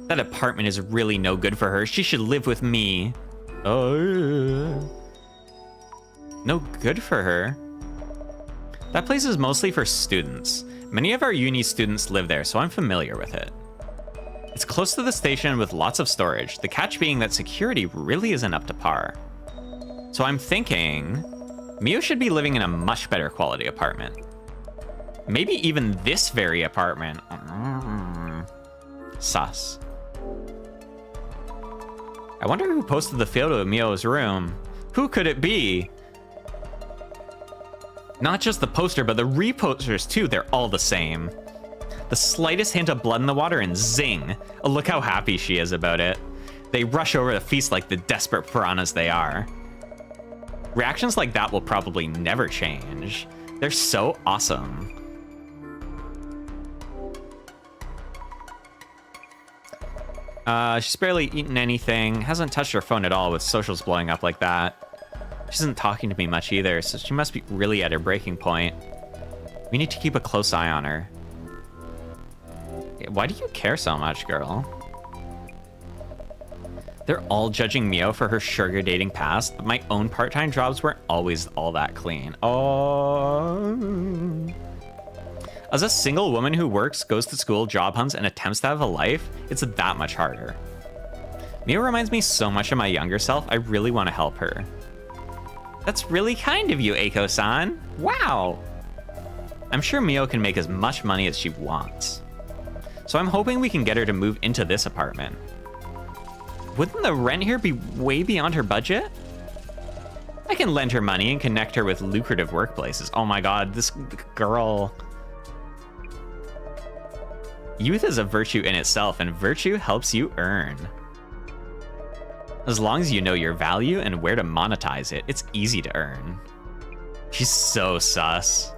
That apartment is really no good for her. She should live with me. Oh. No good for her? That place is mostly for students. Many of our uni students live there, so I'm familiar with it. It's close to the station with lots of storage, the catch being that security really isn't up to par. So I'm thinking, Mio should be living in a much better quality apartment. Maybe even this very apartment. Sus. I wonder who posted the photo of Mio's room. Who could it be? Not just the poster, but the reposters too, they're all the same. The slightest hint of blood in the water and zing. Oh, look how happy she is about it. They rush over the feast like the desperate piranhas they are. Reactions like that will probably never change. They're so awesome. She's barely eaten anything, hasn't touched her phone at all with socials blowing up like that. She isn't talking to me much either, so she must be really at her breaking point. We need to keep a close eye on her. Why do you care so much, girl? They're all judging Mio for her sugar dating past, but my own part-time jobs weren't always all that clean. Oh. As a single woman who works, goes to school, job hunts, and attempts to have a life, it's that much harder. Mio reminds me so much of my younger self, I really want to help her. That's really kind of you, Eiko-san. Wow. I'm sure Mio can make as much money as she wants. So I'm hoping we can get her to move into this apartment. Wouldn't the rent here be way beyond her budget? I can lend her money and connect her with lucrative workplaces. Oh my god, this girl. Youth is a virtue in itself, and virtue helps you earn. As long as you know your value and where to monetize it, it's easy to earn. She's so sus.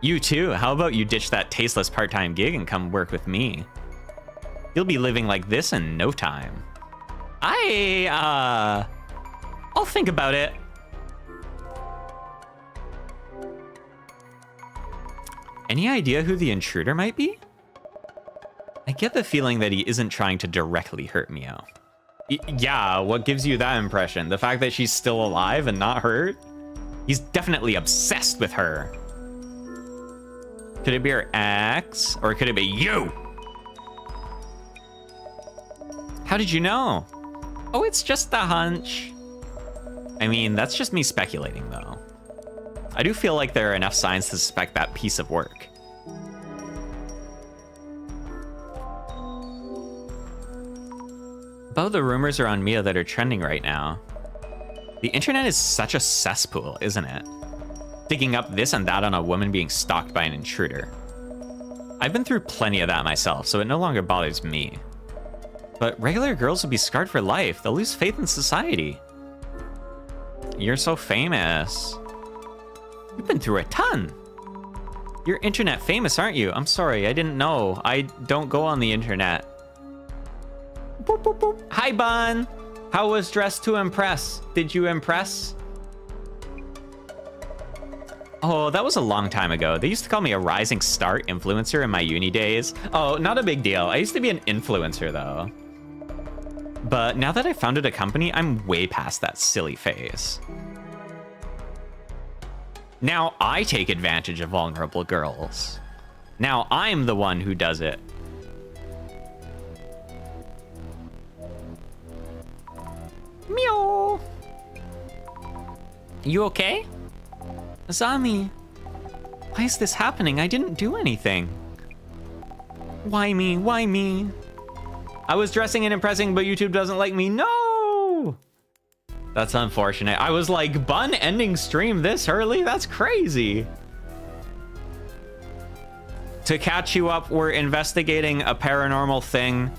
You too, how about you ditch that tasteless part-time gig and come work with me? You'll be living like this in no time. I'll think about it. Any idea who the intruder might be? I get the feeling that he isn't trying to directly hurt Mio. Yeah, what gives you that impression? The fact that she's still alive and not hurt? He's definitely obsessed with her. Could it be her ex? Or could it be you? How did you know? Oh, it's just a hunch. I mean, that's just me speculating, though. I do feel like there are enough signs to suspect that piece of work. About the rumors around Mio that are trending right now. The internet is such a cesspool, isn't it? Digging up this and that on a woman being stalked by an intruder. I've been through plenty of that myself, so it no longer bothers me. But regular girls will be scarred for life. They'll lose faith in society. You're so famous. You've been through a ton. You're internet famous, aren't you? I'm sorry, I didn't know. I don't go on the internet. Boop, boop, boop. Hi, Bun. How was Dress to Impress? Did you impress? Oh, that was a long time ago. They used to call me a rising star influencer in my uni days. Oh, not a big deal. I used to be an influencer, though. But now that I founded a company, I'm way past that silly phase. Now I take advantage of vulnerable girls. Now I'm the one who does it. Meow. You okay? Azami, why is this happening? I didn't do anything. Why me? Why me? I was dressing and impressing, but YouTube doesn't like me. No! That's unfortunate. I was like, Bun ending stream this early? That's crazy. To catch you up, we're investigating a paranormal thing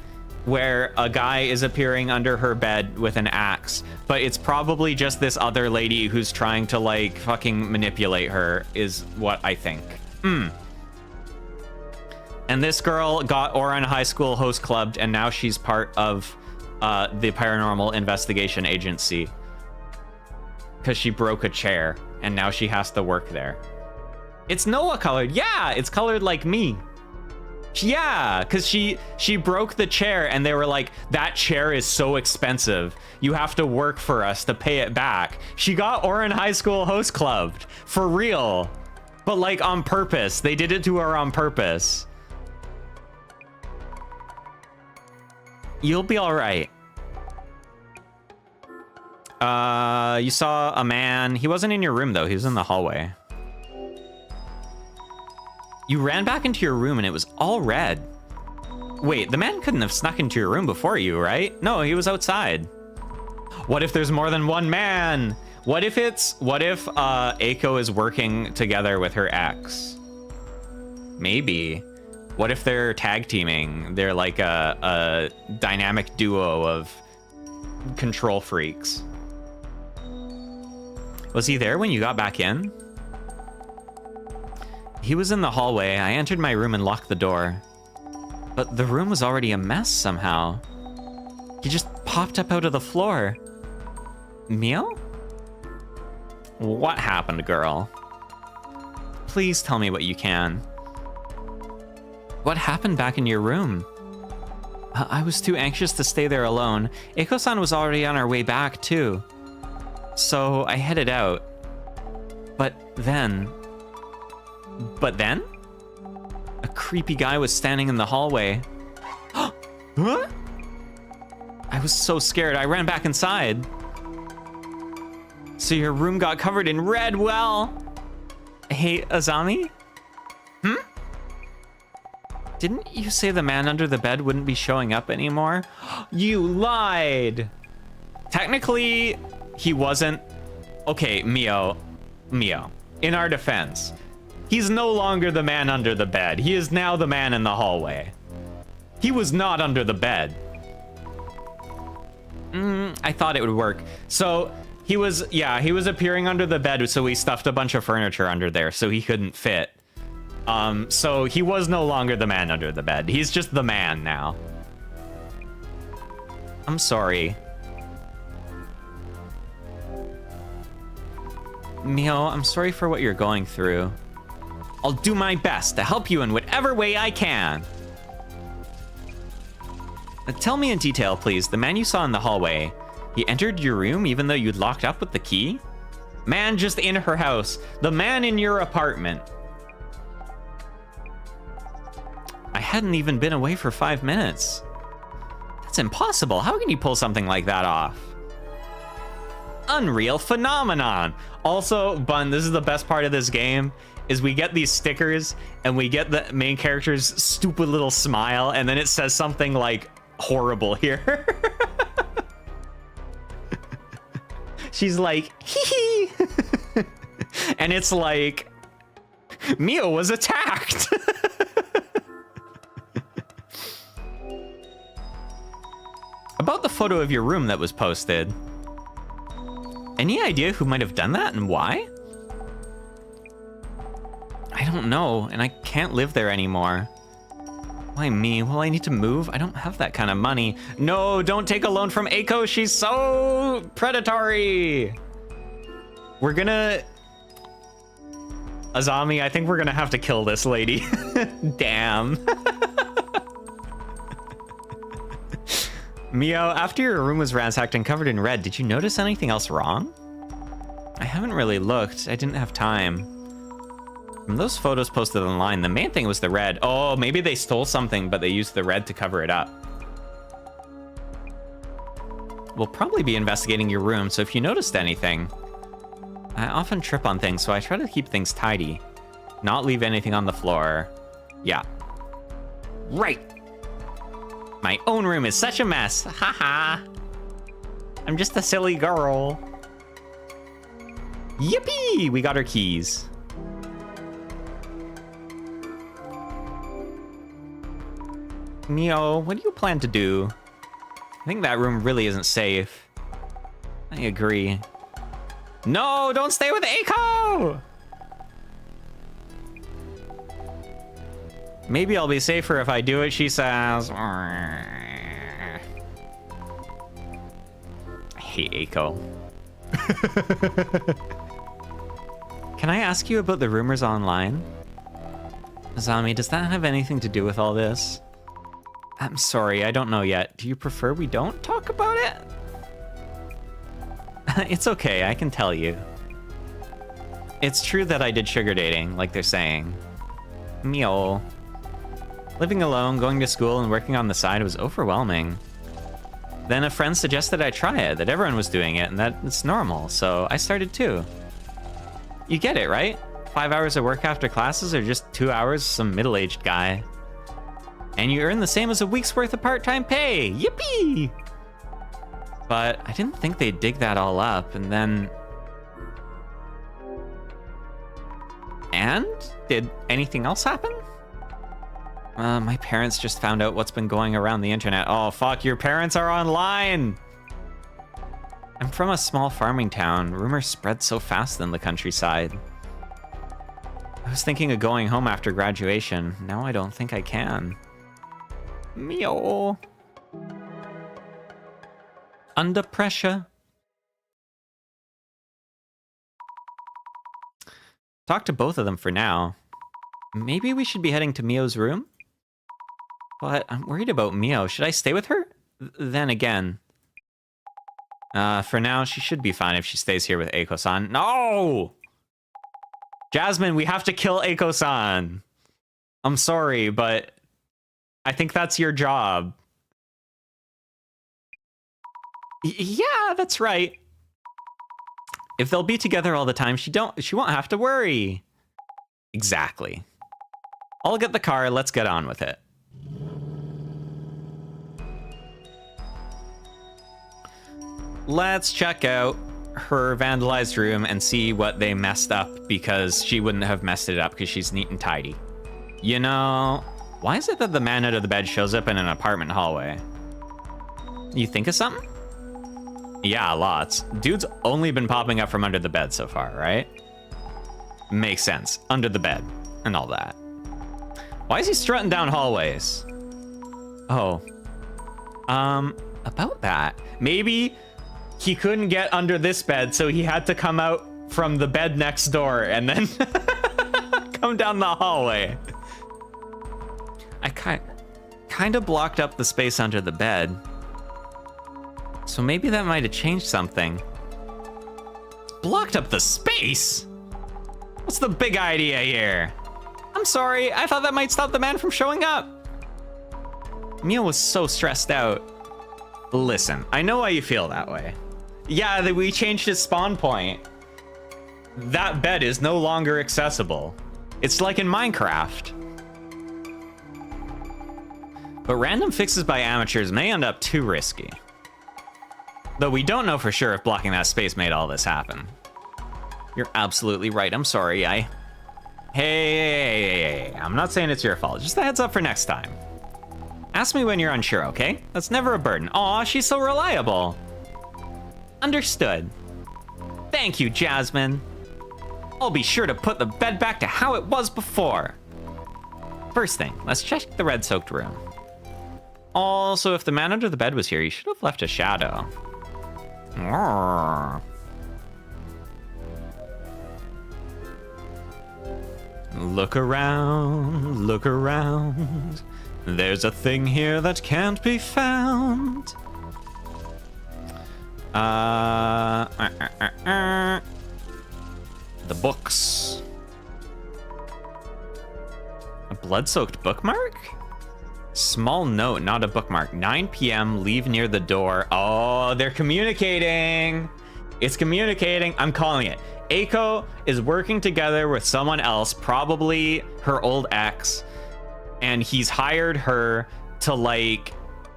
where a guy is appearing under her bed with an axe, but it's probably just this other lady who's trying to like fucking manipulate her, is what I think. And this girl got Oran High School host clubbed, and now she's part of the Paranormal Investigation Agency because she broke a chair, and now she has to work there. It's No.A colored. Yeah, it's colored like me. Yeah, because she broke the chair, and they were like, that chair is so expensive. You have to work for us to pay it back. She got Oran High School host clubbed. For real. But like on purpose. They did it to her on purpose. You'll be all right. You saw a man. He wasn't in your room, though. He was in the hallway. You ran back into your room, and it was all red. Wait, the man couldn't have snuck into your room before you, right? No, he was outside. What if there's more than one man? What if Aiko is working together with her ex? Maybe. What if they're tag teaming? They're like a dynamic duo of control freaks. Was he there when you got back in? He was in the hallway. I entered my room and locked the door. But the room was already a mess somehow. He just popped up out of the floor. Mio? What happened, girl? Please tell me what you can. What happened back in your room? I was too anxious to stay there alone. Eiko-san was already on our way back, too. So I headed out. But then... A creepy guy was standing in the hallway. Huh? I was so scared, I ran back inside. So your room got covered in red, well... Hey, Azami? Didn't you say the man under the bed wouldn't be showing up anymore? You lied! Technically, he wasn't... Okay, Mio. In our defense, he's no longer the man under the bed. He is now the man in the hallway. He was not under the bed. I thought it would work. So, he was appearing under the bed, so we stuffed a bunch of furniture under there so he couldn't fit. So he was no longer the man under the bed. He's just the man now. I'm sorry. Mio, I'm sorry for what you're going through. I'll do my best to help you in whatever way I can. Tell me in detail, please. The man you saw in the hallway, he entered your room even though you'd locked up with the key? Man just in her house. The man in your apartment. I hadn't even been away for 5 minutes. That's impossible. How can you pull something like that off? Unreal phenomenon. Also, Bun, this is the best part of this game, is we get these stickers and we get the main character's stupid little smile, and then it says something like horrible here. She's like, hee hee. And it's like, Mio was attacked. About the photo of your room that was posted. Any idea who might have done that and why? I I don't know, and I can't live there anymore. Why me? Well, I need to move. I don't have that kind of money. No, don't take a loan from Aiko. She's so predatory. We're gonna... Azami, I think we're gonna have to kill this lady. Damn. Mio, after your room was ransacked and covered in red, did you notice anything else wrong? I haven't really looked. I didn't have time. From those photos posted online, the main thing was the red. Oh, maybe they stole something, but they used the red to cover it up. We'll probably be investigating your room, so if you noticed anything... I often trip on things, so I try to keep things tidy. Not leave anything on the floor. Yeah. Right! My own room is such a mess. Haha. I'm just a silly girl. Yippee! We got our keys. Mio, what do you plan to do? I think that room really isn't safe. I agree. No, don't stay with Aiko! Maybe I'll be safer if I do it, she says. I hate Aiko. Can I ask you about the rumors online? Azami, does that have anything to do with all this? I'm sorry, I don't know yet. Do you prefer we don't talk about it? It's okay, I can tell you. It's true that I did sugar dating, like they're saying. Mio. Living alone, going to school, and working on the side was overwhelming. Then a friend suggested I try it, that everyone was doing it, and that it's normal, so I started too. You get it, right? 5 hours of work after classes, or just 2 hours with some middle-aged guy. And you earn the same as a week's worth of part-time pay! Yippee! But I didn't think they'd dig that all up, and then... And? Did anything else happen? My parents just found out what's been going around the internet. Oh, fuck, your parents are online! I'm from a small farming town. Rumors spread so fast in the countryside. I was thinking of going home after graduation. Now I don't think I can. Mio. Under pressure. Talk to both of them for now. Maybe we should be heading to Mio's room? But I'm worried about Mio. Should I stay with her? Then again. For now, she should be fine if she stays here with Eiko-san. No! Jasmine, we have to kill Eiko-san. I'm sorry, but I think that's your job. Yeah, that's right. If they'll be together all the time, she won't have to worry. Exactly. I'll get the car, let's get on with it. Let's check out her vandalized room and see what they messed up, because she wouldn't have messed it up because she's neat and tidy. You know, why is it that the man out of the bed shows up in an apartment hallway? You think of something? Yeah, lots. Dude's only been popping up from under the bed so far, right? Makes sense. Under the bed and all that. Why is he strutting down hallways? Oh. About that. Maybe he couldn't get under this bed, so he had to come out from the bed next door and then come down the hallway. I kind of blocked up the space under the bed. So maybe that might have changed something. Blocked up the space? What's the big idea here? I'm sorry, I thought that might stop the man from showing up. Mio was so stressed out. Listen, I know why you feel that way. Yeah, we changed his spawn point. That bed is no longer accessible. It's like in Minecraft. But random fixes by amateurs may end up too risky. Though we don't know for sure if blocking that space made all this happen. You're absolutely right, I'm sorry, Hey, I'm not saying it's your fault, just a heads up for next time. Ask me when you're unsure, okay? That's never a burden. Aw, she's so reliable. Understood. Thank you, Jasmine. I'll be sure to put the bed back to how it was before. First thing, let's check the red-soaked room. Also, if the man under the bed was here, he should have left a shadow. Look around, look around. There's a thing here that can't be found. The books. A blood-soaked bookmark? Small note, not a bookmark. 9 p.m., leave near the door. Oh, they're communicating. It's communicating. I'm calling it. Aiko is working together with someone else, probably her old ex, and he's hired her to, like,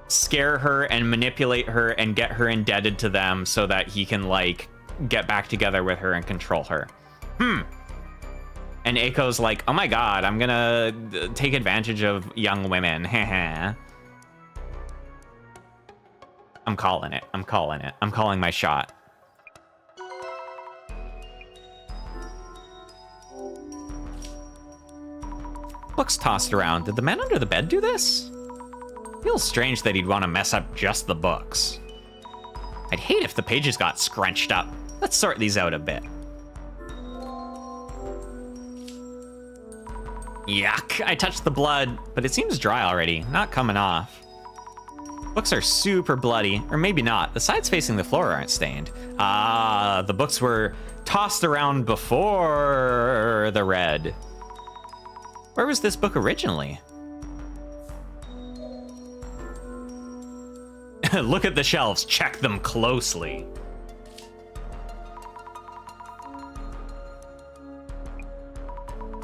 scare her and manipulate her and get her indebted to them so that he can, like, get back together with her and control her. And Aiko's like, oh my god, I'm gonna take advantage of young women. I'm calling it. I'm calling it. I'm calling my shot. Books tossed around. Did the man under the bed do this? Feels strange that he'd want to mess up just the books. I'd hate if the pages got scrunched up. Let's sort these out a bit. Yuck, I touched the blood, but it seems dry already, not coming off. Books are super bloody, or maybe not. The sides facing the floor aren't stained. Ah, the books were tossed around before the red. Where was this book originally? Look at the shelves, check them closely.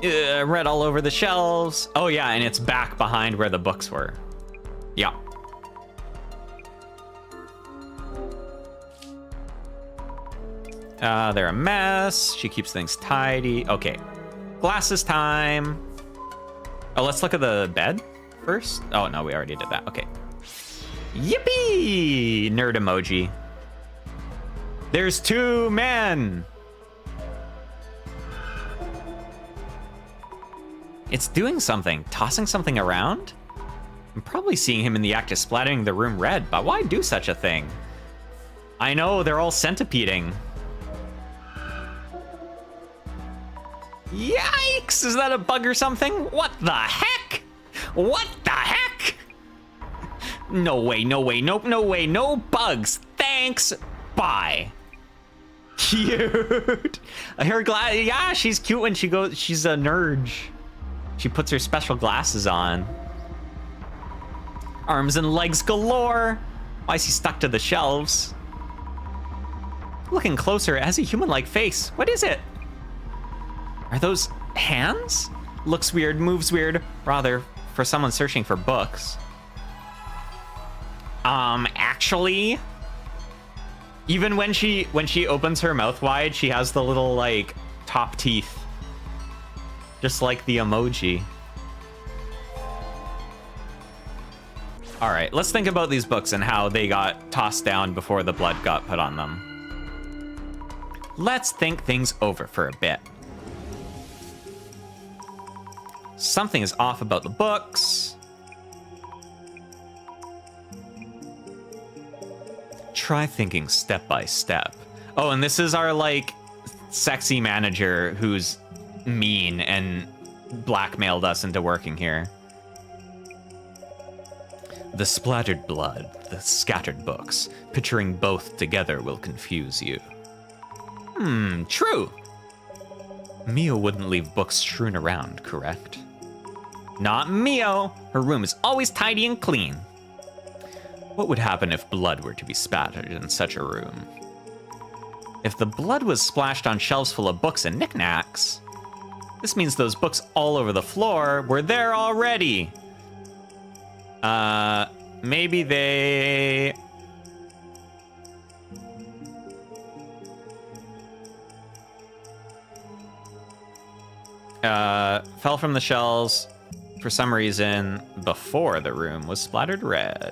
Red all over the shelves. Oh yeah, and it's back behind where the books were. Yeah. They're a mess. She keeps things tidy. Okay, glasses time. Oh, let's look at the bed first. Oh no, we already did that. Okay. Yippee! Nerd emoji. There's 2 men. It's doing something, tossing something around? I'm probably seeing him in the act of splattering the room red, but why do such a thing? I know, they're all centipeding. Yikes! Is that a bug or something? What the heck? What the heck? No way, no way, nope, no way, no bugs. Thanks, bye. Cute. Her glass, yeah, she's cute when she goes, she's a nerd. She puts her special glasses on. Arms and legs galore. Why is he stuck to the shelves? Looking closer, it has a human-like face. What is it? Are those hands? Looks weird, moves weird. Rather, for someone searching for books. Actually, even when she opens her mouth wide, she has the little, like, top teeth. Just like the emoji. All right, let's think about these books and how they got tossed down before the blood got put on them. Let's think things over for a bit. Something is off about the books. Try thinking step by step. Oh, and this is our, like, sexy manager who's mean and blackmailed us into working here. The splattered blood, the scattered books, picturing both together will confuse you. True. Mio wouldn't leave books strewn around, correct? Not Mio. Her room is always tidy and clean. What would happen if blood were to be spattered in such a room? If the blood was splashed on shelves full of books and knickknacks, this means those books all over the floor were there already. Maybe they... fell from the shelves for some reason before the room was splattered red.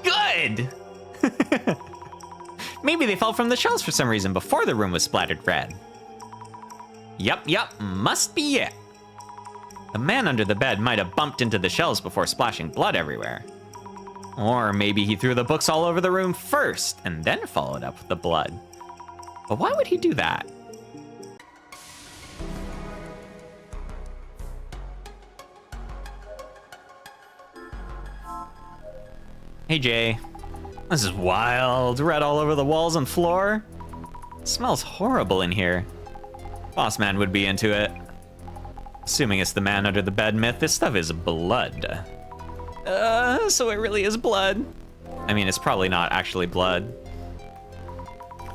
Good! Maybe they fell from the shelves for some reason before the room was splattered red. Yup, must be it. The man under the bed might have bumped into the shelves before splashing blood everywhere. Or maybe he threw the books all over the room first and then followed up with the blood. But why would he do that? Hey Jay, this is wild. Red all over the walls and floor. It smells horrible in here. Boss man would be into it. Assuming it's the man under the bed myth, this stuff is blood. So it really is blood. I mean, it's probably not actually blood.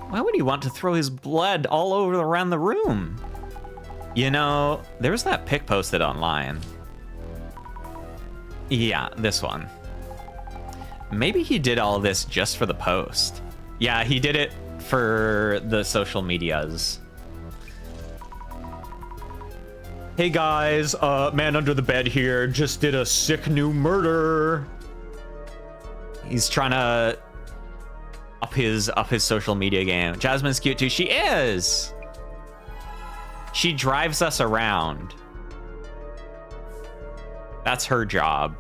Why would he want to throw his blood all over around the room? You know, there was that pic posted online. Yeah, this one. Maybe he did all this just for the post. Yeah, he did it for the social medias. Hey guys, man under the bed here just did a sick new murder. He's trying to up his social media game. Jasmine's cute too. She is. She drives us around. That's her job.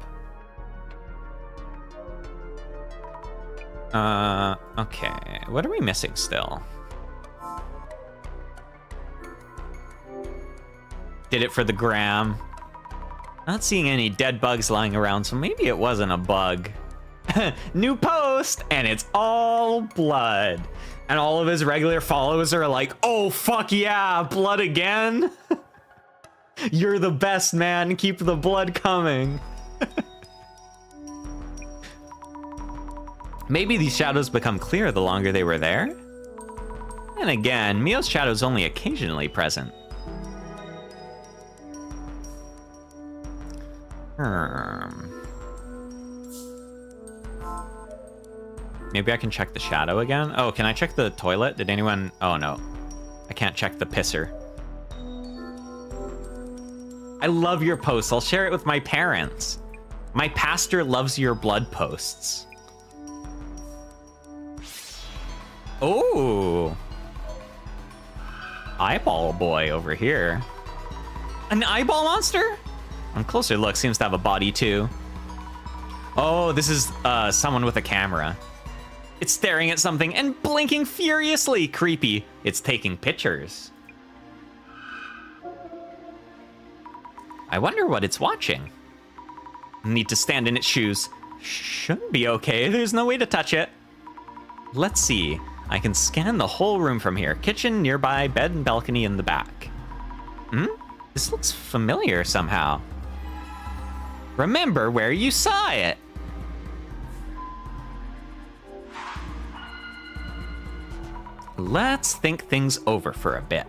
Okay. What are we missing still? Did it for the gram. Not seeing any dead bugs lying around, so maybe it wasn't a bug. New post, and it's all blood. And all of his regular followers are like, oh, fuck yeah, blood again? You're the best, man. Keep the blood coming. Maybe these shadows become clearer the longer they were there? And again, Mio's shadow's only occasionally present. Maybe I can check the shadow again? Oh, can I check the toilet? Did anyone... Oh, no. I can't check the pisser. I love your posts. I'll share it with my parents. My pastor loves your blood posts. Oh. Eyeball boy over here. An eyeball monster? On closer look, seems to have a body too. Oh, this is someone with a camera. It's staring at something and blinking furiously. Creepy. It's taking pictures. I wonder what it's watching. Need to stand in its shoes. Should be okay. There's no way to touch it. Let's see. I can scan the whole room from here. Kitchen nearby, bed and balcony in the back. This looks familiar somehow. Remember where you saw it. Let's think things over for a bit.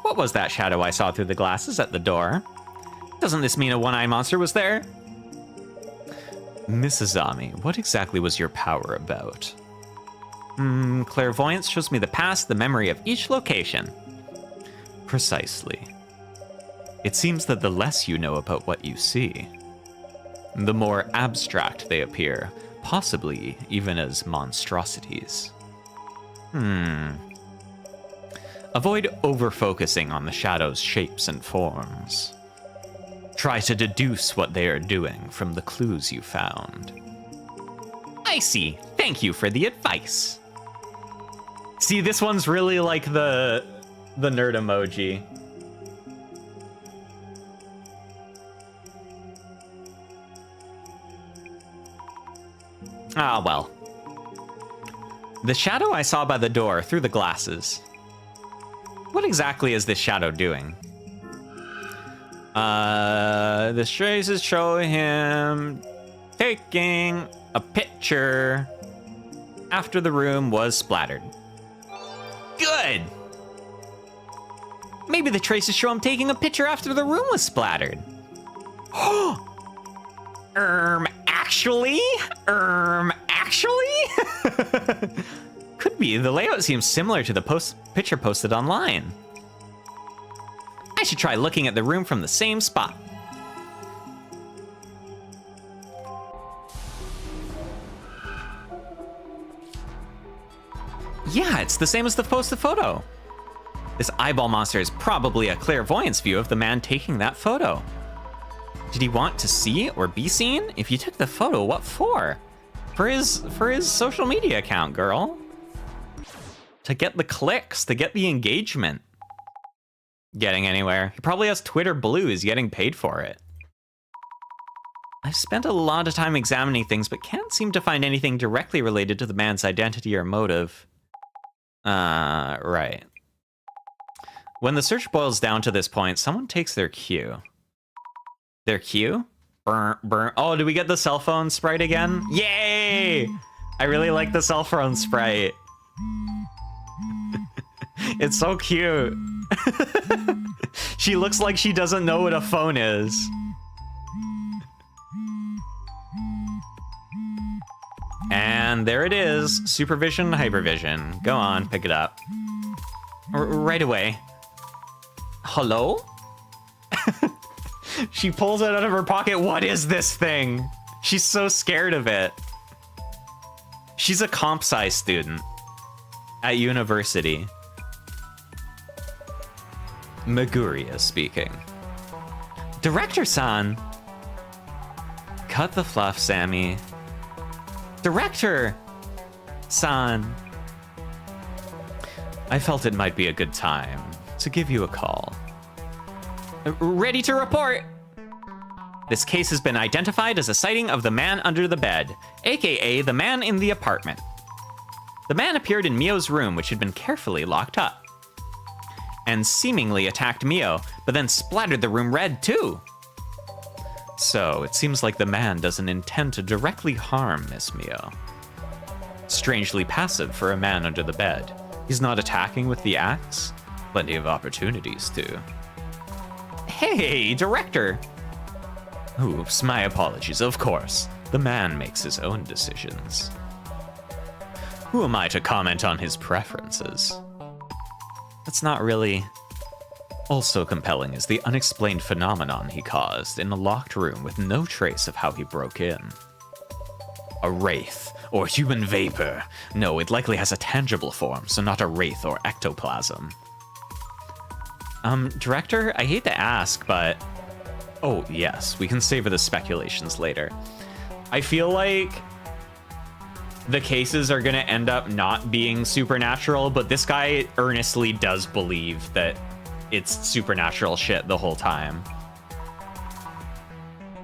What was that shadow I saw through the glasses at the door? Doesn't this mean a one-eyed monster was there? Mrs. Ami, what exactly was your power about? Clairvoyance shows me the past, the memory of each location. Precisely. It seems that the less you know about what you see, the more abstract they appear, possibly even as monstrosities. Avoid over-focusing on the shadow's shapes and forms. Try to deduce what they are doing from the clues you found. I see. Thank you for the advice. See, this one's really like the nerd emoji. Ah, well. The shadow I saw by the door through the glasses. What exactly is this shadow doing? This trace is showing him taking a picture after the room was splattered. Good! Maybe the traces show him taking a picture after the room was splattered. Actually? Could be. The layout seems similar to the picture posted online. I should try looking at the room from the same spot. Yeah, it's the same as the posted photo. This eyeball monster is probably a clairvoyance view of the man taking that photo. Did he want to see or be seen? If you took the photo, what for? For his social media account, girl. To get the clicks, to get the engagement. Getting anywhere. He probably has Twitter Blue, he's getting paid for it. I've spent a lot of time examining things, but can't seem to find anything directly related to the man's identity or motive. Right. When the search boils down to this point, someone takes their cue. Their cue? Burn, burn. Oh, did we get the cell phone sprite again? Yay! I really like the cell phone sprite. It's so cute. She looks like she doesn't know what a phone is. And there it is. Supervision, hypervision. Go on, pick it up. Right away. Hello? She pulls it out of her pocket. What is this thing? She's so scared of it. She's a comp sci student at university. Meguria speaking. Director-san! Cut the fluff, Sammy. Director-san! I felt it might be a good time to give you a call. Ready to report! This case has been identified as a sighting of the man under the bed, aka the man in the apartment. The man appeared in Mio's room, which had been carefully locked up, and seemingly attacked Mio, but then splattered the room red too. So, it seems like the man doesn't intend to directly harm Miss Mio. Strangely passive for a man under the bed. He's not attacking with the axe? Plenty of opportunities to. Hey, director! Oops, my apologies, of course. The man makes his own decisions. Who am I to comment on his preferences? That's not really. Also compelling is the unexplained phenomenon he caused in a locked room with no trace of how he broke in. A wraith, or human vapor. No, it likely has a tangible form, so not a wraith or ectoplasm. Director, I hate to ask, but... Oh, yes, we can savor the speculations later. I feel like the cases are gonna end up not being supernatural, but this guy earnestly does believe that it's supernatural shit the whole time.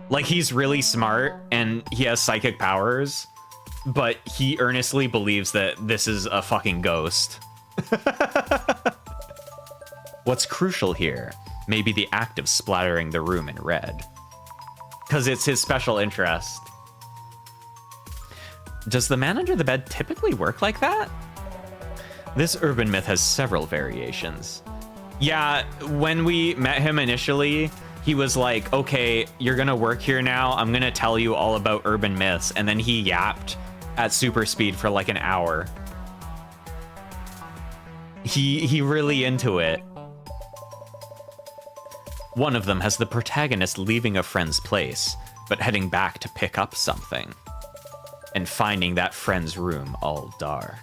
Like, he's really smart and he has psychic powers, but he earnestly believes that this is a fucking ghost. What's crucial here may be the act of splattering the room in red, because it's his special interest. Does the man under the bed typically work like that? This urban myth has several variations. Yeah, when we met him initially, he was like, okay, you're gonna work here now. I'm gonna tell you all about urban myths. And then he yapped at super speed for like an hour. He really into it. One of them has the protagonist leaving a friend's place, but heading back to pick up something, and finding that friend's room all dark.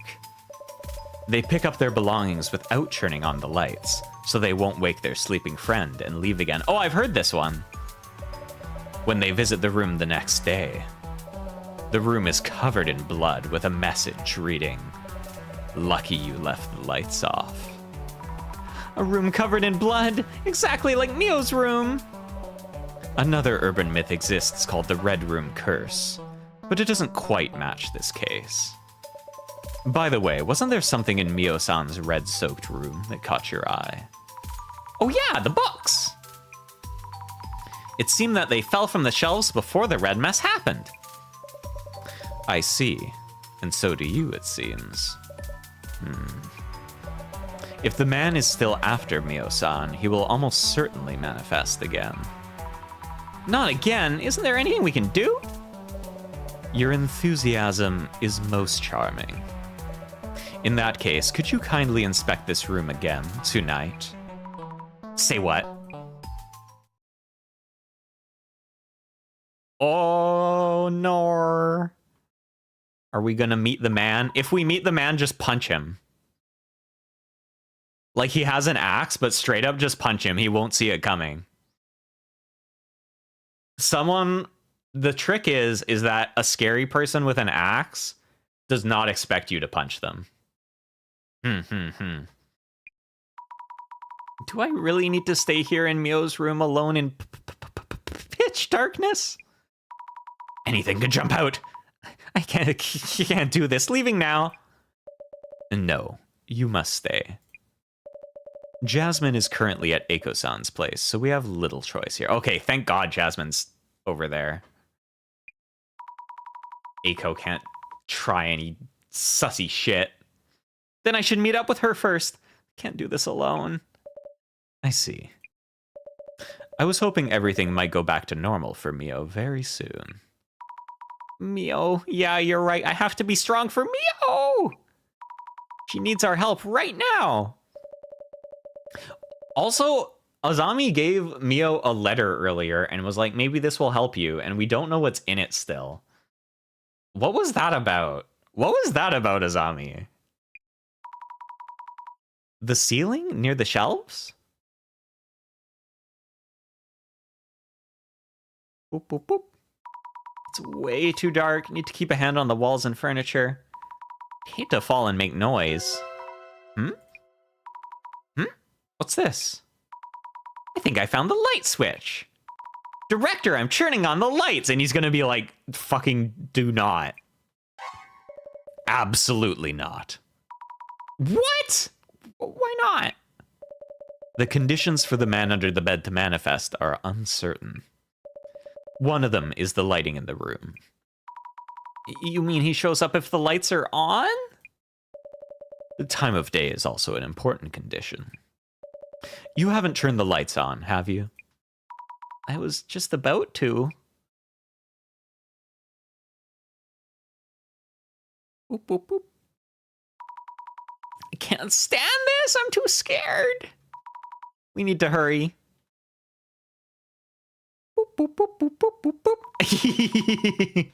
They pick up their belongings without turning on the lights, so they won't wake their sleeping friend and leave again. Oh, I've heard this one. When they visit the room the next day, the room is covered in blood with a message reading, "Lucky you left the lights off." A room covered in blood, exactly like Mio's room. Another urban myth exists called the Red Room Curse, but it doesn't quite match this case. By the way, wasn't there something in Mio-san's red-soaked room that caught your eye? Oh yeah, the books! It seemed that they fell from the shelves before the red mess happened. I see, and so do you, it seems. If the man is still after Mio-san, he will almost certainly manifest again. Not again? Isn't there anything we can do? Your enthusiasm is most charming. In that case, could you kindly inspect this room again tonight? Say what? Oh no. Are we gonna meet the man? If we meet the man, just punch him. Like, he has an axe, but straight up just punch him. He won't see it coming. The trick is that a scary person with an axe does not expect you to punch them. Do I really need to stay here in Mio's room alone in pitch darkness? Anything could jump out. I can't do this. Leaving now. No, you must stay. Jasmine is currently at Eiko-san's place, so we have little choice here. Okay, thank God Jasmine's over there. Eiko can't try any sussy shit. Then I should meet up with her first. Can't do this alone. I see. I was hoping everything might go back to normal for Mio very soon. Mio, yeah, you're right. I have to be strong for Mio! She needs our help right now. Also, Azami gave Mio a letter earlier and was like, maybe this will help you, and we don't know what's in it still. What was that about? What was that about, Azami? The ceiling near the shelves? Boop, boop, boop. It's way too dark. Need to keep a hand on the walls and furniture. Hate to fall and make noise. What's this? I think I found the light switch. Director, I'm turning on the lights. And he's gonna be like, fucking do not. Absolutely not. What? Why not? The conditions for the man under the bed to manifest are uncertain. One of them is the lighting in the room. You mean he shows up if the lights are on? The time of day is also an important condition. You haven't turned the lights on, have you? I was just about to. Boop, boop, boop. I can't stand this. I'm too scared. We need to hurry. Boop, boop, boop, boop, boop, boop, boop.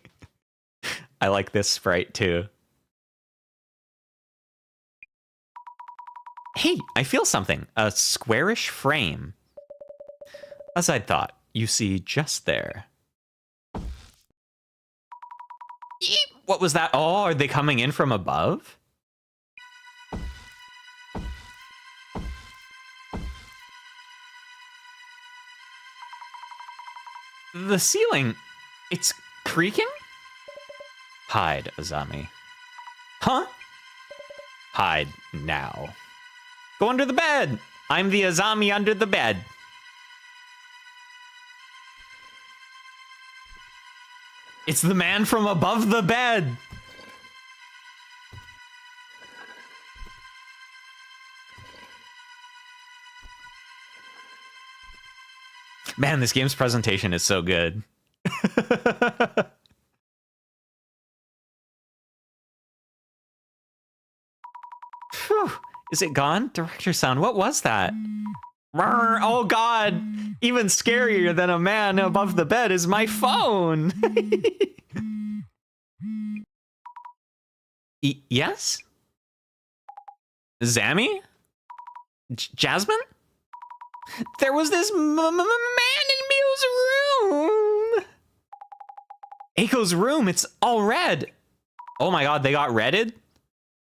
I like this sprite too. Hey, I feel something. A squarish frame. As I thought, you see just there. What was that? Oh, are they coming in from above? The ceiling, it's creaking? Hide, Azami. Huh? Hide now. Go under the bed. I'm the Azami under the bed. It's the man from above the bed. Man, this game's presentation is so good. Phew. Is it gone? Director sound. What was that? Oh God. Even scarier than a man above the bed is my phone. Yes? Zammy? Jasmine? There was this man in Mio's room. Eiko's room, it's all red. Oh my God, they got redded?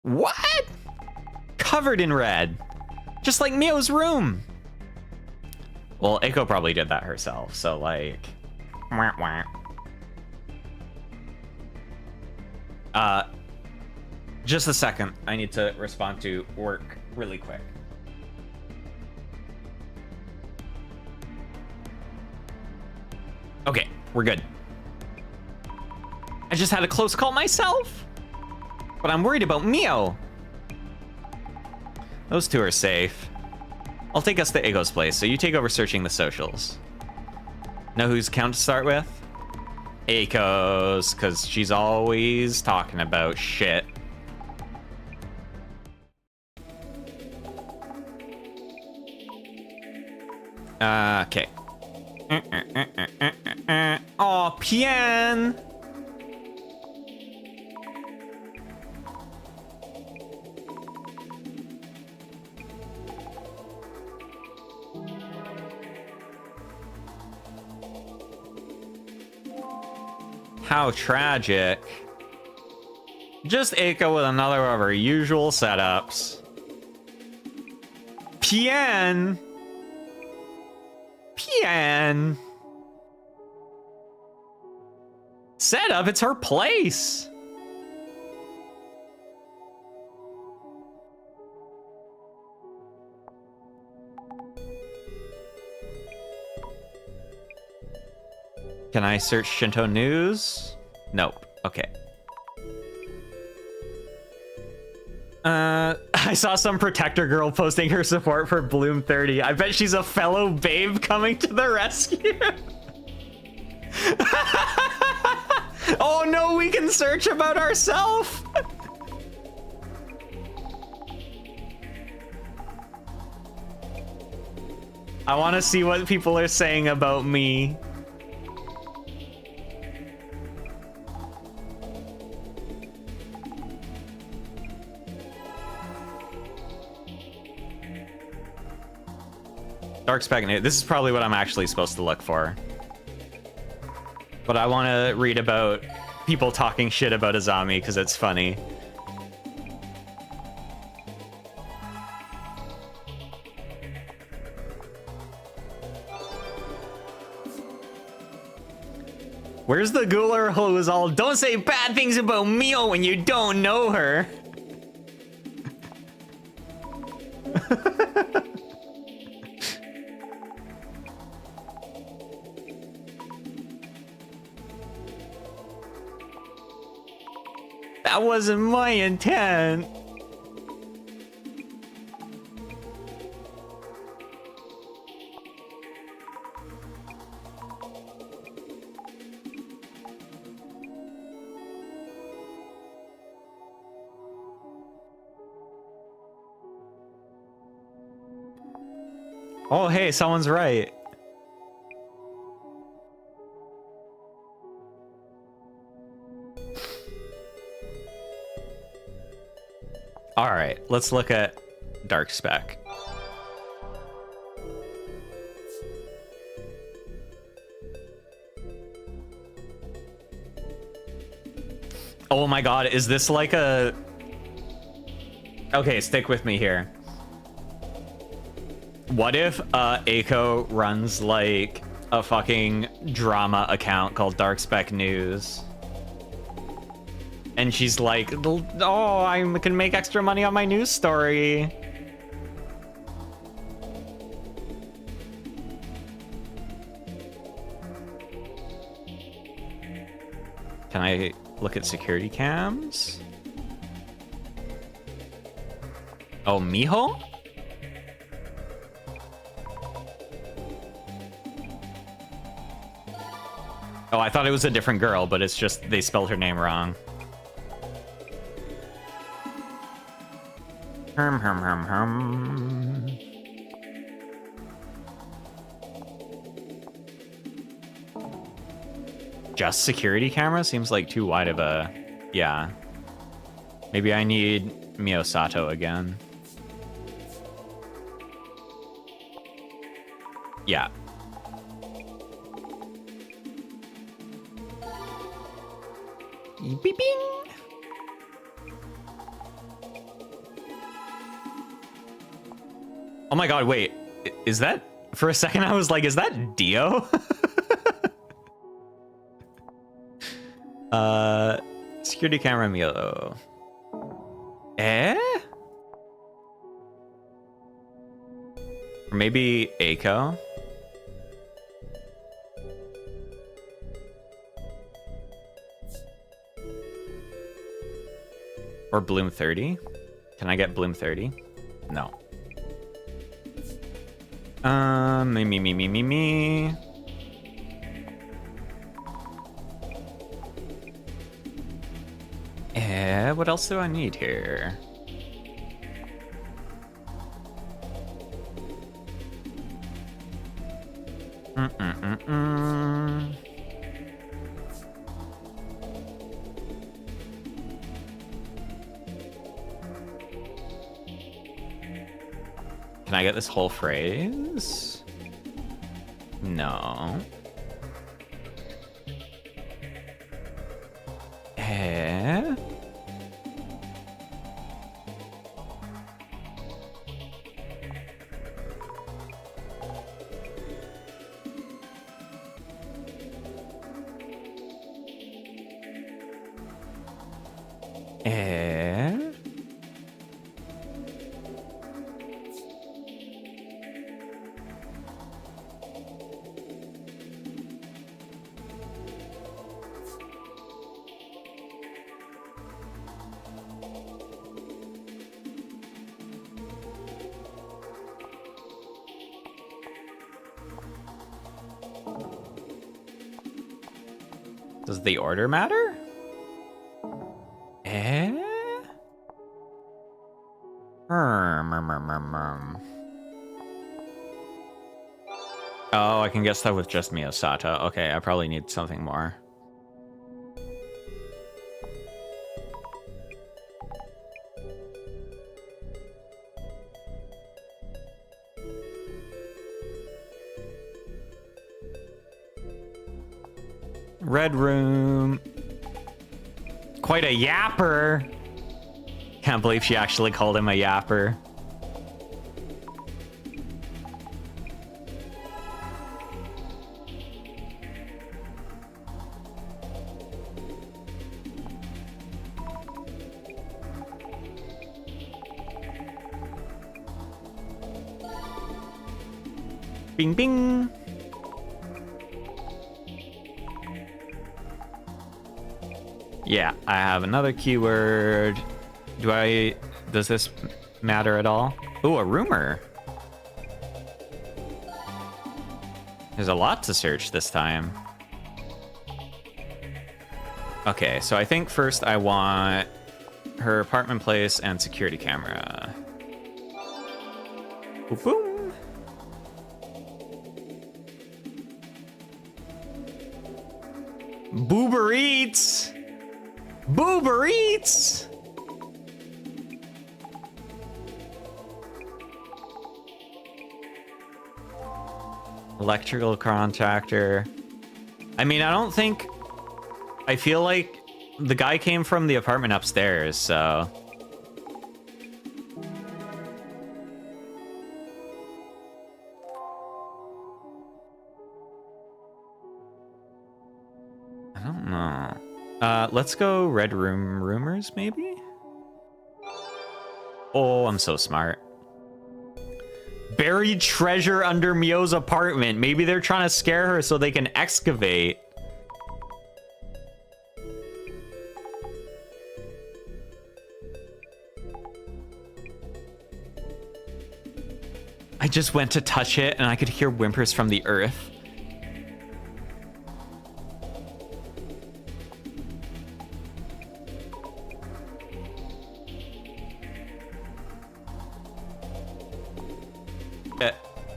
What? Covered in red. Just like Mio's room. Well, Eiko probably did that herself, so like... Wah, wah. Just a second. I need to respond to work really quick. Okay, we're good. I just had a close call myself, but I'm worried about Mio. Those two are safe. I'll take us to Eiko's place, so you take over searching the socials. Know whose account to start with? Eiko's, because she's always talking about shit. Okay. Oh, Pien! How tragic. Just Eiko with another of our usual setups. Pien. Setup, it's her place. Can I search Shinto news? Nope. Okay. I saw some protector girl posting her support for Bloom 30. I bet she's a fellow babe coming to the rescue. Oh no, we can search about ourselves. I want to see what people are saying about me. Dark spec. This is probably what I'm actually supposed to look for. But I want to read about people talking shit about Azami because it's funny. Where's the ghouler who was all, don't say bad things about Mio when you don't know her? That wasn't my intent. Oh, hey, someone's right. All right, let's look at Dark Spec. Oh my god, is this like a... Okay, stick with me here. What if Eiko runs like a fucking drama account called Dark Spec News? And she's like, oh, I can make extra money on my news story. Can I look at security cams? Oh, Miho? Oh, I thought it was a different girl, but it's just they spelled her name wrong. Just security camera seems like too wide of a... Yeah. Maybe I need Miyosato again. Yeah. Beeping. Oh my god, wait. Is that... For a second I was like, is that Dio? Security camera Milo. Eh? Or maybe Eiko? Or Bloom 30? Can I get Bloom 30? No. Me. What else do I need here? Can I get this whole phrase? No. Eh? Eh? Does the order matter? Eh? Oh, I can get stuff with just Miyosata. Okay, I probably need something more. Red room. Quite a yapper. Can't believe she actually called him a yapper. Bing, bing. Yeah, I have another keyword. Does this matter at all? Ooh, a rumor. There's a lot to search this time. Okay, so I think first I want her apartment place and security camera. Boom, boom. Boober Eats! Boober Eats! Electrical contractor. I mean, I feel like the guy came from the apartment upstairs, so. I don't know. Let's go red room rumors, maybe? Oh, I'm so smart. Buried treasure under Mio's apartment. Maybe they're trying to scare her so they can excavate. I just went to touch it and I could hear whimpers from the earth.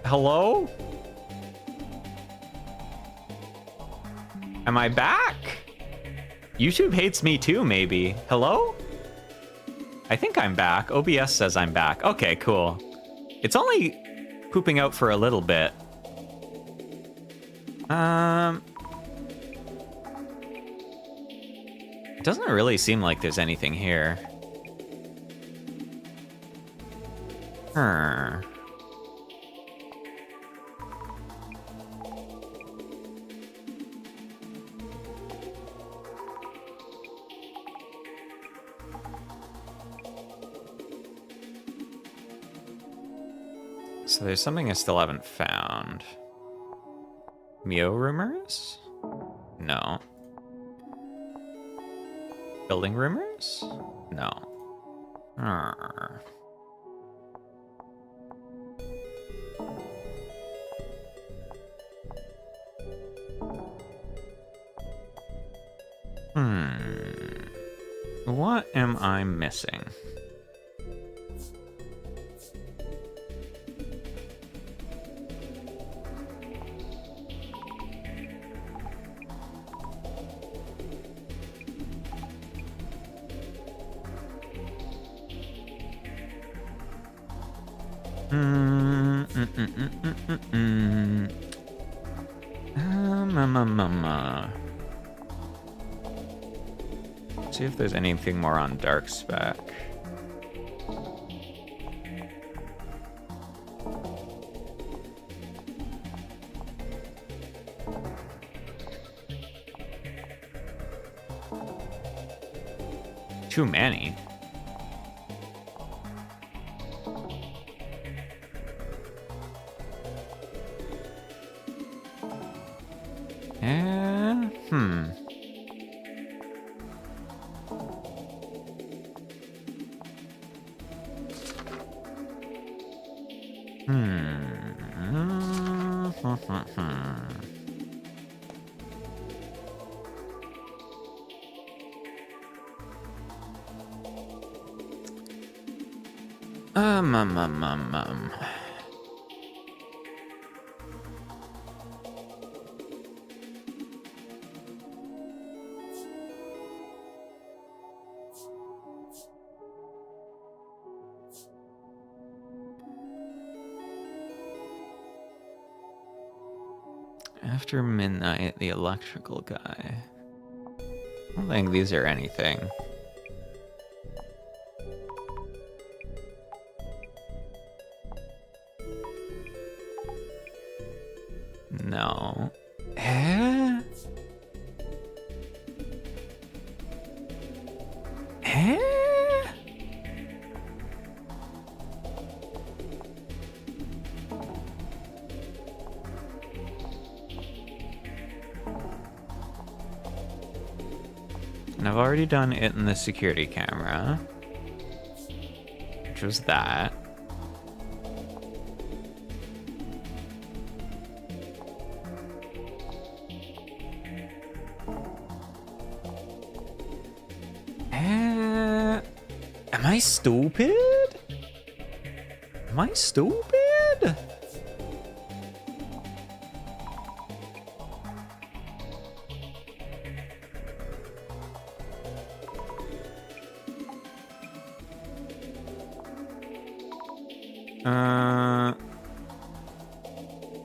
Hello? Am I back? YouTube hates me too, maybe. Hello? I think I'm back. OBS says I'm back. Okay, cool. It's only pooping out for a little bit. It doesn't really seem like there's anything here. So there's something I still haven't found. Mio rumors? No. Building rumors? No. What am I missing? See if there's anything more on dark spec. Too many. After midnight, the electrical guy. I don't think these are anything. No. Eh? Eh? And I've already done it in the security camera, which was that. Am I stupid? Am I stupid?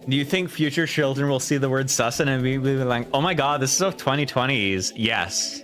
Do you think future children will see the word sus and be like, oh my god, this is so 2020s? Yes.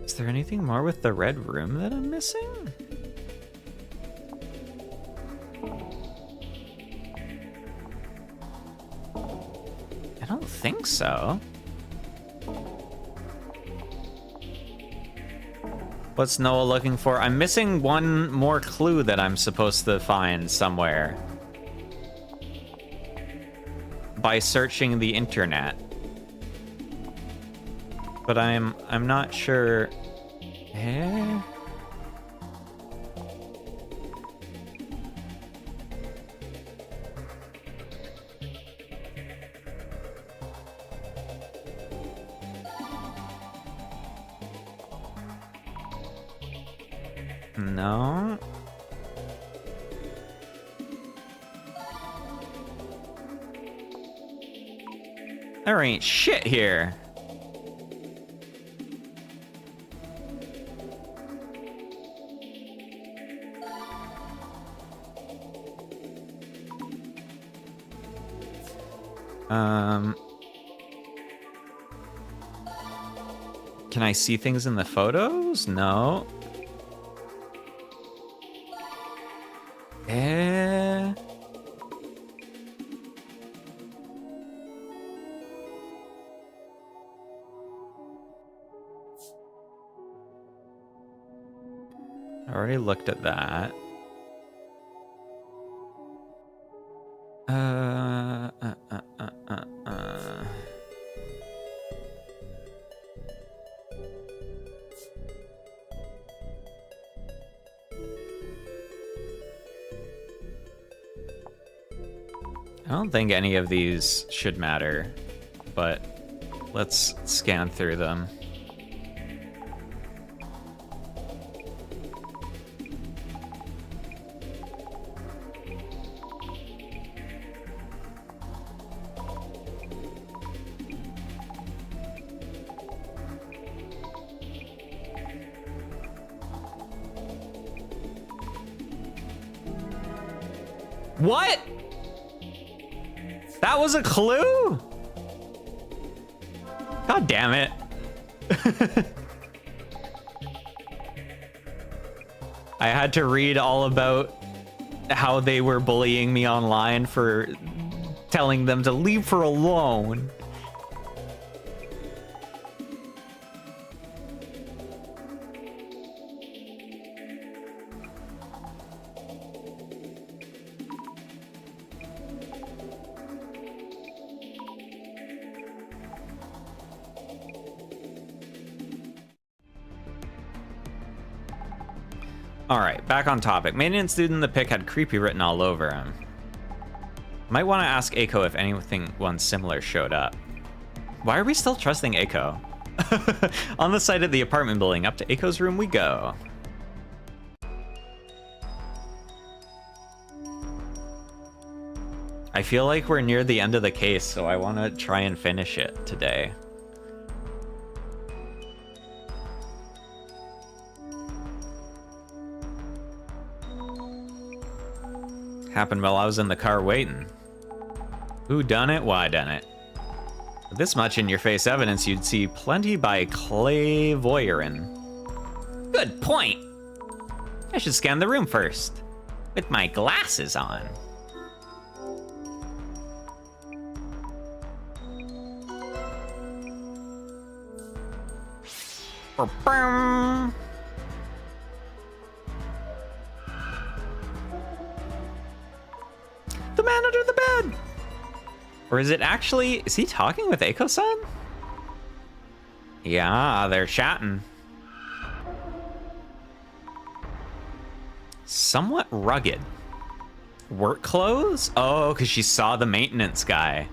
Is there anything more with the red room that I'm missing? I don't think so. What's No.A looking for? I'm missing one more clue that I'm supposed to find somewhere by searching the internet. But I'm not sure. Eh? No. There ain't shit here. Can I see things in the photos? No. Eh. I already looked at that. I don't think any of these should matter, but let's scan through them. What? That was a clue? God damn it. I had to read all about how they were bullying me online for telling them to leave her alone. Alright, back on topic. Maintenance dude in the pic had creepy written all over him. Might want to ask Aiko if anything one similar showed up. Why are we still trusting Aiko? On the side of the apartment building, up to Aiko's room we go. I feel like we're near the end of the case, so I want to try and finish it today. Happened while I was in the car waiting. Who done it? Why done it? With this much in-your-face evidence, you'd see plenty by clairvoyant. Good point. I should scan the room first, with my glasses on. Ba-bum. The man under the bed! Or is it actually... Is he talking with Aiko-san? Yeah, they're chatting. Somewhat rugged. Work clothes? Oh, because she saw the maintenance guy.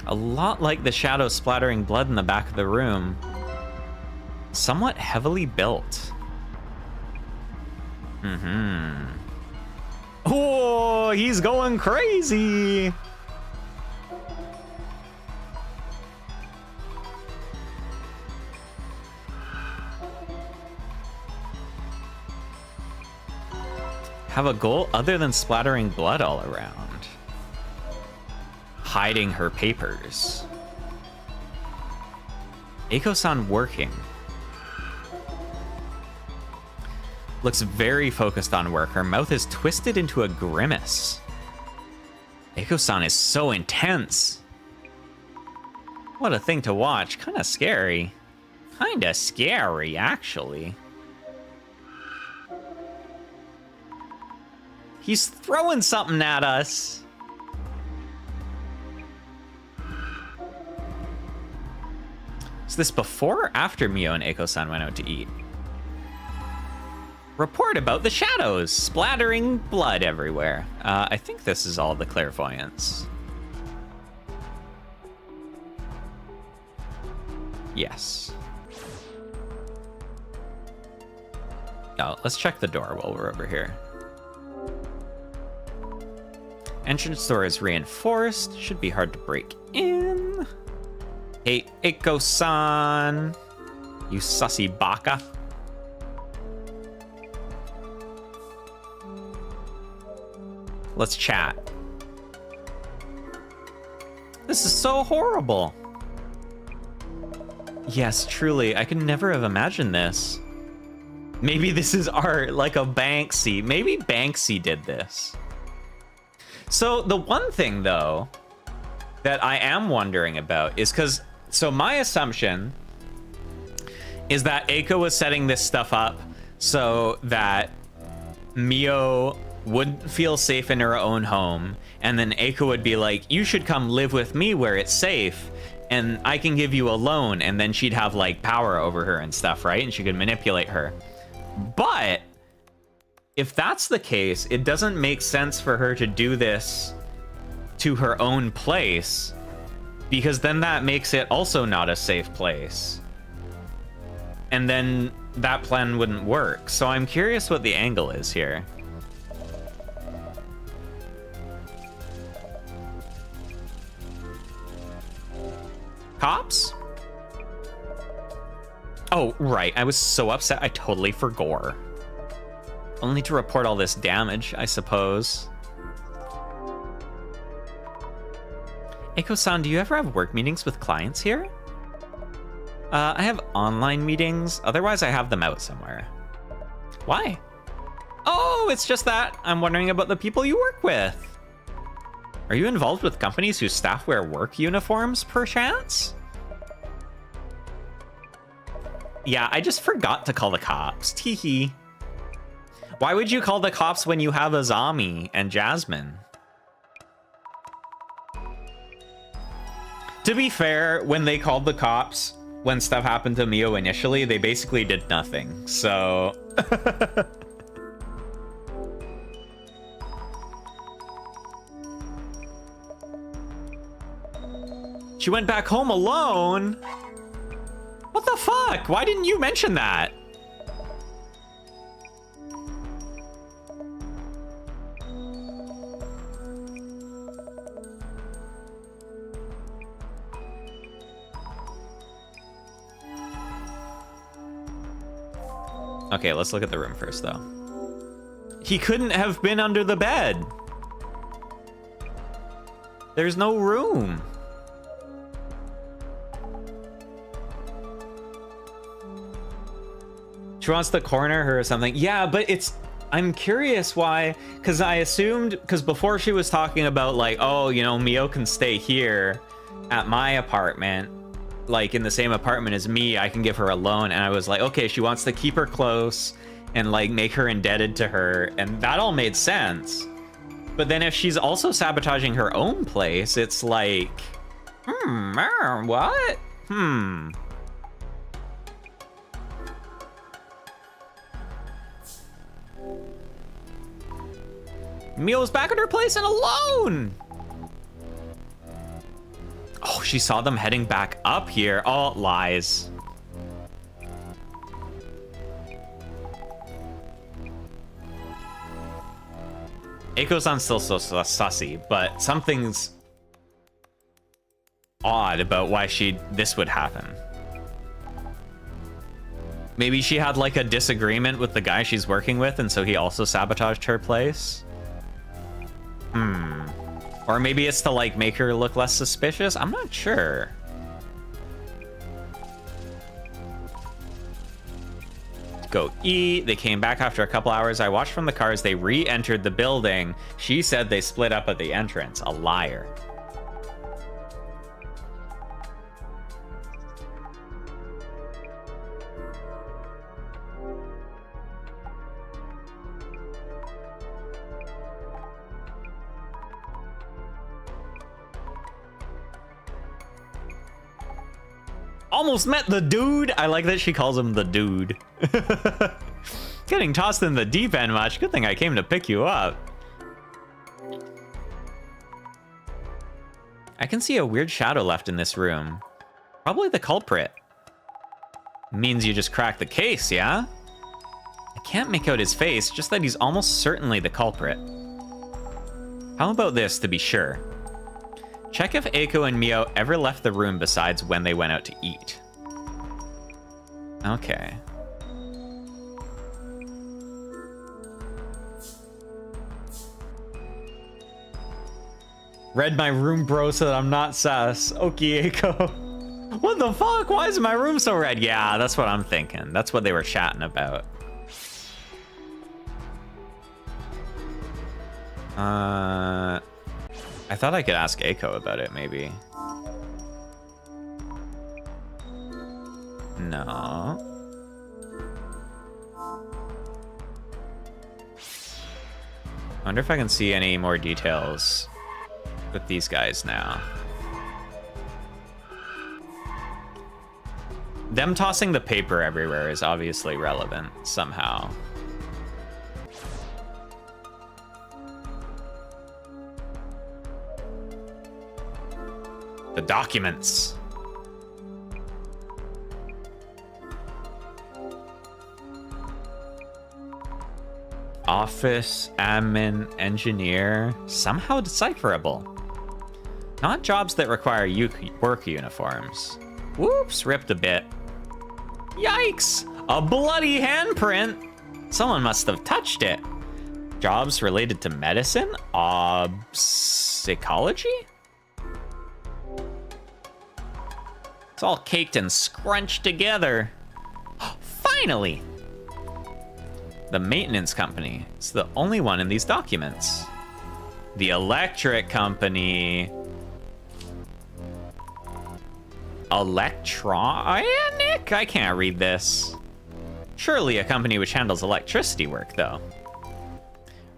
A lot like the shadow splattering blood in the back of the room. Somewhat heavily built. Mm-hmm. Oh, he's going crazy. Have a goal other than splattering blood all around. Hiding her papers. Aiko-san working. Looks very focused on work. Her mouth is twisted into a grimace. Aiko-san is so intense. What a thing to watch. Kinda scary. Kinda scary, actually. He's throwing something at us. Is this before or after Mio and Aiko-san went out to eat? Report about the shadows, splattering blood everywhere. I think this is all the clairvoyance. Yes. Oh, let's check the door while we're over here. Entrance door is reinforced. Should be hard to break in. Hey, Aiko-san. You sussy baka. Let's chat. This is so horrible. Yes, truly, I could never have imagined this. Maybe this is art, like a Banksy. Maybe Banksy did this. So the one thing, though, that I am wondering about is because, so my assumption is that Aiko was setting this stuff up so that Mio would feel safe in her own home, and then Aiko would be like, you should come live with me where it's safe, and I can give you a loan, and then she'd have like power over her and stuff, right? And she could manipulate her. But if that's the case, it doesn't make sense for her to do this to her own place, because then that makes it also not a safe place. And then that plan wouldn't work. So I'm curious what the angle is here. Cops? Oh, right. I was so upset I totally forgot. Only to report all this damage, I suppose. Eiko-san, do you ever have work meetings with clients here? I have online meetings. Otherwise, I have them out somewhere. Why? Oh, it's just that. I'm wondering about the people you work with. Are you involved with companies whose staff wear work uniforms, perchance? Yeah, I just forgot to call the cops. Teehee. Why would you call the cops when you have Azami and Jasmine? To be fair, when they called the cops, when stuff happened to Mio initially, they basically did nothing, so... She went back home alone? What the fuck? Why didn't you mention that? Okay, let's look at the room first, though. He couldn't have been under the bed. There's no room. She wants to corner her or something. Yeah, but it's... I'm curious why, because I assumed... Because before she was talking about, like, oh, you know, Mio can stay here at my apartment, like, in the same apartment as me, I can give her a loan. And I was like, okay, she wants to keep her close and, like, make her indebted to her. And that all made sense. But then if she's also sabotaging her own place, it's like... what? Mio's back at her place and alone! Oh, she saw them heading back up here. Oh, lies. Eiko-san's still so sussy, but something's odd about why this would happen. Maybe she had like a disagreement with the guy she's working with, and so he also sabotaged her place? Or maybe it's to, like, make her look less suspicious? I'm not sure. Go eat. They came back after a couple hours. I watched from the cars. They re-entered the building. She said they split up at the entrance. A liar. Almost met the dude. I like that she calls him the dude. Getting tossed in the deep end much. Good thing I came to pick you up. I can see a weird shadow left in this room. Probably the culprit. Means you just cracked the case, yeah? I can't make out his face, just that he's almost certainly the culprit. How about this to be sure? Check if Eiko and Mio ever left the room besides when they went out to eat. Okay. Read my room, bro, so that I'm not sus. Okay, Eiko. What the fuck? Why is my room so red? Yeah, that's what I'm thinking. That's what they were chatting about. I thought I could ask Eiko about it, maybe. No. I wonder if I can see any more details with these guys now. Them tossing the paper everywhere is obviously relevant somehow. The documents. Office, admin, engineer, somehow decipherable. Not jobs that require work uniforms. Whoops, ripped a bit. Yikes! A bloody handprint! Someone must have touched it. Jobs related to medicine? Psychology? It's all caked and scrunched together. Finally! The maintenance company. It's the only one in these documents. The electric company. Electronic? I can't read this. Surely a company which handles electricity work, though.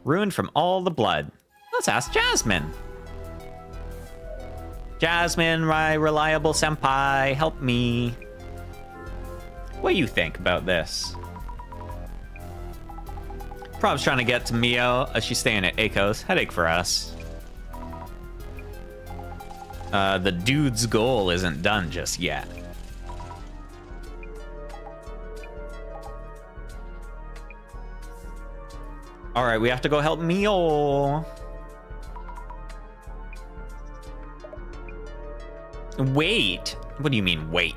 Ruined from all the blood. Let's ask Jasmine. Jasmine, my reliable senpai, help me. What do you think about this? Prob's trying to get to Mio. She's staying at Aiko's. Headache for us. The dude's goal isn't done just yet. All right, we have to go help Mio. Wait. What do you mean, wait?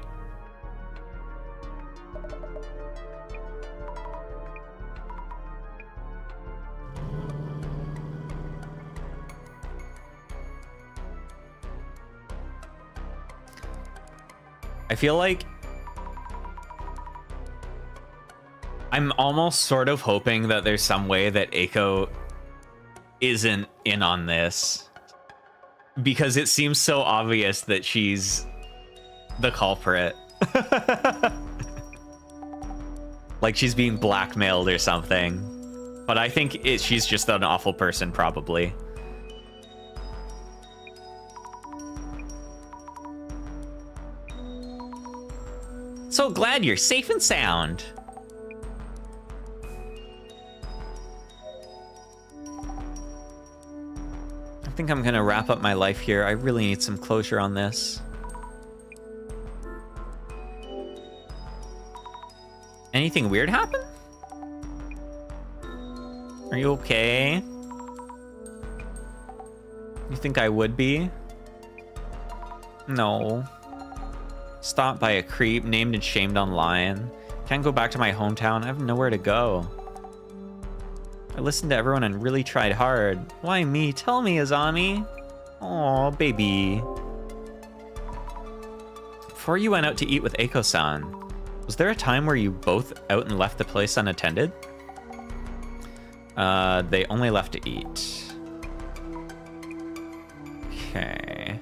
I feel like I'm almost sort of hoping that there's some way that Eiko isn't in on this, because it seems so obvious that she's the culprit. Like she's being blackmailed or something. But I think she's just an awful person, probably. So glad you're safe and sound. I think I'm gonna wrap up my life here. I really need some closure on this. Anything weird happen? Are you okay? You think I would be? No. Stopped by a creep, named and shamed online. Can't go back to my hometown. I have nowhere to go. I listened to everyone and really tried hard. Why me? Tell me, Azami. Aw, baby. Before you went out to eat with Eiko-san, was there a time where you both out and left the place unattended? They only left to eat. Okay.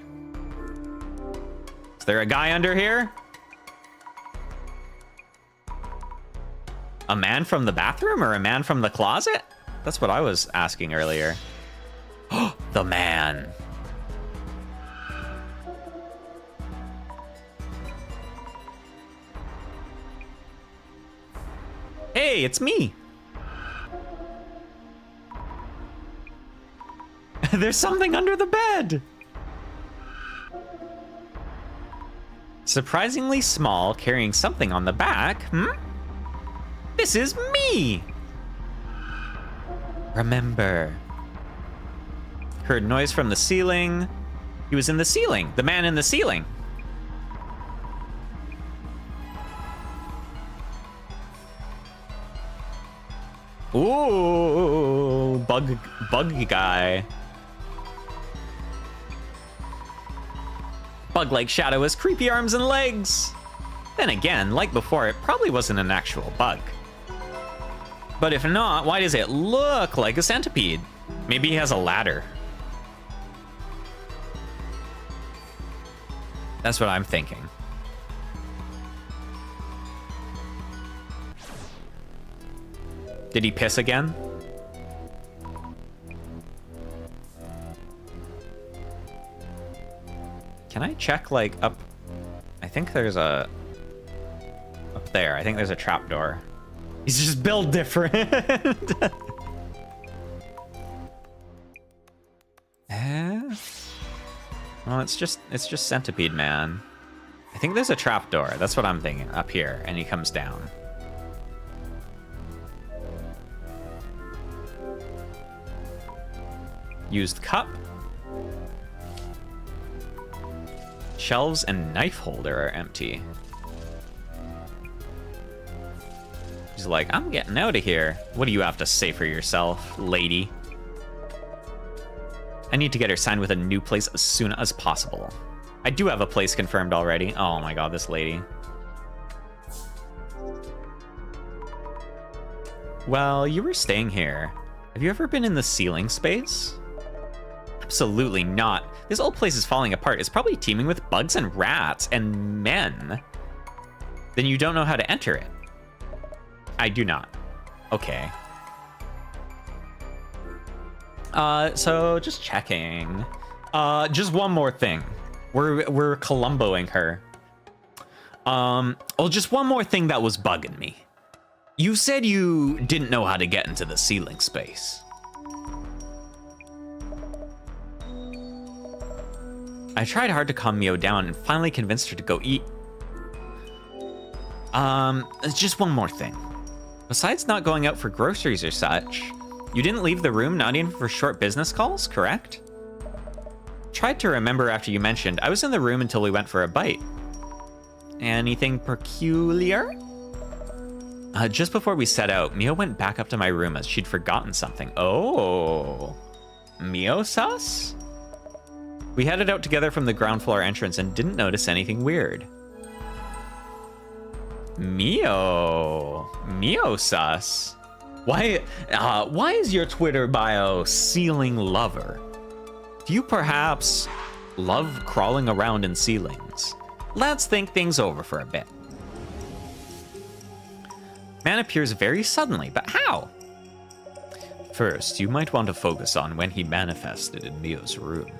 Is there a guy under here? A man from the bathroom or a man from the closet? That's what I was asking earlier. The man. Hey, it's me. There's something under the bed. Surprisingly small, carrying something on the back. This is me. Remember. Heard noise from the ceiling. He was in the ceiling. The man in the ceiling. Ooh, bug guy. Bug-like shadow has creepy arms and legs. Then again, like before, it probably wasn't an actual bug. But if not, why does it look like a centipede? Maybe he has a ladder. That's what I'm thinking. Did he piss again? Can I check, like, up? I think there's a there. I think there's a trapdoor. He's just built different. Well, it's just Centipede Man. I think there's a trapdoor. That's what I'm thinking. Up here, and he comes down. Used cup. Shelves and knife holder are empty. He's like, I'm getting out of here. What do you have to say for yourself, lady? I need to get her signed with a new place as soon as possible. I do have a place confirmed already. Oh my god, this lady. Well, you were staying here. Have you ever been in the ceiling space? Absolutely not. This old place is falling apart. It's probably teeming with bugs and rats and men. Then you don't know how to enter it. I do not. Okay. So just checking. Just one more thing. We're Columboing her. Oh, just one more thing that was bugging me. You said you didn't know how to get into the ceiling space. I tried hard to calm Mio down and finally convinced her to go eat. Just one more thing. Besides not going out for groceries or such, you didn't leave the room, not even for short business calls, correct? Tried to remember after you mentioned, I was in the room until we went for a bite. Anything peculiar? Just before we set out, Mio went back up to my room as she'd forgotten something. Oh, Mio sus? We headed out together from the ground floor entrance and didn't notice anything weird. Mio sus? Why is your Twitter bio ceiling lover? Do you perhaps love crawling around in ceilings? Let's think things over for a bit. Man appears very suddenly, but how? First, you might want to focus on when he manifested in Mio's room.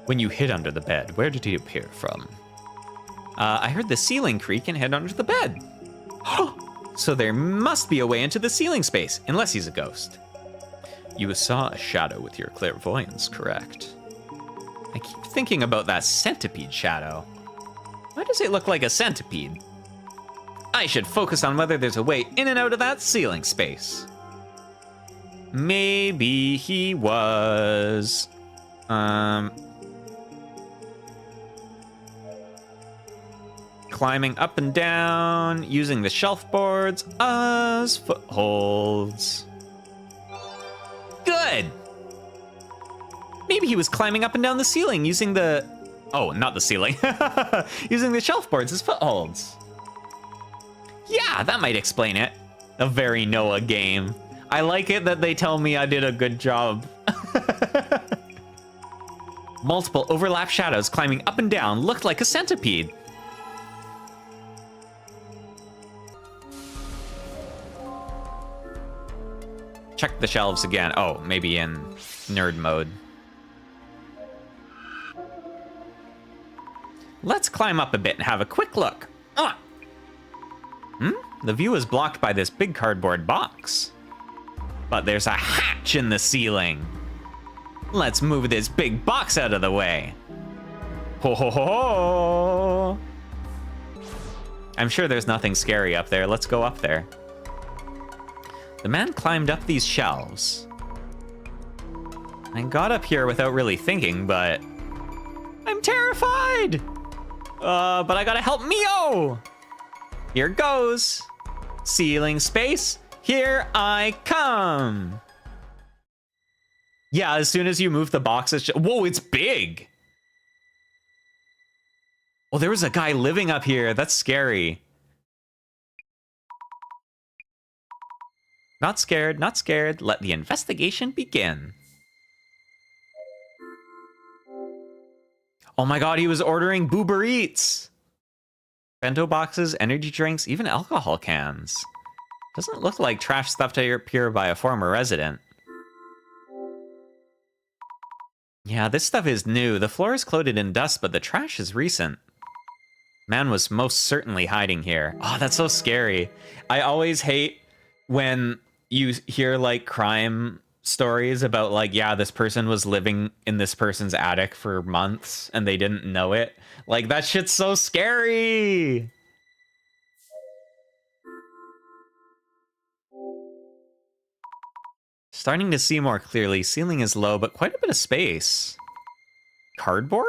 When you hid under the bed, where did he appear from? I heard the ceiling creak and hid under the bed. So there must be a way into the ceiling space, unless he's a ghost. You saw a shadow with your clairvoyance, correct? I keep thinking about that centipede shadow. Why does it look like a centipede? I should focus on whether there's a way in and out of that ceiling space. Maybe he was... climbing up and down, using the shelf boards as footholds. Good! Maybe he was climbing up and down the ceiling using the... Oh, not the ceiling. Using the shelf boards as footholds. Yeah, that might explain it. A very No.A game. I like it that they tell me I did a good job. Multiple overlap shadows climbing up and down looked like a centipede. Check the shelves again. Oh, maybe in nerd mode. Let's climb up a bit and have a quick look. The view is blocked by this big cardboard box. But there's a hatch in the ceiling. Let's move this big box out of the way. Ho ho ho ho! I'm sure there's nothing scary up there. Let's go up there. The man climbed up these shelves. I got up here without really thinking, but... I'm terrified! But I gotta help Mio! Here goes. Ceiling space, here I come. Yeah, as soon as you move the boxes... Whoa, it's big! Well, there was a guy living up here. That's scary. Not scared, not scared. Let the investigation begin. Oh my god, he was ordering Boober Eats. Bento boxes, energy drinks, even alcohol cans. Doesn't look like trash stuffed up here by a former resident. Yeah, this stuff is new. The floor is coated in dust, but the trash is recent. Man was most certainly hiding here. Oh, that's so scary. I always hate when you hear like crime stories about like, yeah, this person was living in this person's attic for months and they didn't know it. Like, that shit's so scary. Starting to see more clearly. Ceiling is low, but quite a bit of space. Cardboard?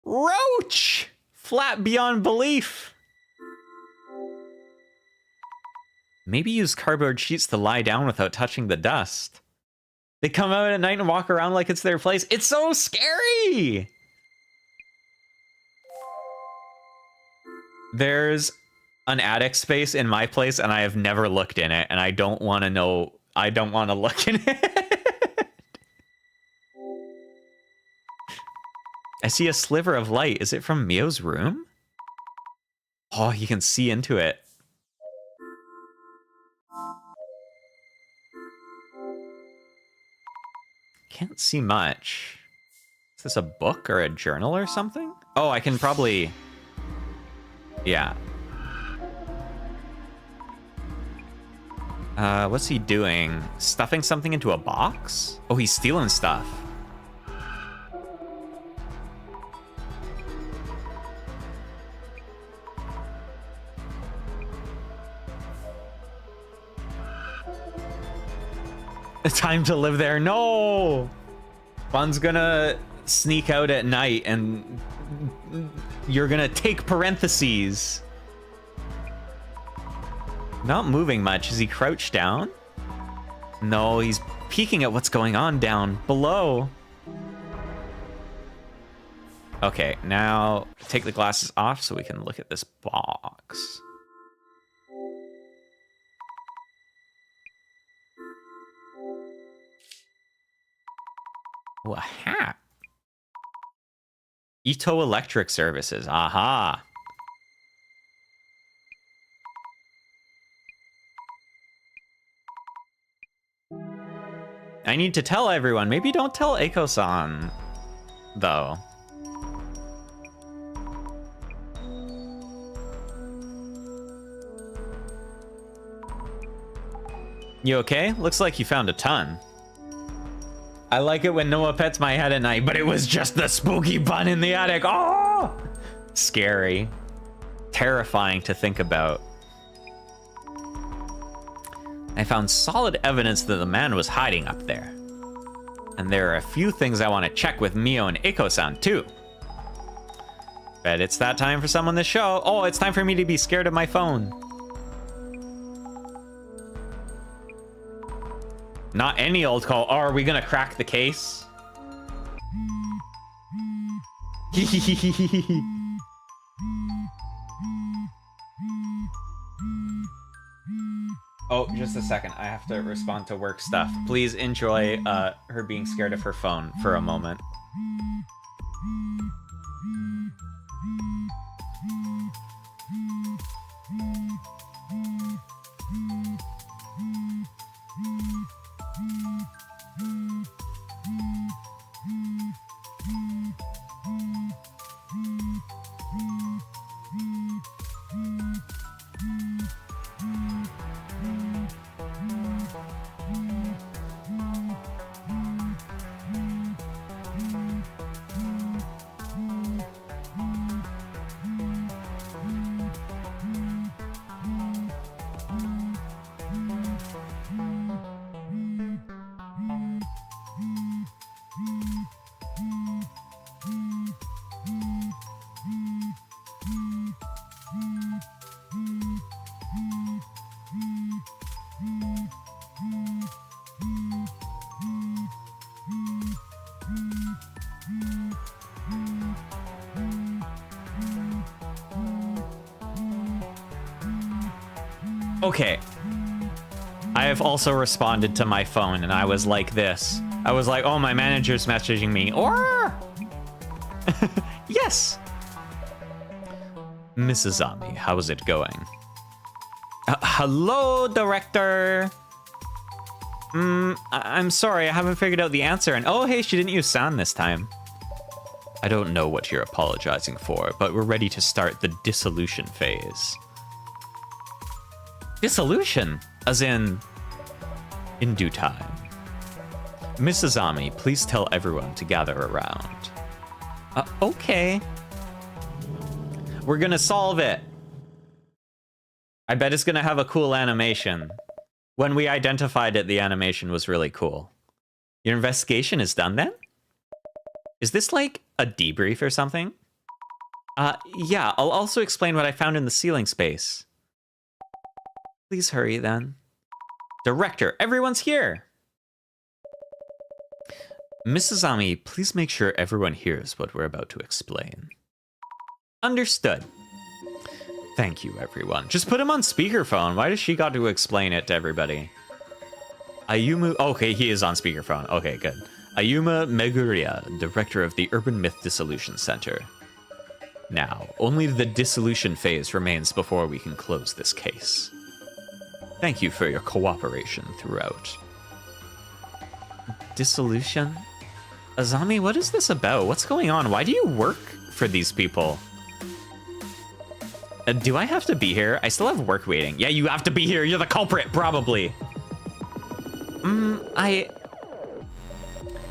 Roach! Flat beyond belief. Maybe use cardboard sheets to lie down without touching the dust. They come out at night and walk around like it's their place. It's so scary! There's an attic space in my place, and I have never looked in it, and I don't want to know. I don't want to look in it. I see a sliver of light. Is it from Mio's room? Oh, you can see into it. Can't see much. Is this a book or a journal or something? Oh, I can probably... Yeah. What's he doing? Stuffing something into a box? Oh, he's stealing stuff. Time to live there. No! Fun's gonna sneak out at night and you're gonna take parentheses. Not moving much. Is he crouched down? No, he's peeking at what's going on down below. Okay, now take the glasses off so we can look at this box. Oh, a hat. Ito Electric Services. Aha. I need to tell everyone. Maybe don't tell Eiko-san, though. You okay? Looks like you found a ton. I like it when No.A pets my head at night, but it was just the spooky bun in the attic. Oh! Scary. Terrifying to think about. I found solid evidence that the man was hiding up there. And there are a few things I want to check with Mio and Eiko-san, too. Bet it's that time for someone to show. Oh, it's time for me to be scared of my phone. Not any old call. Oh, are we gonna crack the case? Oh, just a second. I have to respond to work stuff. Please enjoy her being scared of her phone for a moment. Okay. I have also responded to my phone and I was like this. I was like, oh, my manager's messaging me. Or yes. Mrs. Ami, how's it going? Hello, director. I'm sorry, I haven't figured out the answer. And oh, hey, she didn't use sound this time. I don't know what you're apologizing for, but we're ready to start the dissolution phase. Dissolution? As in due time. Miss Azami, please tell everyone to gather around. Okay. We're gonna solve it. I bet it's gonna have a cool animation. When we identified it, the animation was really cool. Your investigation is done then? Is this like a debrief or something? Yeah, I'll also explain what I found in the ceiling space. Please hurry then. Director, everyone's here! Mrs. Ami, please make sure everyone hears what we're about to explain. Understood. Thank you, everyone. Just put him on speakerphone. Why does she got to explain it to everybody? Ayumu... Okay, he is on speakerphone. Okay, good. Ayuma Meguria, director of the Urban Myth Dissolution Center. Now, only the dissolution phase remains before we can close this case. Thank you for your cooperation throughout. Dissolution? Azami, what is this about? What's going on? Why do you work for these people? Do I have to be here? I still have work waiting. Yeah, you have to be here. You're the culprit, probably.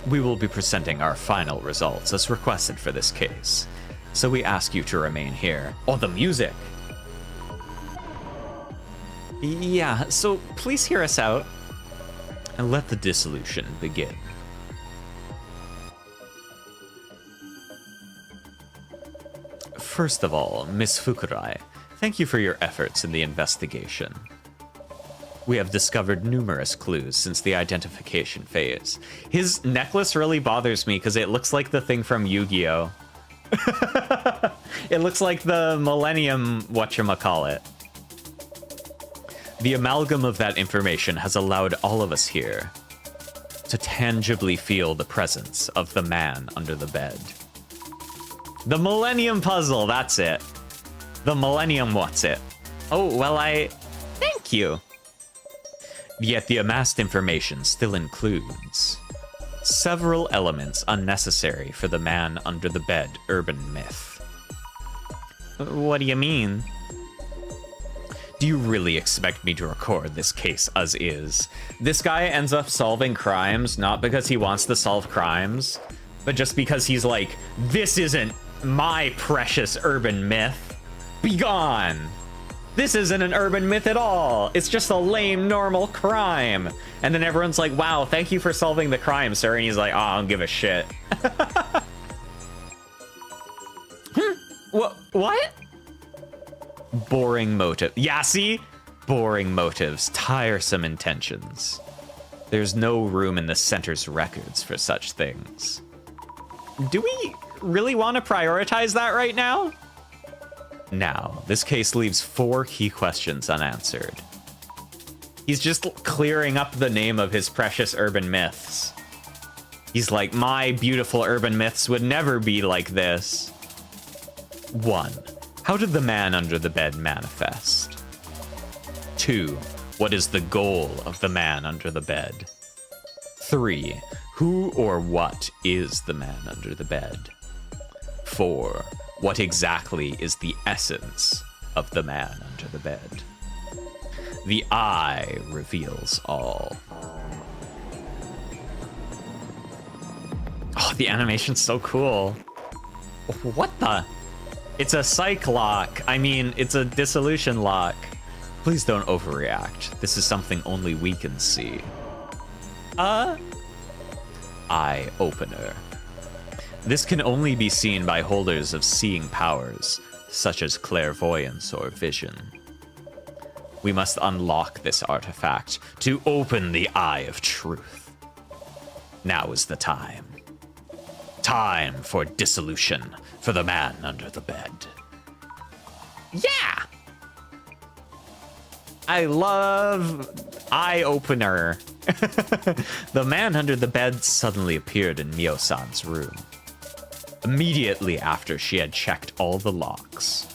We will be presenting our final results as requested for this case. So we ask you to remain here. Oh, the music. Yeah, so please hear us out and let the dissolution begin. First of all, Miss Fukurai, thank you for your efforts in the investigation. We have discovered numerous clues since the identification phase. His necklace really bothers me because it looks like the thing from Yu-Gi-Oh! It looks like the Millennium whatchamacallit. The amalgam of that information has allowed all of us here to tangibly feel the presence of the man under the bed. The Millennium Puzzle, that's it. The Millennium what's it? Oh, well, thank you. Yet the amassed information still includes several elements unnecessary for the man under the bed urban myth. What do you mean? Do you really expect me to record this case as is? This guy ends up solving crimes, not because he wants to solve crimes, but just because he's like, this isn't my precious urban myth. Be gone! This isn't an urban myth at all. It's just a lame, normal crime. And then everyone's like, wow, thank you for solving the crime, sir. And he's like, oh, I don't give a shit. What? Boring motive. Yeah, see? Boring motives, tiresome intentions. There's no room in the center's records for such things. Do we really want to prioritize that right now? Now, this case leaves 4 key questions unanswered. He's just clearing up the name of his precious urban myths. He's like, my beautiful urban myths would never be like this. 1. How did the man under the bed manifest? 2. What is the goal of the man under the bed? 3. Who or what is the man under the bed? 4. What exactly is the essence of the man under the bed? The eye reveals all. Oh, the animation's so cool. What the? It's a psych lock. I mean, it's a dissolution lock. Please don't overreact. This is something only we can see. Eye opener. This can only be seen by holders of seeing powers, such as clairvoyance or vision. We must unlock this artifact to open the Eye of Truth. Now is the time. Time for dissolution for the man under the bed. Yeah! I love eye opener. The man under the bed suddenly appeared in Mio-san's room, immediately after she had checked all the locks.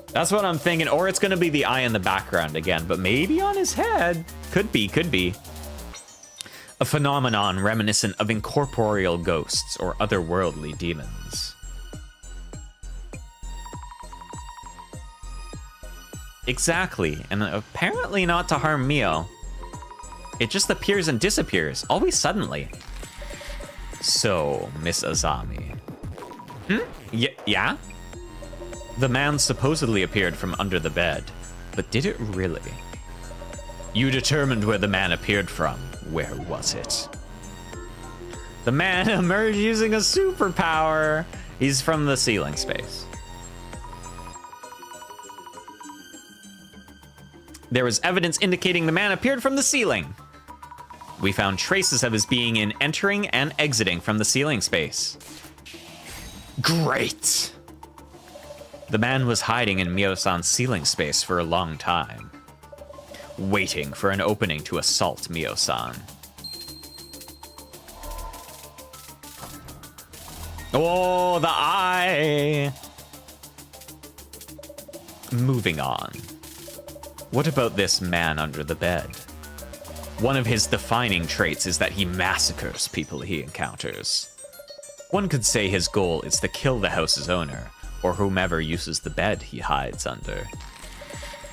That's what I'm thinking. Or it's going to be the eye in the background again, but maybe on his head. Could be, could be. phenomenon reminiscent of incorporeal ghosts or otherworldly demons. Exactly, and apparently not to harm Mio. It just appears and disappears, always suddenly. So, Miss Azami. Yeah? The man supposedly appeared from under the bed, but did it really? You determined where the man appeared from. Where was it? The man emerged using a superpower. He's from the ceiling space. There was evidence indicating the man appeared from the ceiling. We found traces of his being in entering and exiting from the ceiling space. Great! The man was hiding in Mio-san's ceiling space for a long time, waiting for an opening to assault Mio-san. Oh, the eye! Moving on. What about this man under the bed? One of his defining traits is that he massacres people he encounters. One could say his goal is to kill the house's owner, or whomever uses the bed he hides under.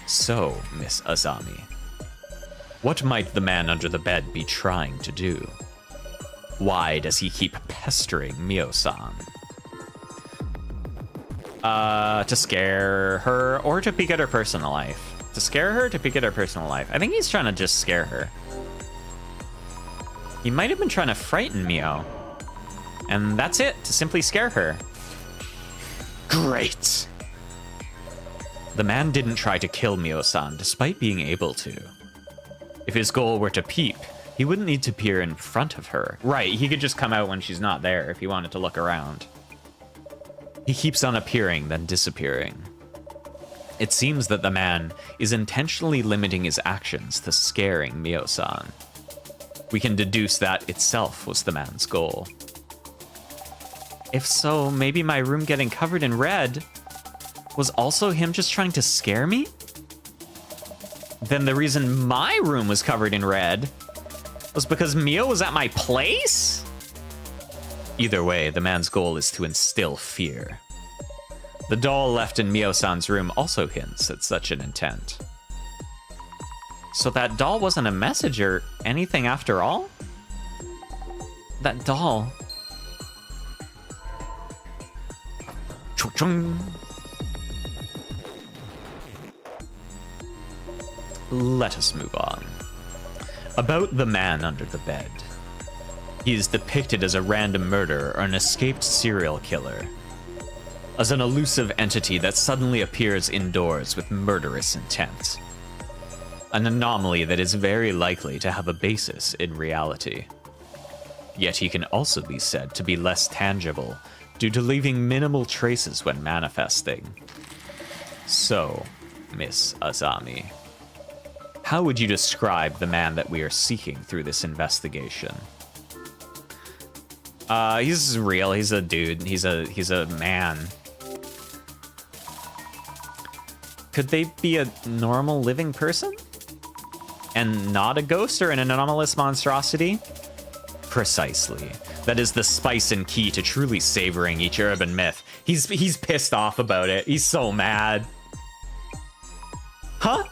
So, Miss Azami, what might the man under the bed be trying to do? Why does he keep pestering Mio-san? To scare her, or to peek at her personal life? To scare her, to peek at her personal life? I think he's trying to just scare her. He might have been trying to frighten Mio. And that's it, to simply scare her. Great! The man didn't try to kill Mio-san, despite being able to. If his goal were to peep, he wouldn't need to peer in front of her. Right, he could just come out when she's not there if he wanted to look around. He keeps on appearing, then disappearing. It seems that the man is intentionally limiting his actions to scaring Mio-san. We can deduce that itself was the man's goal. If so, maybe my room getting covered in red was also him just trying to scare me? Then the reason my room was covered in red was because Mio was at my place? Either way, the man's goal is to instill fear. The doll left in Mio-san's room also hints at such an intent. So that doll wasn't a message or anything after all? That doll... Chung-chung. Let us move on. About the man under the bed. He is depicted as a random murderer or an escaped serial killer. As an elusive entity that suddenly appears indoors with murderous intent. An anomaly that is very likely to have a basis in reality. Yet he can also be said to be less tangible due to leaving minimal traces when manifesting. So, Miss Azami, how would you describe the man that we are seeking through this investigation? He's real. He's a dude. He's a man. Could they be a normal living person? And not a ghost or an anomalous monstrosity? Precisely. That is the spice and key to truly savoring each urban myth. He's pissed off about it. He's so mad. Huh?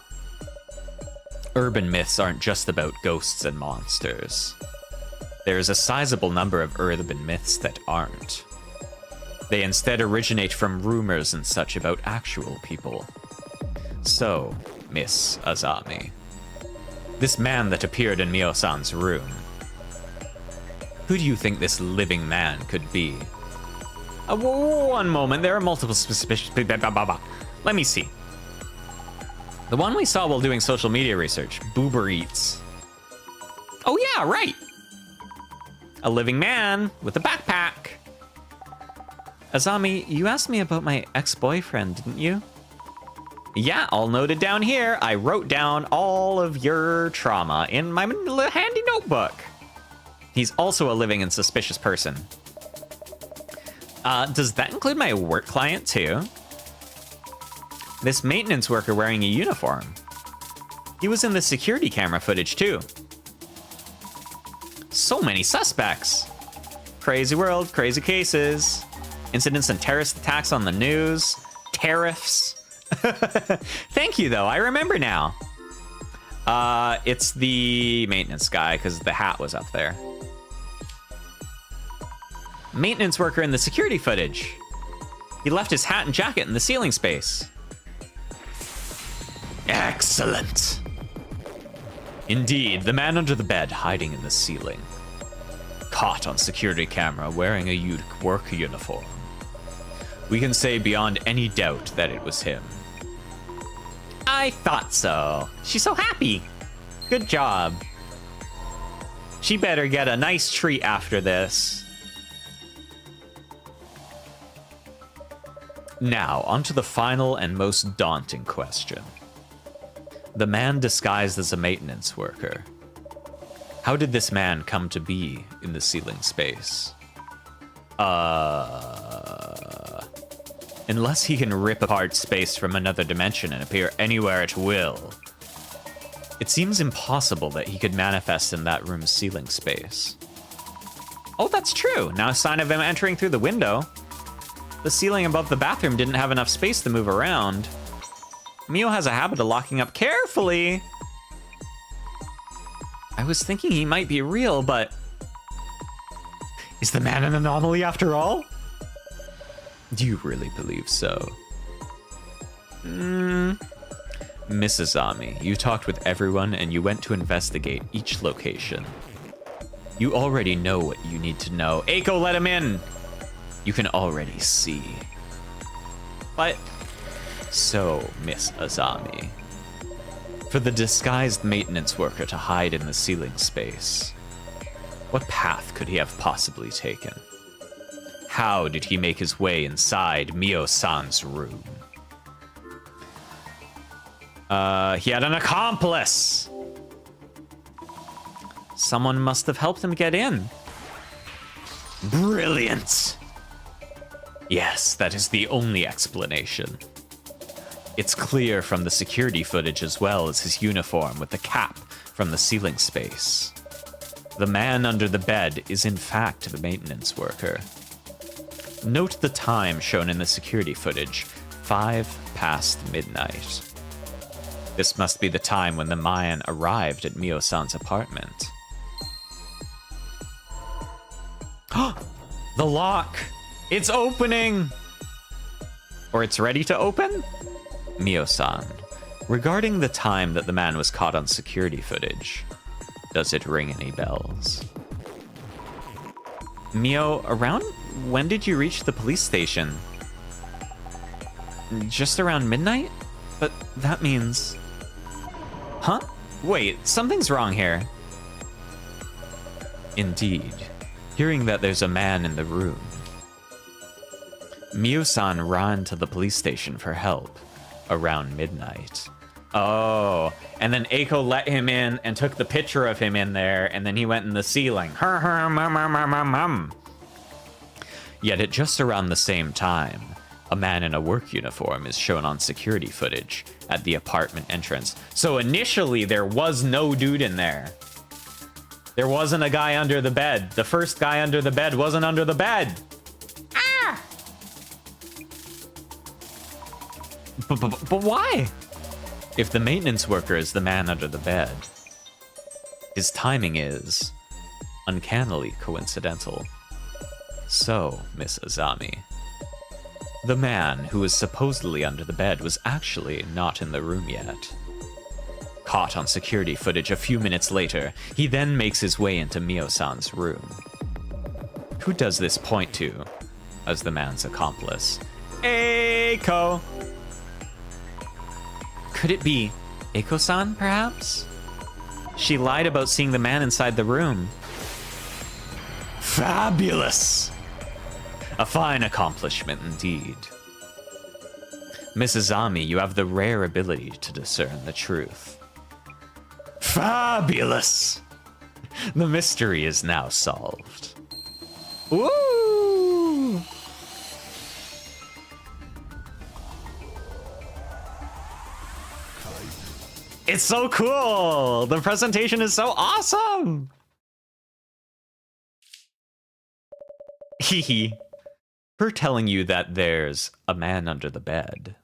Urban myths aren't just about ghosts and monsters. There is a sizable number of urban myths that aren't. They instead originate from rumors and such about actual people. So, Miss Azami, this man that appeared in Mio-san's room, who do you think this living man could be? One moment, there are multiple suspicious... Let me see. The one we saw while doing social media research, Boober Eats. Oh yeah, right! A living man with a backpack. Azami, you asked me about my ex-boyfriend, didn't you? Yeah, all noted down here. I wrote down all of your trauma in my handy notebook. He's also a living and suspicious person. Does that include my work client too? This maintenance worker wearing a uniform. He was in the security camera footage too. So many suspects. Crazy world, crazy cases. Incidents and terrorist attacks on the news. Tariffs. Thank you, though. I remember now. It's the maintenance guy, because the hat was up there. Maintenance worker in the security footage. He left his hat and jacket in the ceiling space. Excellent. Indeed, the man under the bed hiding in the ceiling. Caught on security camera wearing a work uniform. We can say beyond any doubt that it was him. I thought so. She's so happy. Good job. She better get a nice treat after this. Now, onto the final and most daunting question. The man disguised as a maintenance worker. How did this man come to be in the ceiling space? Unless he can rip apart space from another dimension and appear anywhere at will. It seems impossible that he could manifest in that room's ceiling space. Oh, that's true. Now a sign of him entering through the window. The ceiling above the bathroom didn't have enough space to move around. Mio has a habit of locking up carefully. I was thinking he might be real, but... Is the man an anomaly after all? Do you really believe so? Mrs. Ami, you talked with everyone and you went to investigate each location. You already know what you need to know. Eiko, let him in! You can already see. But... So, Miss Azami, for the disguised maintenance worker to hide in the ceiling space, what path could he have possibly taken? How did he make his way inside Mio-san's room? He had an accomplice! Someone must have helped him get in. Brilliant! Yes, that is the only explanation. It's clear from the security footage as well as his uniform with the cap from the ceiling space. The man under the bed is in fact the maintenance worker. Note the time shown in the security footage, 5 past midnight. This must be the time when the Mayan arrived at Mio-san's apartment. The lock! It's opening! Or it's ready to open? Mio-san, regarding the time that the man was caught on security footage, does it ring any bells? Mio, around when did you reach the police station? Just around midnight? But that means... Huh? Wait, something's wrong here. Indeed, hearing that there's a man in the room. Mio-san ran to the police station for help. Around midnight. Oh, and then Eiko let him in and took the picture of him in there, and then he went in the ceiling. Yet at just around the same time, a man in a work uniform is shown on security footage at the apartment entrance. So initially, there was no dude in there. There wasn't a guy under the bed. The first guy under the bed wasn't under the bed. But why? If the maintenance worker is the man under the bed, his timing is uncannily coincidental. So, Miss Azami, the man who was supposedly under the bed was actually not in the room yet. Caught on security footage a few minutes later, he then makes his way into Mio-san's room. Who does this point to as the man's accomplice? Eiko! Could it be Eiko-san, perhaps? She lied about seeing the man inside the room. Fabulous! A fine accomplishment indeed. Mrs. Ami, you have the rare ability to discern the truth. Fabulous! The mystery is now solved. Woo! It's so cool! The presentation is so awesome! Hee. Her telling you that there's a man under the bed.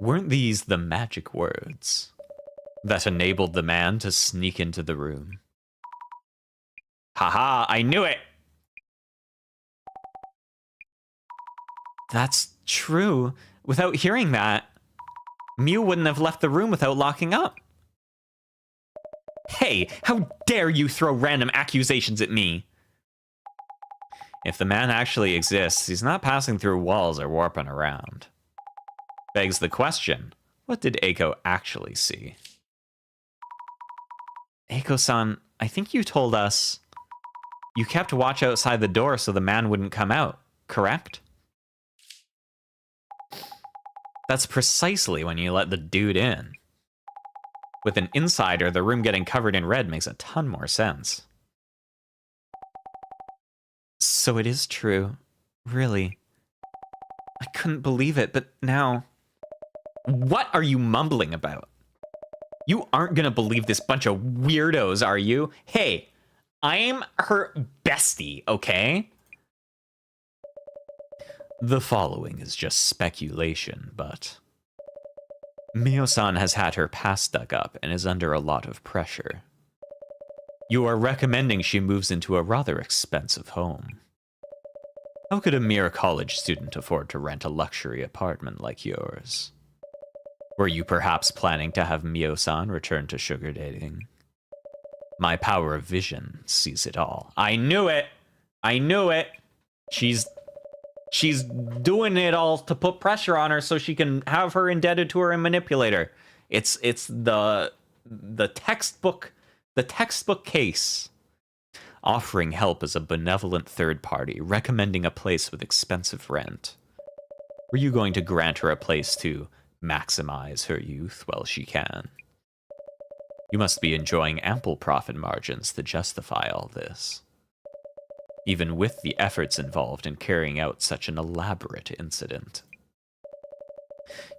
Weren't these the magic words that enabled the man to sneak into the room? Haha, I knew it! That's true. Without hearing that, Mew wouldn't have left the room without locking up. Hey, how dare you throw random accusations at me? If the man actually exists, he's not passing through walls or warping around. Begs the question, what did Eiko actually see? Eiko-san, I think you told us you kept watch outside the door so the man wouldn't come out, correct? That's precisely when you let the dude in. With an insider, the room getting covered in red makes a ton more sense. So it is true. Really. I couldn't believe it, but now... What are you mumbling about? You aren't gonna believe this bunch of weirdos, are you? Hey, I'm her bestie, okay? The following is just speculation, but... Mio-san has had her past dug up and is under a lot of pressure. You are recommending she moves into a rather expensive home. How could a mere college student afford to rent a luxury apartment like yours? Were you perhaps planning to have Mio-san return to sugar dating? My power of vision sees it all. I knew it! I knew it! She's doing it all to put pressure on her so she can have her indebted to her and manipulate her. It's the textbook case. Offering help as a benevolent third party, recommending a place with expensive rent. Were you going to grant her a place to maximize her youth while she can? You must be enjoying ample profit margins to justify all this, even with the efforts involved in carrying out such an elaborate incident.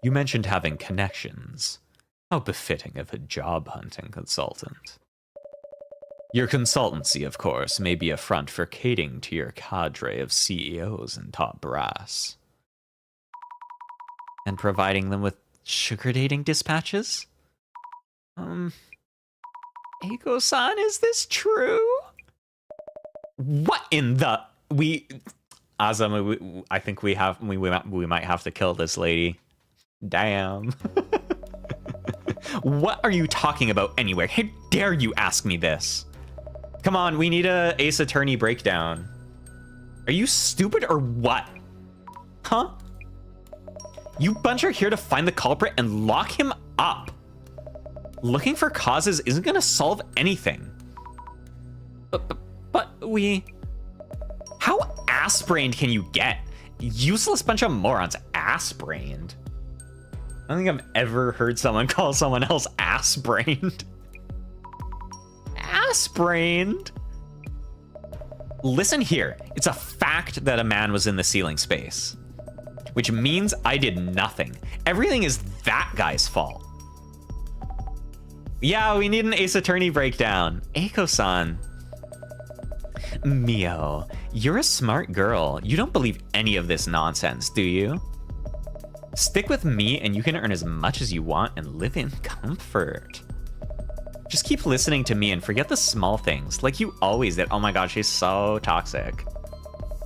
You mentioned having connections. How befitting of a job hunting consultant. Your consultancy, of course, may be a front for catering to your cadre of CEOs and top brass. And providing them with sugar dating dispatches? Eiko-san, is this true? What in the... Azam, I think we might have to kill this lady. Damn. What are you talking about anyway? How dare you ask me this? Come on, we need a Ace Attorney breakdown. Are you stupid or what? Huh? You bunch are here to find the culprit and lock him up. Looking for causes isn't gonna solve anything. But we... How ass-brained can you get? Useless bunch of morons. Ass-brained. I don't think I've ever heard someone call someone else ass-brained. Ass-brained? Listen here. It's a fact that a man was in the ceiling space. Which means I did nothing. Everything is that guy's fault. Yeah, we need an Ace Attorney breakdown. Eiko-san. Mio, you're a smart girl. You don't believe any of this nonsense, do you? Stick with me and you can earn as much as you want and live in comfort. Just keep listening to me and forget the small things, like you always did. Oh my god, she's so toxic.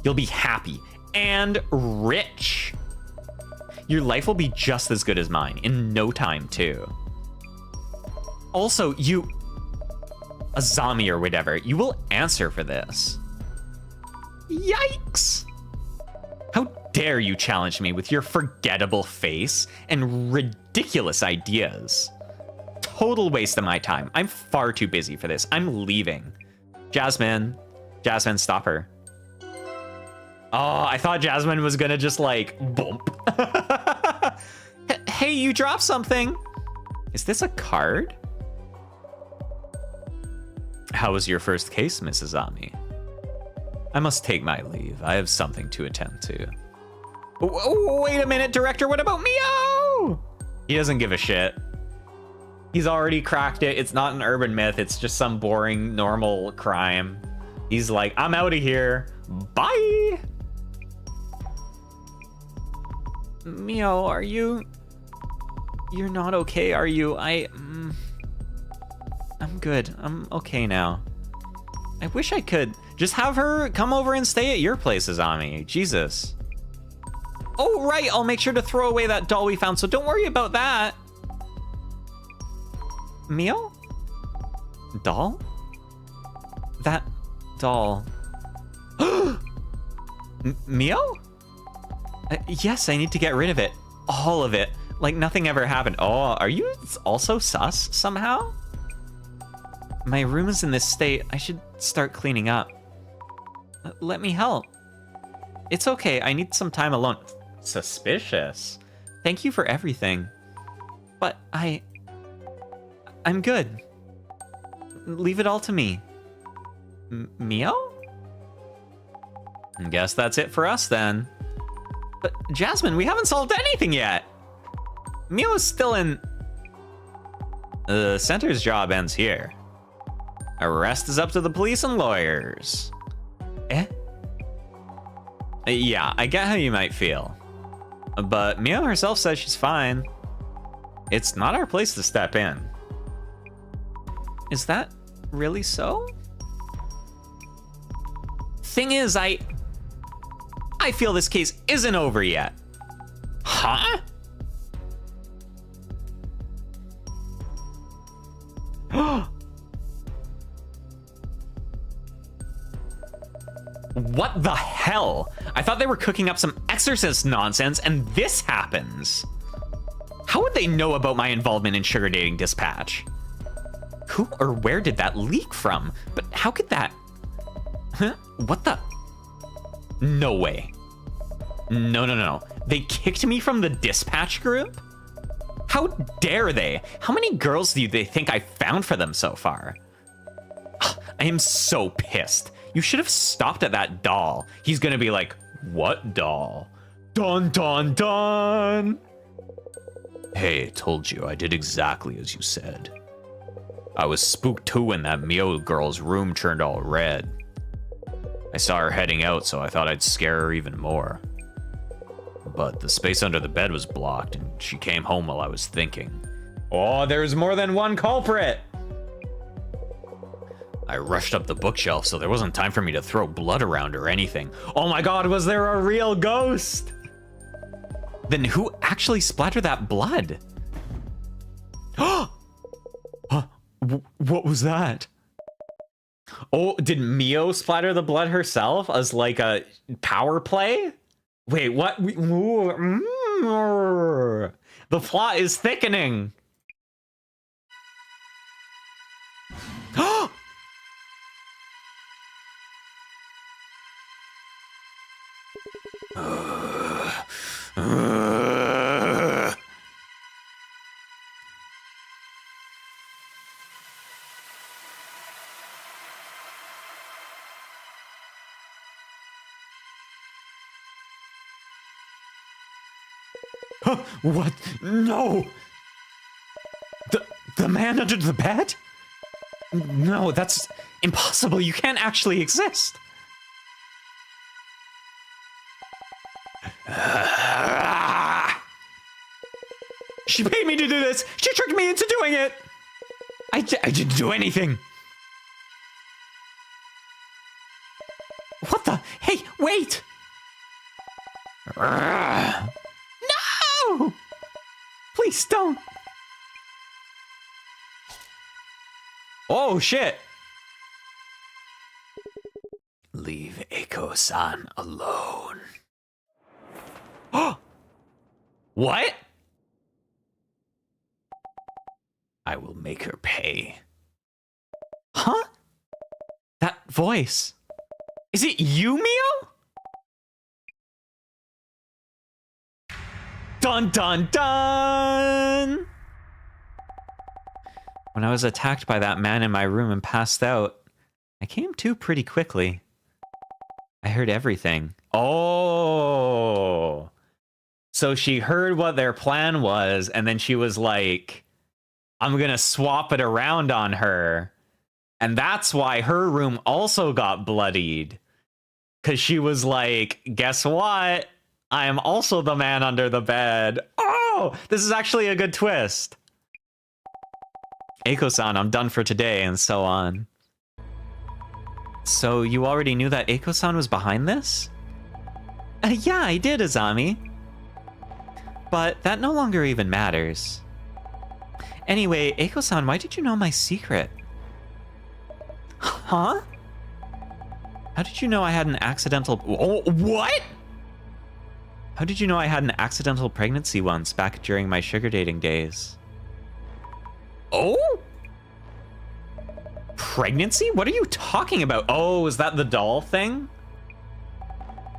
You'll be happy and rich. Your life will be just as good as mine in no time, too. Also, Azami or whatever, you will answer for this. Yikes! How dare you challenge me with your forgettable face and ridiculous ideas? Total waste of my time. I'm far too busy for this. I'm leaving. Jasmine, stop her. Oh, I thought Jasmine was gonna just like bump. Hey, you dropped something. Is this a card? How was your first case, Mrs. Ami? I must take my leave. I have something to attend to. Wait a minute, director. What about Mio? He doesn't give a shit. He's already cracked it. It's not an urban myth. It's just some boring, normal crime. He's like, I'm out of here. Bye. Mio, are you... You're not okay, are you? I'm good. I'm okay now. I wish I could just have her come over and stay at your place, Azami. Jesus. Oh, right. I'll make sure to throw away that doll we found, so don't worry about that. Mio? Doll? That doll. Mio? Yes, I need to get rid of it. All of it. Like nothing ever happened. Oh, are you also sus somehow? My room is in this state. I should start cleaning up. Let me help. It's okay. I need some time alone. Suspicious. Thank you for everything. But I'm good. Leave it all to me. Mio? Guess that's it for us then. But Jasmine, we haven't solved anything yet. Mio is still in... The center's job ends here. Arrest is up to the police and lawyers. Eh? Yeah, I get how you might feel. But Mio herself says she's fine. It's not our place to step in. Is that really so? Thing is, I feel this case isn't over yet. Huh? What the hell? I thought they were cooking up some exorcist nonsense, and this happens. How would they know about my involvement in Sugar Dating Dispatch? Who or where did that leak from? But how could that... Huh? What the... No way. No. They kicked me from the dispatch group? How dare they? How many girls do they think I found for them so far? I am so pissed. You should have stopped at that doll. He's gonna be like, what doll? Dun dun dun! Hey, I told you, I did exactly as you said. I was spooked too when that Mio girl's room turned all red. I saw her heading out, so I thought I'd scare her even more. But the space under the bed was blocked, and she came home while I was thinking. Oh, there's more than one culprit! I rushed up the bookshelf, so there wasn't time for me to throw blood around or anything. Oh my god, was there a real ghost? Then who actually splattered that blood? What was that? Oh, did Mio splatter the blood herself as like a power play? Wait, what? The plot is thickening. What? No! The man under the bed? No, that's impossible. You can't actually exist. She paid me to do this. She tricked me into doing it. I didn't do anything. What the? Hey, wait. No! Please don't. Oh, shit. Leave Eiko-san alone. What? I will make her pay. Huh? That voice. Is it you, Mio? Dun dun dun! When I was attacked by that man in my room and passed out, I came to pretty quickly. I heard everything. Oh! So she heard what their plan was, and then she was like, I'm gonna swap it around on her. And that's why her room also got bloodied. Because she was like, guess what? I am also the man under the bed. Oh, this is actually a good twist. Eiko-san, I'm done for today, and so on. So you already knew that Eiko-san was behind this? Yeah, I did, Azami. But that no longer even matters. Anyway, Eiko-san, why did you know my secret? Huh? How did you know I had an accidental... Oh, what? How did you know I had an accidental pregnancy once back during my sugar dating days? Oh? Pregnancy? What are you talking about? Oh, is that the doll thing?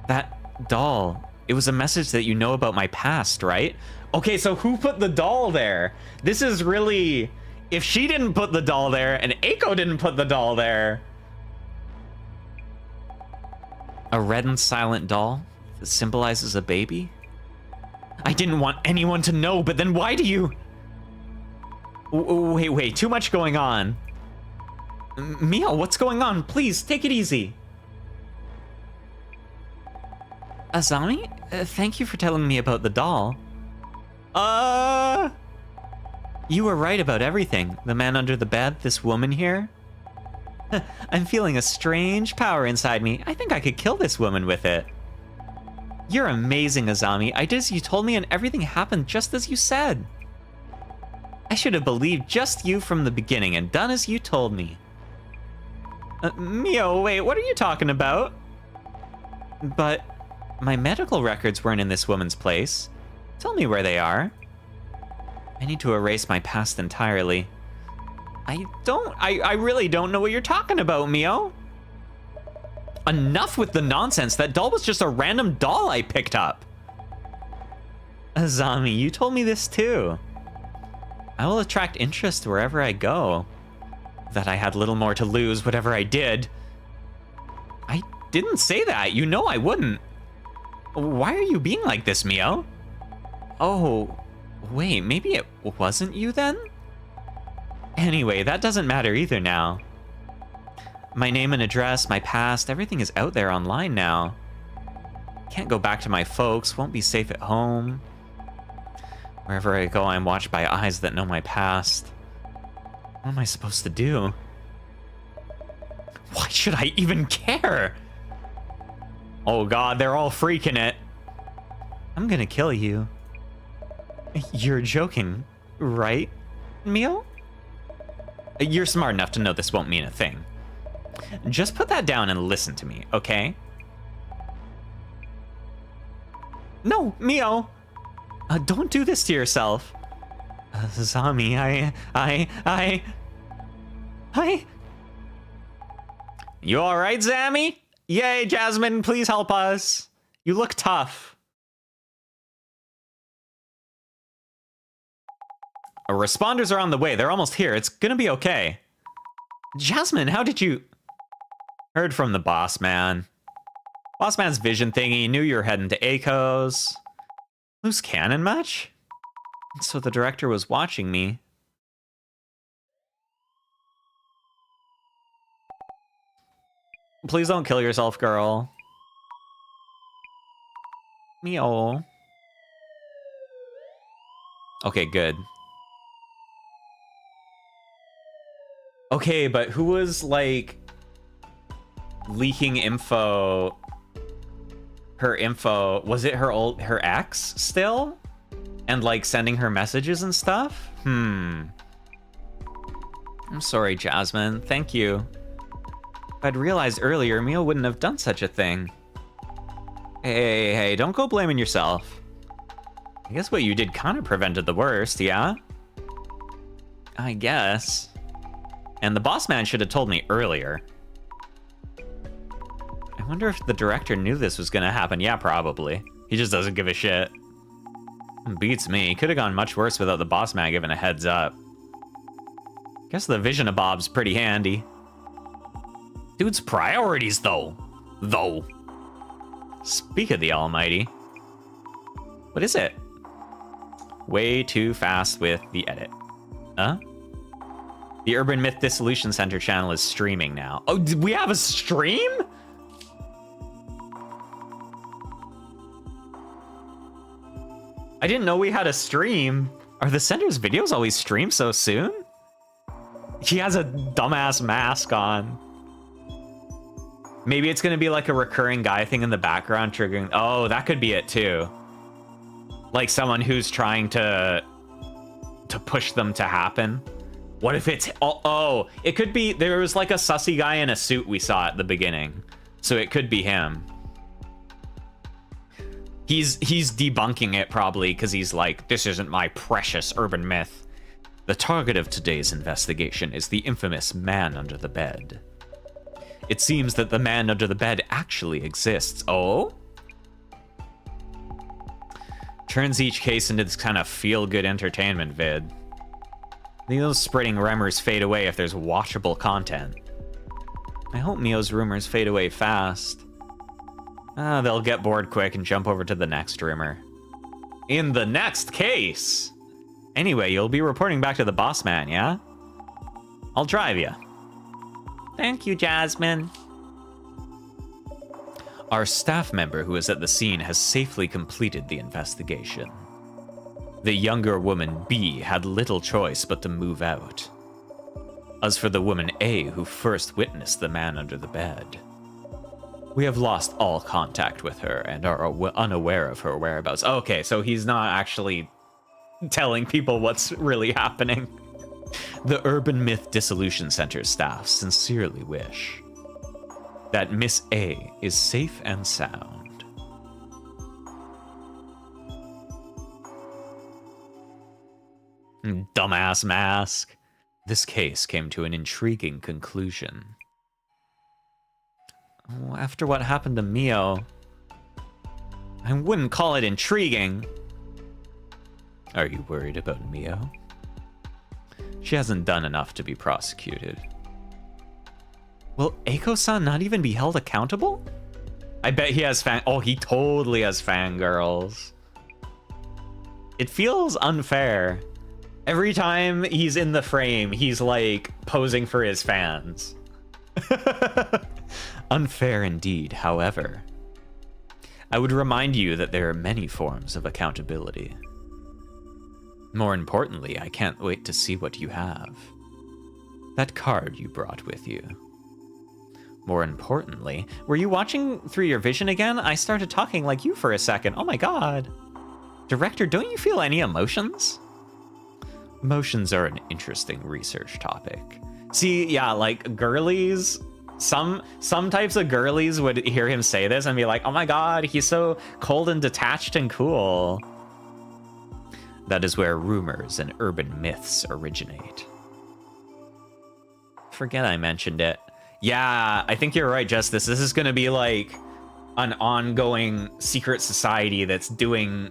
That doll. It was a message that you know about my past, right? Okay, so who put the doll there? This is really... If she didn't put the doll there and Eiko didn't put the doll there... A red and silent doll that symbolizes a baby? I didn't want anyone to know, but then why do you... Wait, too much going on. Mio, what's going on? Please, take it easy. Azami, thank you for telling me about the doll. You were right about everything. The man under the bed, this woman here. I'm feeling a strange power inside me. I think I could kill this woman with it. You're amazing, Azami. I did as you told me and everything happened just as you said. I should have believed just you from the beginning and done as you told me. Mio, wait, what are you talking about? But my medical records weren't in this woman's place. Tell me where they are. I need to erase my past entirely. I really don't know what you're talking about, Mio. Enough with the nonsense. That doll was just a random doll I picked up. Azami, you told me this too. I will attract interest wherever I go. That I had little more to lose, whatever I did. I didn't say that. You know I wouldn't. Why are you being like this, Mio? Oh, wait, maybe it wasn't you then? Anyway, that doesn't matter either now. My name and address, my past, everything is out there online now. Can't go back to my folks, won't be safe at home. Wherever I go, I'm watched by eyes that know my past. What am I supposed to do? Why should I even care? Oh god, they're all freaking it. I'm gonna kill you. You're joking, right, Mio? You're smart enough to know this won't mean a thing. Just put that down and listen to me, okay? No, Mio! Don't do this to yourself. Zami, I... You alright, Zami? Yay, Jasmine, please help us. You look tough. Our responders are on the way. They're almost here. It's gonna be okay. Jasmine, how did you... Heard from the boss man. Boss man's vision thingy knew you were heading to Eiko's. Loose cannon much? So the director was watching me. Please don't kill yourself, girl. Mio. Okay, good. Okay, but who was, like, leaking info? Her info, was it her ex still? And, like, sending her messages and stuff? I'm sorry, Jasmine. Thank you. If I'd realized earlier, Mio wouldn't have done such a thing. Hey, don't go blaming yourself. I guess what you did kind of prevented the worst, yeah? I guess. And the boss man should have told me earlier. I wonder if the director knew this was gonna happen. Yeah, probably. He just doesn't give a shit. Beats me. Could have gone much worse without the boss man giving a heads up. Guess the vision of Bob's pretty handy. Dude's priorities, though. Speak of the almighty. What is it? Way too fast with the edit. Huh? The Urban Myth Dissolution Center channel is streaming now. Oh, did we have a stream? I didn't know we had a stream. Are the center's videos always streamed so soon? He has a dumbass mask on. Maybe it's gonna be like a recurring guy thing in the background triggering. Oh, that could be it too. Like someone who's trying to push them to happen. What if it's, oh, it could be, there was like a sussy guy in a suit we saw at the beginning. So it could be him. He's debunking it probably because he's like, this isn't my precious urban myth. The target of today's investigation is the infamous man under the bed. It seems that the man under the bed actually exists. Oh? Turns each case into this kind of feel-good entertainment vid. Those spreading rumors fade away if there's watchable content. I hope Mio's rumors fade away fast. They'll get bored quick and jump over to the next rumor. In the next case! Anyway, you'll be reporting back to the boss man, yeah? I'll drive you. Thank you, Jasmine. Our staff member who is at the scene has safely completed the investigation. The younger woman, B, had little choice but to move out. As for the woman, A, who first witnessed the man under the bed, we have lost all contact with her and are unaware of her whereabouts. Okay, so he's not actually telling people what's really happening. The Urban Myth Dissolution Center staff sincerely wish that Miss A is safe and sound. Dumbass mask. This case came to an intriguing conclusion. After what happened to Mio, I wouldn't call it intriguing. Are you worried about Mio? She hasn't done enough to be prosecuted. Will Eiko-san not even be held accountable? I bet he has oh, he totally has fangirls. It feels unfair. Every time he's in the frame, he's like posing for his fans. Unfair indeed, however. I would remind you that there are many forms of accountability. More importantly, I can't wait to see what you have. That card you brought with you. More importantly, were you watching through your vision again? I started talking like you for a second. Oh my god. Director, don't you feel any emotions? Emotions are an interesting research topic. See, yeah, like girlies, some types of girlies would hear him say this and be like, oh my god, he's so cold and detached and cool. That is where rumors and urban myths originate. Forget I mentioned it. Yeah, I think you're right, Justice. This is gonna be like an ongoing secret society that's doing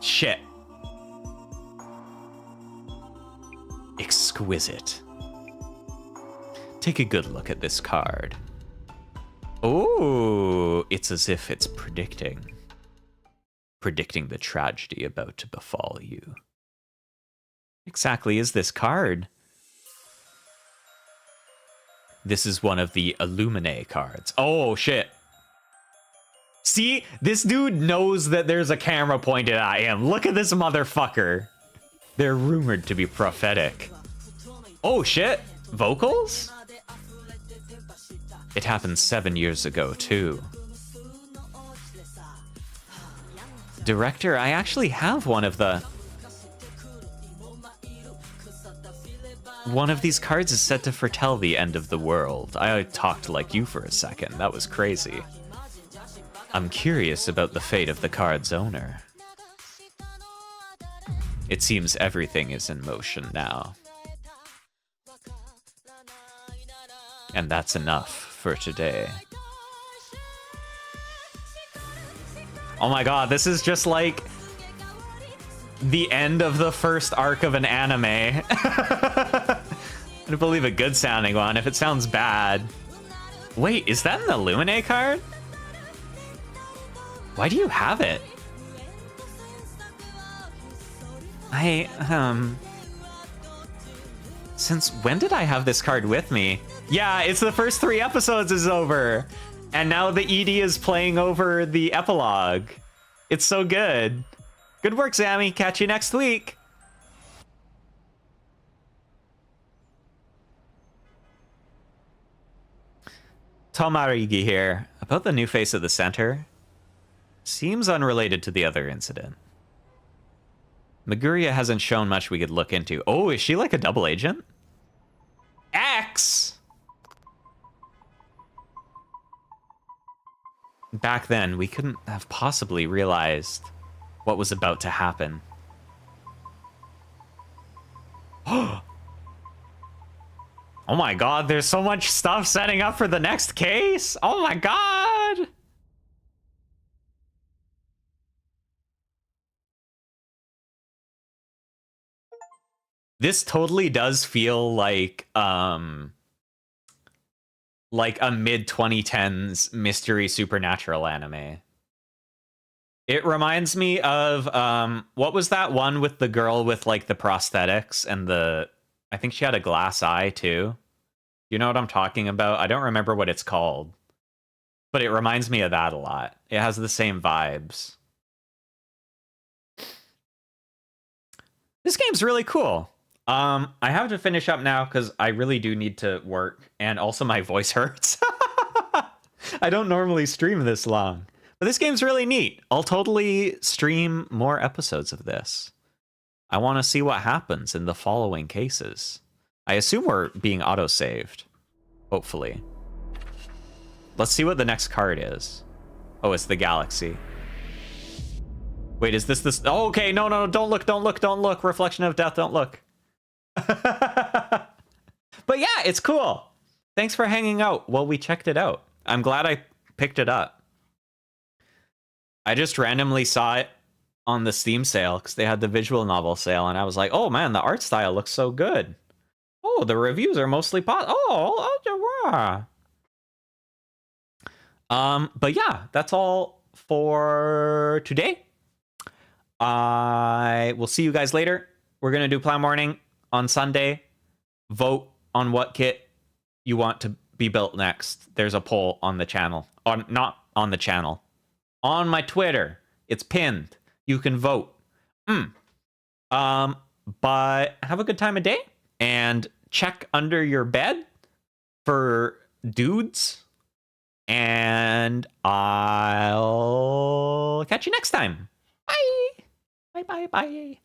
shit. Exquisite. Take a good look at this card. Oh, it's as if it's predicting the tragedy about to befall you. What exactly is this card? This is one of the Illuminae cards. Oh, shit. See, this dude knows that there's a camera pointed at him. Look at this motherfucker. They're rumored to be prophetic. Oh, shit. Vocals? It happened 7 years ago, too. Director, I actually have one of these cards is said to foretell the end of the world. I talked like you for a second. That was crazy. I'm curious about the fate of the card's owner. It seems everything is in motion now. And that's enough for today. Oh my god, this is just like the end of the first arc of an anime. I don't believe a good sounding one if it sounds bad. Wait, is that an Illuminae card? Why do you have it? Since when did I have this card with me? Yeah, it's the first 3 episodes is over. And now the ED is playing over the epilogue. It's so good. Good work, Zammy. Catch you next week. Tomarigi here. About the new face of the center. Seems unrelated to the other incident. Maguria hasn't shown much we could look into. Oh, is she like a double agent? X! Back then, we couldn't have possibly realized what was about to happen. Oh my god, there's so much stuff setting up for the next case! Oh my god! This totally does feel like a mid-2010s mystery supernatural anime. It reminds me of, what was that one with the girl with, like, the prosthetics and the... I think she had a glass eye, too. You know what I'm talking about? I don't remember what it's called. But it reminds me of that a lot. It has the same vibes. This game's really cool. I have to finish up now because I really do need to work. And also my voice hurts. I don't normally stream this long. But this game's really neat. I'll totally stream more episodes of this. I want to see what happens in the following cases. I assume we're being auto-saved. Hopefully. Let's see what the next card is. Oh, it's the Galaxy. Wait, is this... Oh, okay, no, don't look, don't look, don't look. Reflection of Death, don't look. But yeah, it's cool. Thanks for hanging out while we checked it out. I'm glad I picked it up. I just randomly saw it on the Steam sale because they had the visual novel sale, and I was like, oh man, the art style looks so good. Oh, the reviews are mostly positive. But yeah, that's all for today. I will see you guys later. We're gonna do Plan Morning on Sunday. Vote on what kit you want to be built next. There's a poll on the channel. Not on the channel. On my Twitter. It's pinned. You can vote. But have a good time of day. And check under your bed for dudes. And I'll catch you next time. Bye. Bye.